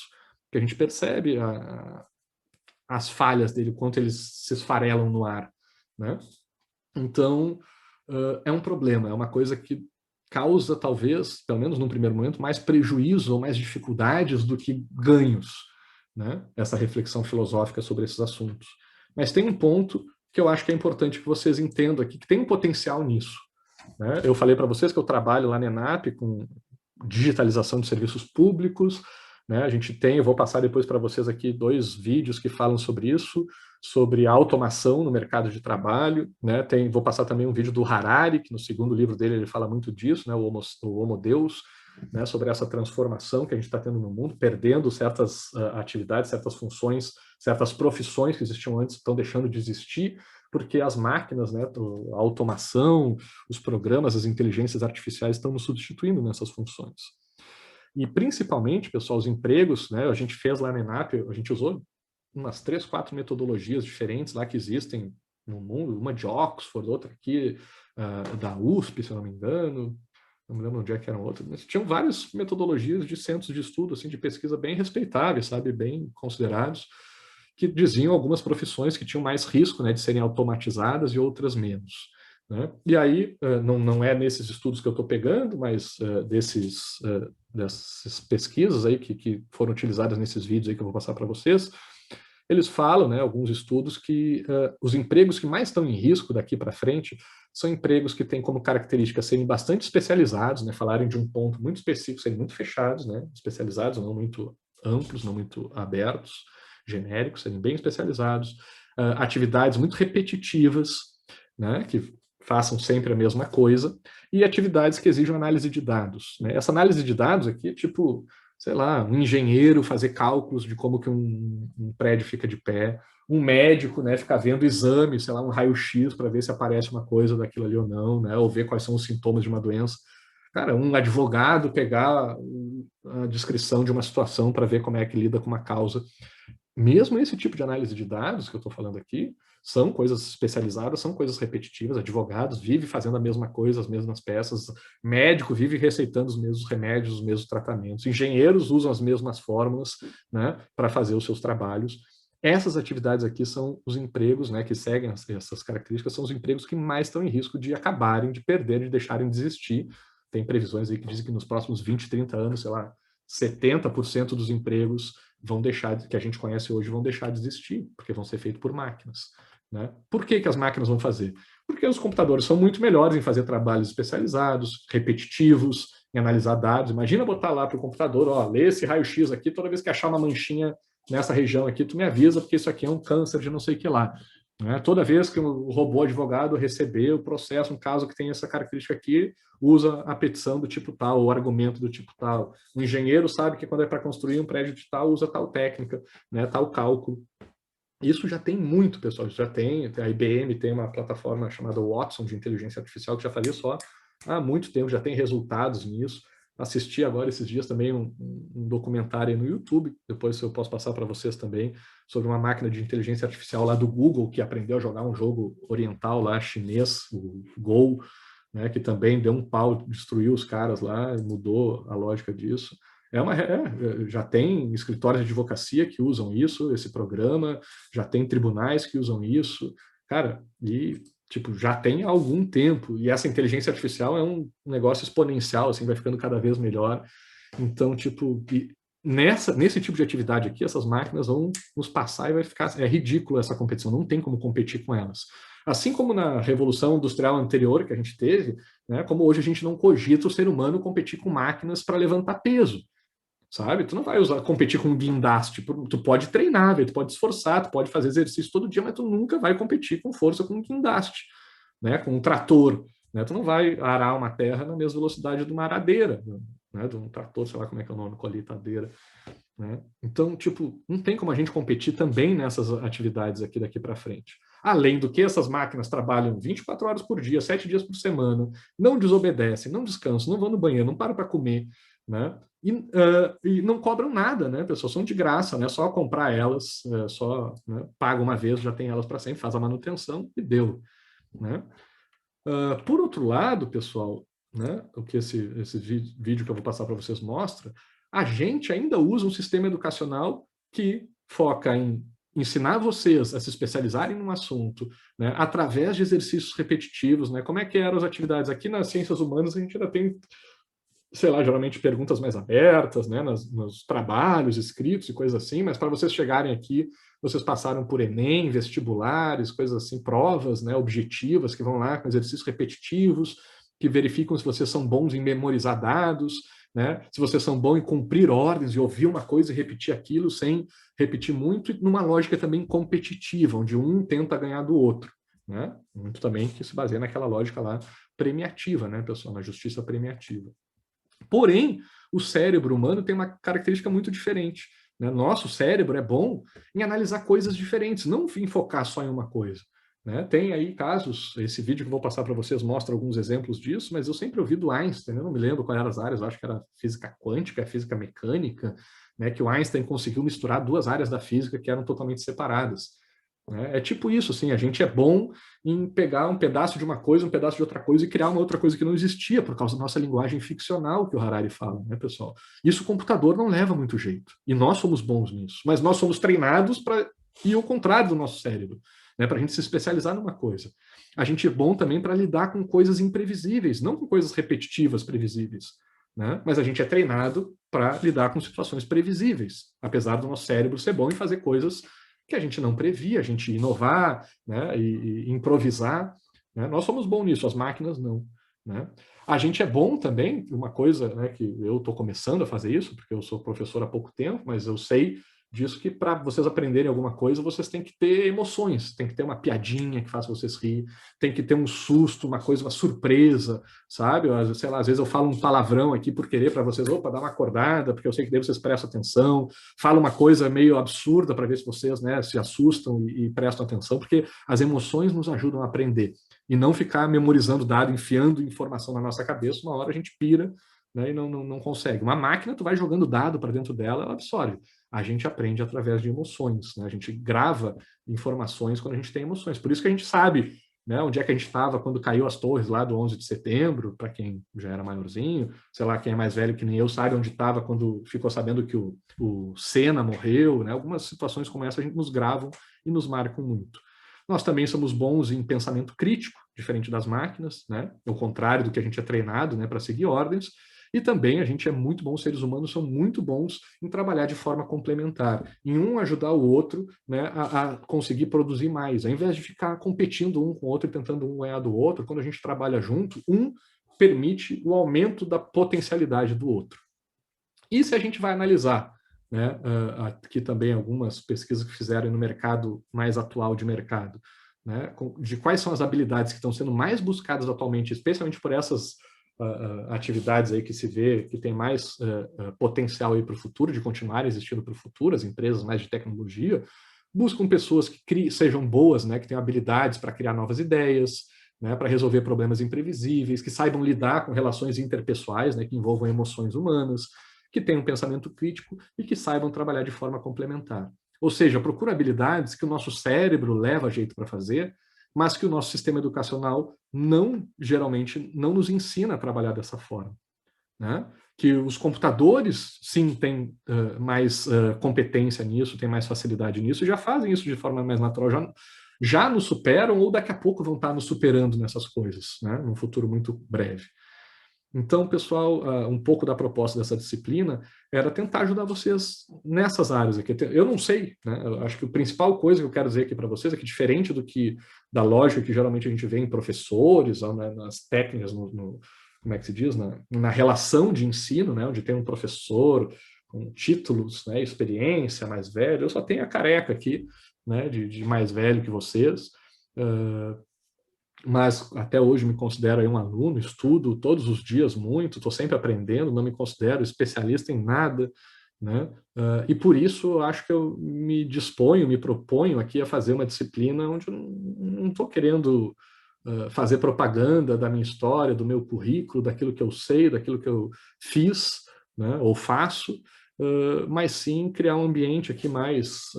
Que a gente percebe as falhas dele, o quanto eles se esfarelam no ar. Né? Então, é um problema, é uma coisa que causa, talvez, pelo menos num primeiro momento, mais prejuízo ou mais dificuldades do que ganhos, né? Essa reflexão filosófica sobre esses assuntos. Mas tem um ponto que eu acho que é importante que vocês entendam aqui, que tem um potencial nisso. Né? Eu falei para vocês que eu trabalho lá na ENAP com digitalização de serviços públicos, né? A gente tem, eu vou passar depois para vocês aqui 2 vídeos que falam sobre isso, sobre a automação no mercado de trabalho, né? Vou passar também um vídeo do Harari, que no segundo livro dele ele fala muito disso, né? O Homo Deus, né? Sobre essa transformação que a gente está tendo no mundo, perdendo certas atividades, certas funções, certas profissões que existiam antes estão deixando de existir, porque as máquinas, né? A automação, os programas, as inteligências artificiais estão nos substituindo nessas funções. E principalmente, pessoal, os empregos, né? A gente fez lá na ENAP, a gente usou umas 3, 4 metodologias diferentes lá que existem no mundo, uma de Oxford, outra aqui da USP, se eu não me engano, não me lembro onde é que eram outras, mas tinham várias metodologias de centros de estudo, assim, de pesquisa bem respeitáveis, sabe, bem considerados, que diziam algumas profissões que tinham mais risco, né, de serem automatizadas e outras menos. Né? E aí, não é nesses estudos que eu estou pegando, mas dessas pesquisas aí que foram utilizadas nesses vídeos aí que eu vou passar para vocês, eles falam, né, alguns estudos, que os empregos que mais estão em risco daqui para frente são empregos que têm como característica serem bastante especializados, né, falarem de um ponto muito específico, serem muito fechados, né, especializados, não muito amplos, não muito abertos, genéricos, serem bem especializados, atividades muito repetitivas, né, que façam sempre a mesma coisa, e atividades que exijam análise de dados. Né? Essa análise de dados aqui é tipo, sei lá, um engenheiro fazer cálculos de como que um prédio fica de pé, um médico, né, ficar vendo exames, sei lá, um raio-x para ver se aparece uma coisa daquilo ali ou não, né, ou ver quais são os sintomas de uma doença. Cara, um advogado pegar a descrição de uma situação para ver como é que lida com uma causa. Mesmo esse tipo de análise de dados que eu estou falando aqui, são coisas especializadas, são coisas repetitivas, advogados vivem fazendo a mesma coisa, as mesmas peças, médico vive receitando os mesmos remédios, os mesmos tratamentos, engenheiros usam as mesmas fórmulas, né, para fazer os seus trabalhos. Essas atividades aqui são os empregos, né, que seguem essas características, são os empregos que mais estão em risco de acabarem, de perder, de deixarem de existir. Tem previsões aí que dizem que nos próximos 20, 30 anos, sei lá, 70% dos empregos vão deixar, que a gente conhece hoje, vão deixar de existir, porque vão ser feitos por máquinas. Né? Por que as máquinas vão fazer? Porque os computadores são muito melhores em fazer trabalhos especializados, repetitivos, em analisar dados. Imagina botar lá para o computador, ó, lê esse raio-x aqui, toda vez que achar uma manchinha nessa região aqui, tu me avisa, porque isso aqui é um câncer de não sei o que lá. Né? Toda vez que o robô advogado receber o processo, um caso que tem essa característica aqui, usa a petição do tipo tal, o argumento do tipo tal. O engenheiro sabe que quando é para construir um prédio de tal, usa tal técnica, né, tal cálculo. Isso já tem muito, pessoal. Já tem, a IBM tem uma plataforma chamada Watson de inteligência artificial que já fazia só há muito tempo, já tem resultados nisso. Assisti agora esses dias também um documentário no YouTube, depois eu posso passar para vocês também, sobre uma máquina de inteligência artificial lá do Google, que aprendeu a jogar um jogo oriental lá, chinês, o Go, né, que também deu um pau, destruiu os caras lá, mudou a lógica disso. Já tem escritórios de advocacia que usam isso, esse programa, já tem tribunais que usam isso, cara, e tipo, já tem há algum tempo, e essa inteligência artificial é um negócio exponencial, assim, vai ficando cada vez melhor. Então, tipo, nesse tipo de atividade aqui, essas máquinas vão nos passar e vai ficar, é ridículo essa competição, não tem como competir com elas. Assim como na Revolução Industrial anterior que a gente teve, né, como hoje a gente não cogita o ser humano competir com máquinas para levantar peso, sabe? Tu não vai competir com um guindaste, tu pode treinar, tu pode esforçar, tu pode fazer exercício todo dia, mas tu nunca vai competir com força com um guindaste, né? Com um trator, né? Tu não vai arar uma terra na mesma velocidade de uma aradeira, né? De um trator, sei lá como é que é o nome, colheitadeira, né? Então, tipo, não tem como a gente competir também nessas atividades aqui daqui para frente. Além do que essas máquinas trabalham 24 horas por dia, 7 dias por semana, não desobedecem, não descansam, não vão no banheiro, não param para comer, né? E não cobram nada, né, pessoal? São de graça, né? Só comprar elas, só, né, paga uma vez, já tem elas para sempre, faz a manutenção e deu, né? Por outro lado, pessoal, né, o que esse vídeo que eu vou passar para vocês mostra, a gente ainda usa um sistema educacional que foca em ensinar vocês a se especializarem num assunto, né, através de exercícios repetitivos, né? Como é que eram as atividades? Aqui nas ciências humanas a gente ainda tem, sei lá, geralmente perguntas mais abertas, né, nos trabalhos escritos e coisas assim, mas para vocês chegarem aqui, vocês passaram por Enem, vestibulares, coisas assim, provas, né, objetivas, que vão lá com exercícios repetitivos, que verificam se vocês são bons em memorizar dados, né, se vocês são bons em cumprir ordens e ouvir uma coisa e repetir aquilo sem repetir muito, e numa lógica também competitiva, onde um tenta ganhar do outro, né, muito também que se baseia naquela lógica lá premiativa, né, pessoal, na justiça premiativa. Porém, o cérebro humano tem uma característica muito diferente, né? Nosso cérebro é bom em analisar coisas diferentes, não em focar só em uma coisa, né? Tem aí casos, esse vídeo que eu vou passar para vocês mostra alguns exemplos disso, mas eu sempre ouvi do Einstein, eu não me lembro quais eram as áreas, eu acho que era física quântica, física mecânica, né? Que o Einstein conseguiu misturar duas áreas da física que eram totalmente separadas. É tipo isso, assim, a gente é bom em pegar um pedaço de uma coisa, um pedaço de outra coisa e criar uma outra coisa que não existia por causa da nossa linguagem ficcional que o Harari fala, né, pessoal? Isso o computador não leva muito jeito. E nós somos bons nisso. Mas nós somos treinados para ir ao contrário do nosso cérebro, né, para a gente se especializar numa coisa. A gente é bom também para lidar com coisas imprevisíveis, não com coisas repetitivas, previsíveis. Né? Mas a gente é treinado para lidar com situações previsíveis, apesar do nosso cérebro ser bom em fazer coisas que a gente não previa, a gente inovar, né, e improvisar, né? Nós somos bons nisso, as máquinas não, né? A gente é bom também, uma coisa, né, que eu estou começando a fazer isso, porque eu sou professor há pouco tempo, mas eu sei disso que para vocês aprenderem alguma coisa, vocês têm que ter emoções, tem que ter uma piadinha que faça vocês rir, tem que ter um susto, uma coisa, uma surpresa, sabe? Sei lá, às vezes eu falo um palavrão aqui por querer para vocês, opa, dar uma acordada, porque eu sei que daí vocês prestam atenção, falo uma coisa meio absurda para ver se vocês, né, se assustam e prestam atenção, porque as emoções nos ajudam a aprender e não ficar memorizando dado, enfiando informação na nossa cabeça, uma hora a gente pira, né, e não consegue. Uma máquina, tu vai jogando dado para dentro dela, ela absorve. A gente aprende através de emoções, né? A gente grava informações quando a gente tem emoções. Por isso que a gente sabe, né, onde é que a gente estava quando caiu as torres lá do 11 de setembro, para quem já era maiorzinho, sei lá, quem é mais velho que nem eu sabe onde estava quando ficou sabendo que o Senna morreu, né? Algumas situações como essa a gente nos gravam e nos marcam muito. Nós também somos bons em pensamento crítico, diferente das máquinas, né? Ao contrário do que a gente é treinado, né, para seguir ordens. E também a gente é muito bom, os seres humanos são muito bons em trabalhar de forma complementar, em um ajudar o outro, né, a conseguir produzir mais, ao invés de ficar competindo um com o outro e tentando um ganhar do outro. Quando a gente trabalha junto, um permite o aumento da potencialidade do outro. E se a gente vai analisar, né? Aqui também algumas pesquisas que fizeram no mercado mais atual de mercado, né? De quais são as habilidades que estão sendo mais buscadas atualmente, especialmente por essas atividades aí que se vê que tem mais potencial aí para o futuro, de continuar existindo para o futuro, as empresas mais de tecnologia, buscam pessoas que sejam boas, né? Que tenham habilidades para criar novas ideias, né? Para resolver problemas imprevisíveis, que saibam lidar com relações interpessoais, né? Que envolvam emoções humanas, que tenham um pensamento crítico e que saibam trabalhar de forma complementar. Ou seja, procura habilidades que o nosso cérebro leva jeito para fazer, mas que o nosso sistema educacional geralmente não nos ensina a trabalhar dessa forma, né? Que os computadores, sim, têm mais competência nisso, têm mais facilidade nisso, e já fazem isso de forma mais natural, já nos superam ou daqui a pouco vão estar nos superando nessas coisas, né? Num futuro muito breve. Então, pessoal, um pouco da proposta dessa disciplina era tentar ajudar vocês nessas áreas aqui. Eu não sei, né? Eu acho que a principal coisa que eu quero dizer aqui para vocês é que, diferente da lógica que geralmente a gente vê em professores, ou nas técnicas, como é que se diz, na relação de ensino, né? Onde tem um professor com títulos, né? Experiência, mais velho. Eu só tenho a careca aqui, né? De mais velho que vocês. Mas até hoje me considero aí um aluno, estudo todos os dias muito, estou sempre aprendendo, não me considero especialista em nada, né? E por isso eu acho que eu me proponho aqui a fazer uma disciplina onde eu não estou querendo fazer propaganda da minha história, do meu currículo, daquilo que eu sei, daquilo que eu fiz, né? Ou faço, mas sim criar um ambiente aqui mais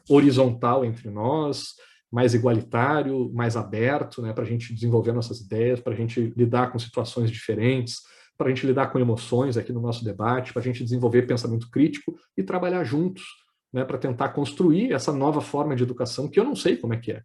horizontal entre nós, mais igualitário, mais aberto, né, para a gente desenvolver nossas ideias, para a gente lidar com situações diferentes, para a gente lidar com emoções aqui no nosso debate, para a gente desenvolver pensamento crítico e trabalhar juntos, né, para tentar construir essa nova forma de educação que eu não sei como é que é.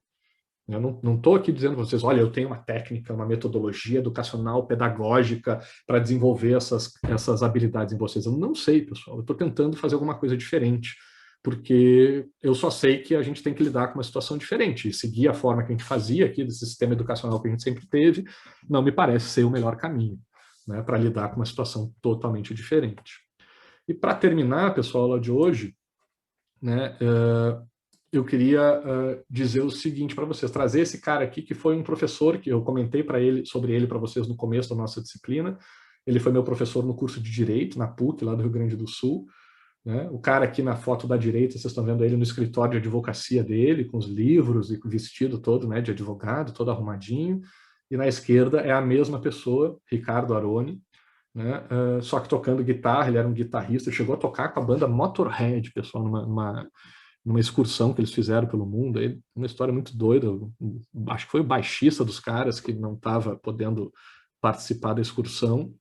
Eu não estou aqui dizendo para vocês, olha, eu tenho uma técnica, uma metodologia educacional, pedagógica para desenvolver essas habilidades em vocês. Eu não sei, pessoal. Eu estou tentando fazer alguma coisa diferente, porque eu só sei que a gente tem que lidar com uma situação diferente. E seguir a forma que a gente fazia aqui, desse sistema educacional que a gente sempre teve, não me parece ser o melhor caminho, né, para lidar com uma situação totalmente diferente. E para terminar, pessoal, a aula de hoje, né, eu queria dizer o seguinte para vocês, trazer esse cara aqui, que foi um professor que eu comentei sobre ele para vocês no começo da nossa disciplina. Ele foi meu professor no curso de Direito, na PUC, lá do Rio Grande do Sul, né? O cara aqui na foto da direita, vocês estão vendo ele no escritório de advocacia dele, com os livros e com o vestido todo, né, de advogado, todo arrumadinho. E na esquerda é a mesma pessoa, Ricardo Aroni, né? Só que tocando guitarra. Ele era um guitarrista, chegou a tocar com a banda Motorhead, pessoal, numa excursão que eles fizeram pelo mundo. Aí, uma história muito doida. Acho que foi o baixista dos caras que não estava podendo participar da excursão,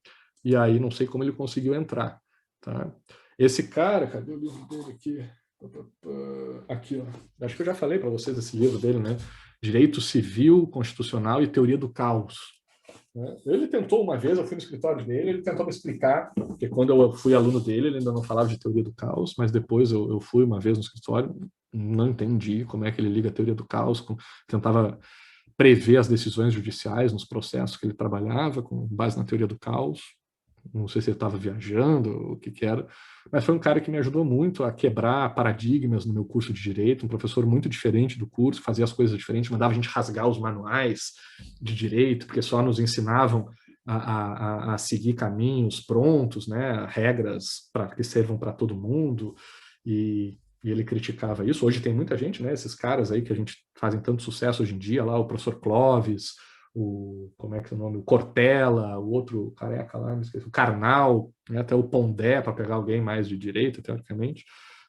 e aí não sei como ele conseguiu entrar, tá? Esse cara, cadê o livro dele aqui? Aqui, ó. Acho que eu já falei para vocês esse livro dele, né? Direito Civil, Constitucional e Teoria do Caos. Ele tentou uma vez, eu fui no escritório dele, ele tentou me explicar, porque quando eu fui aluno dele, ele ainda não falava de teoria do caos, mas depois eu fui uma vez no escritório, não entendi como é que ele liga a teoria do caos, tentava prever as decisões judiciais nos processos que ele trabalhava, com base na teoria do caos. Não sei se ele estava viajando, o que era, mas foi um cara que me ajudou muito a quebrar paradigmas no meu curso de Direito, um professor muito diferente do curso, fazia as coisas diferentes, mandava a gente rasgar os manuais de Direito, porque só nos ensinavam a seguir caminhos prontos, né, regras que servam para todo mundo, e ele criticava isso. Hoje tem muita gente, né, esses caras aí que a gente fazem tanto sucesso hoje em dia, lá o professor Clóvis, como é que é o nome? O Cortella, o outro careca lá, me esqueci, o Karnal, né, até o Pondé, para pegar alguém mais de direita, teoricamente,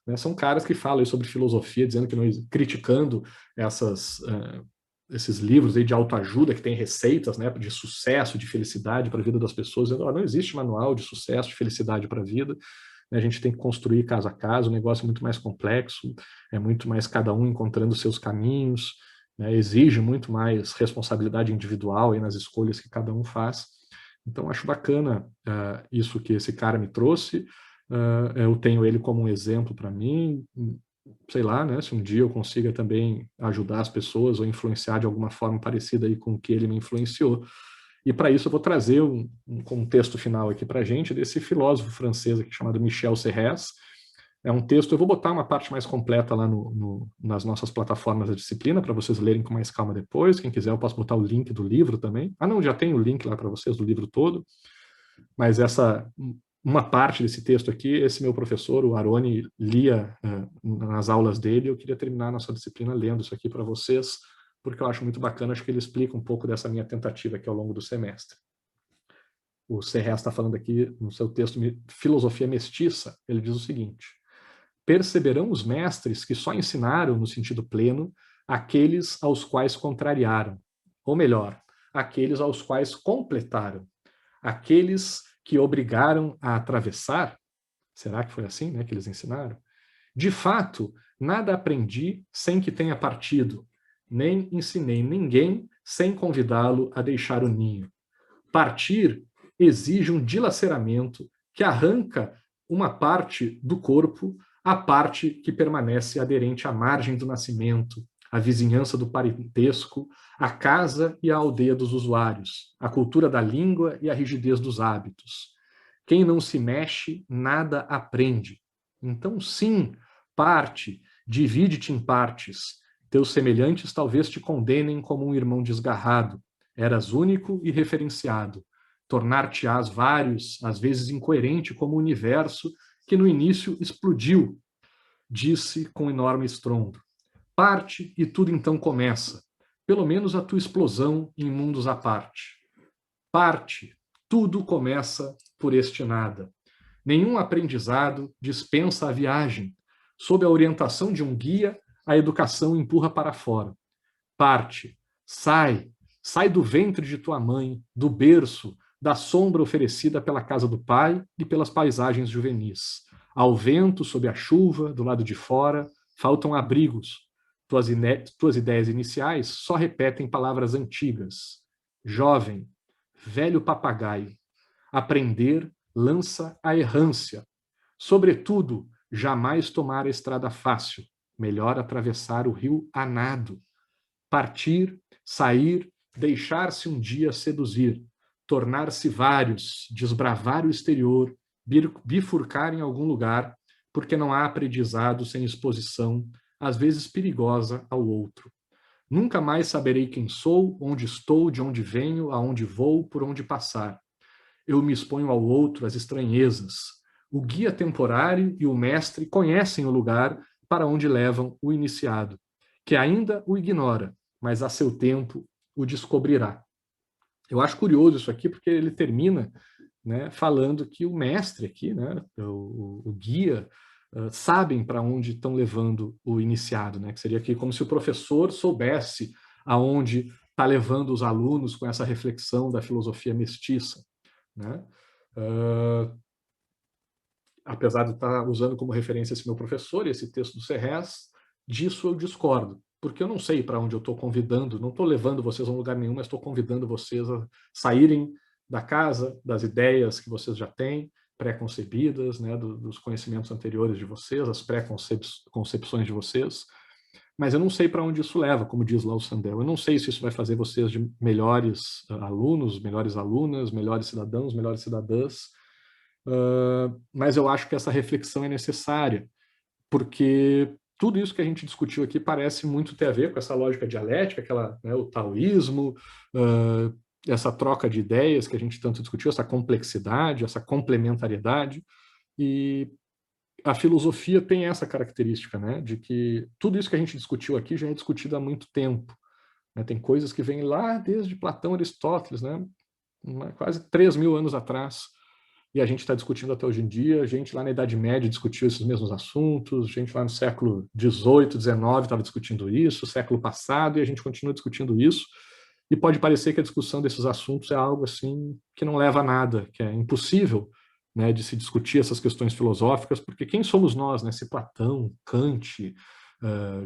né, são caras que falam sobre filosofia, dizendo que não, criticando esses livros aí de autoajuda que tem receitas, né, de sucesso, de felicidade para a vida das pessoas, dizendo, não existe manual de sucesso, de felicidade para a vida, né, a gente tem que construir caso a caso, o negócio é muito mais complexo, é muito mais cada um encontrando seus caminhos, né, exige muito mais responsabilidade individual aí nas escolhas que cada um faz. Então, acho bacana isso que esse cara me trouxe. Eu tenho ele como um exemplo para mim. Sei lá, né, se um dia eu consiga também ajudar as pessoas ou influenciar de alguma forma parecida aí com o que ele me influenciou. E para isso eu vou trazer um contexto final aqui para a gente desse filósofo francês aqui chamado Michel Serres, É um texto, eu vou botar uma parte mais completa lá nas nossas plataformas da disciplina, para vocês lerem com mais calma depois. Quem quiser, eu posso botar o link do livro também. Ah, não, já tem o link lá para vocês do livro todo. Mas uma parte desse texto aqui, esse meu professor, o Aroni, lia nas aulas dele. Eu queria terminar a nossa disciplina lendo isso aqui para vocês, porque eu acho muito bacana, acho que ele explica um pouco dessa minha tentativa aqui ao longo do semestre. O Serres está falando aqui no seu texto Filosofia Mestiça, ele diz o seguinte: perceberão os mestres que só ensinaram no sentido pleno aqueles aos quais contrariaram, ou melhor, aqueles aos quais completaram, aqueles que obrigaram a atravessar. Será que foi assim, né, que eles ensinaram? De fato, nada aprendi sem que tenha partido, nem ensinei ninguém sem convidá-lo a deixar o ninho. Partir exige um dilaceramento que arranca uma parte do corpo, a parte que permanece aderente à margem do nascimento, à vizinhança do parentesco, à casa e à aldeia dos usuários, à cultura da língua e à rigidez dos hábitos. Quem não se mexe, nada aprende. Então, sim, parte, divide-te em partes. Teus semelhantes talvez te condenem como um irmão desgarrado. Eras único e referenciado. Tornar-te-ás vários, às vezes incoerente como o universo que no início explodiu, disse com enorme estrondo. Parte e tudo então começa. Pelo menos a tua explosão em mundos à parte. Parte, tudo começa por este nada. Nenhum aprendizado dispensa a viagem. Sob a orientação de um guia, a educação empurra para fora. Parte, sai, sai do ventre de tua mãe, do berço, da sombra oferecida pela casa do pai e pelas paisagens juvenis. Ao vento, sob a chuva, do lado de fora, faltam abrigos. Tuas ideias iniciais só repetem palavras antigas. Jovem, velho papagaio. Aprender lança a errância. Sobretudo, jamais tomar a estrada fácil. Melhor atravessar o rio a nado. Partir, sair, deixar-se um dia seduzir, tornar-se vários, desbravar o exterior, bifurcar em algum lugar, porque não há aprendizado sem exposição, às vezes perigosa, ao outro. Nunca mais saberei quem sou, onde estou, de onde venho, aonde vou, por onde passar. Eu me exponho ao outro, às estranhezas. O guia temporário e o mestre conhecem o lugar para onde levam o iniciado, que ainda o ignora, mas a seu tempo o descobrirá. Eu acho curioso isso aqui, porque ele termina, né, falando que o mestre aqui, né, o guia, sabem para onde estão levando o iniciado, né, que seria aqui como se o professor soubesse aonde está levando os alunos com essa reflexão da filosofia mestiça, né? Apesar de estar usando como referência esse meu professor e esse texto do Serres, disso eu discordo, porque eu não sei para onde eu estou convidando, não estou levando vocês a um lugar nenhum, mas estou convidando vocês a saírem da casa, das ideias que vocês já têm, pré-concebidas, né, dos conhecimentos anteriores de vocês, as pré-concepções de vocês, mas eu não sei para onde isso leva, como diz lá o Sandel. Eu não sei se isso vai fazer vocês de melhores alunos, melhores alunas, melhores cidadãos, melhores cidadãs, mas eu acho que essa reflexão é necessária, porque tudo isso que a gente discutiu aqui parece muito ter a ver com essa lógica dialética, né, o taoísmo, essa troca de ideias que a gente tanto discutiu, essa complexidade, essa complementariedade, e a filosofia tem essa característica, né, de que tudo isso que a gente discutiu aqui já é discutido há muito tempo, né, tem coisas que vêm lá desde Platão, Aristóteles, né, quase 3.000 anos atrás, e a gente está discutindo até hoje em dia. A gente lá na Idade Média discutiu esses mesmos assuntos, gente lá no século XVIII, XIX estava discutindo isso, século passado, e a gente continua discutindo isso, e pode parecer que a discussão desses assuntos é algo assim que não leva a nada, que é impossível, né, de se discutir essas questões filosóficas, porque quem somos nós, né? Se Platão, Kant,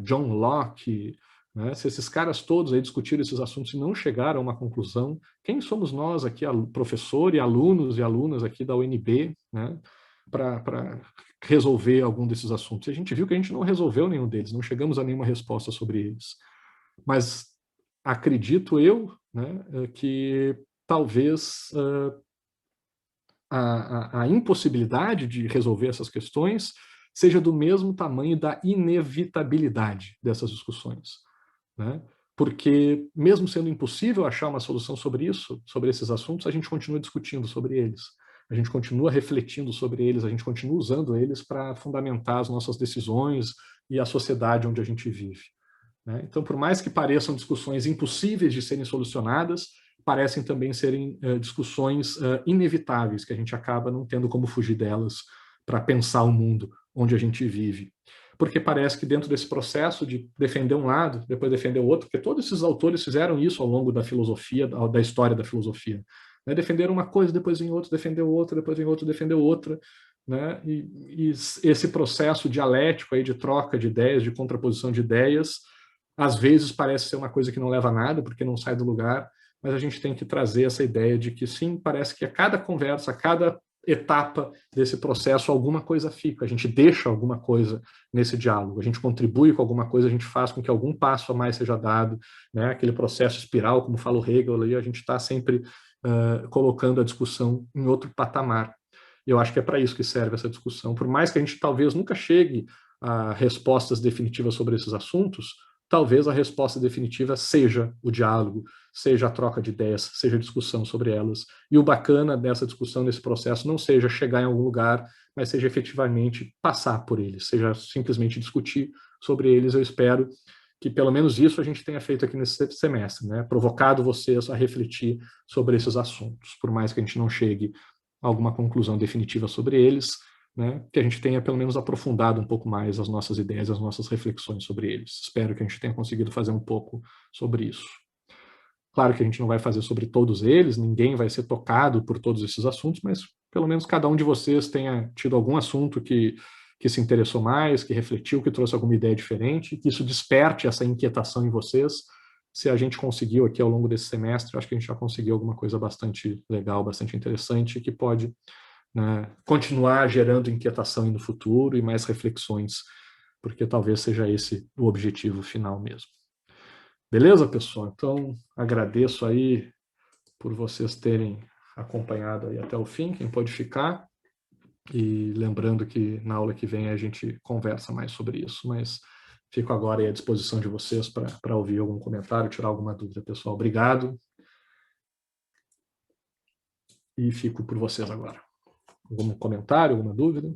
John Locke, né, se esses caras todos aí discutiram esses assuntos e não chegaram a uma conclusão, quem somos nós aqui, professor e alunos e alunas aqui da UNB, né, para resolver algum desses assuntos? E a gente viu que a gente não resolveu nenhum deles, não chegamos a nenhuma resposta sobre eles. Mas acredito eu, né, que talvez a impossibilidade de resolver essas questões seja do mesmo tamanho da inevitabilidade dessas discussões, né? Porque, mesmo sendo impossível achar uma solução sobre isso, sobre esses assuntos, a gente continua discutindo sobre eles, a gente continua refletindo sobre eles, a gente continua usando eles para fundamentar as nossas decisões e a sociedade onde a gente vive, né? Então, por mais que pareçam discussões impossíveis de serem solucionadas, parecem também serem discussões inevitáveis, que a gente acaba não tendo como fugir delas para pensar o mundo onde a gente vive. Porque parece que dentro desse processo de defender um lado, depois defender o outro, porque todos esses autores fizeram isso ao longo da filosofia, da história da filosofia, né? Defenderam uma coisa, depois em outro, defendeu outra, depois em outro, defendeu outra, né? E esse processo dialético aí de troca de ideias, de contraposição de ideias, às vezes parece ser uma coisa que não leva a nada, porque não sai do lugar, mas a gente tem que trazer essa ideia de que sim, parece que a cada conversa, a cada etapa desse processo, alguma coisa fica, a gente deixa alguma coisa nesse diálogo, a gente contribui com alguma coisa, a gente faz com que algum passo a mais seja dado, né? Aquele processo espiral, como fala o Hegel, ali, a gente está sempre colocando a discussão em outro patamar. E eu acho que é para isso que serve essa discussão. Por mais que a gente talvez nunca chegue a respostas definitivas sobre esses assuntos, talvez a resposta definitiva seja o diálogo, seja a troca de ideias, seja a discussão sobre elas. E o bacana dessa discussão, desse processo, não seja chegar em algum lugar, mas seja efetivamente passar por eles, seja simplesmente discutir sobre eles. Eu espero que pelo menos isso a gente tenha feito aqui nesse semestre, né? Provocado vocês a refletir sobre esses assuntos, por mais que a gente não chegue a alguma conclusão definitiva sobre eles, né, que a gente tenha pelo menos aprofundado um pouco mais as nossas ideias, as nossas reflexões sobre eles. Espero que a gente tenha conseguido fazer um pouco sobre isso. Claro que a gente não vai fazer sobre todos eles, ninguém vai ser tocado por todos esses assuntos, mas pelo menos cada um de vocês tenha tido algum assunto que se interessou mais, que refletiu, que trouxe alguma ideia diferente, que isso desperte essa inquietação em vocês. Se a gente conseguiu aqui ao longo desse semestre, acho que a gente já conseguiu alguma coisa bastante legal, bastante interessante, que pode, né, continuar gerando inquietação no futuro e mais reflexões, porque talvez seja esse o objetivo final mesmo. Beleza, pessoal? Então, agradeço aí por vocês terem acompanhado aí até o fim, quem pode ficar, e lembrando que na aula que vem a gente conversa mais sobre isso, mas fico agora aí à disposição de vocês para ouvir algum comentário, tirar alguma dúvida, pessoal. Obrigado. E fico por vocês agora. Algum comentário, alguma dúvida?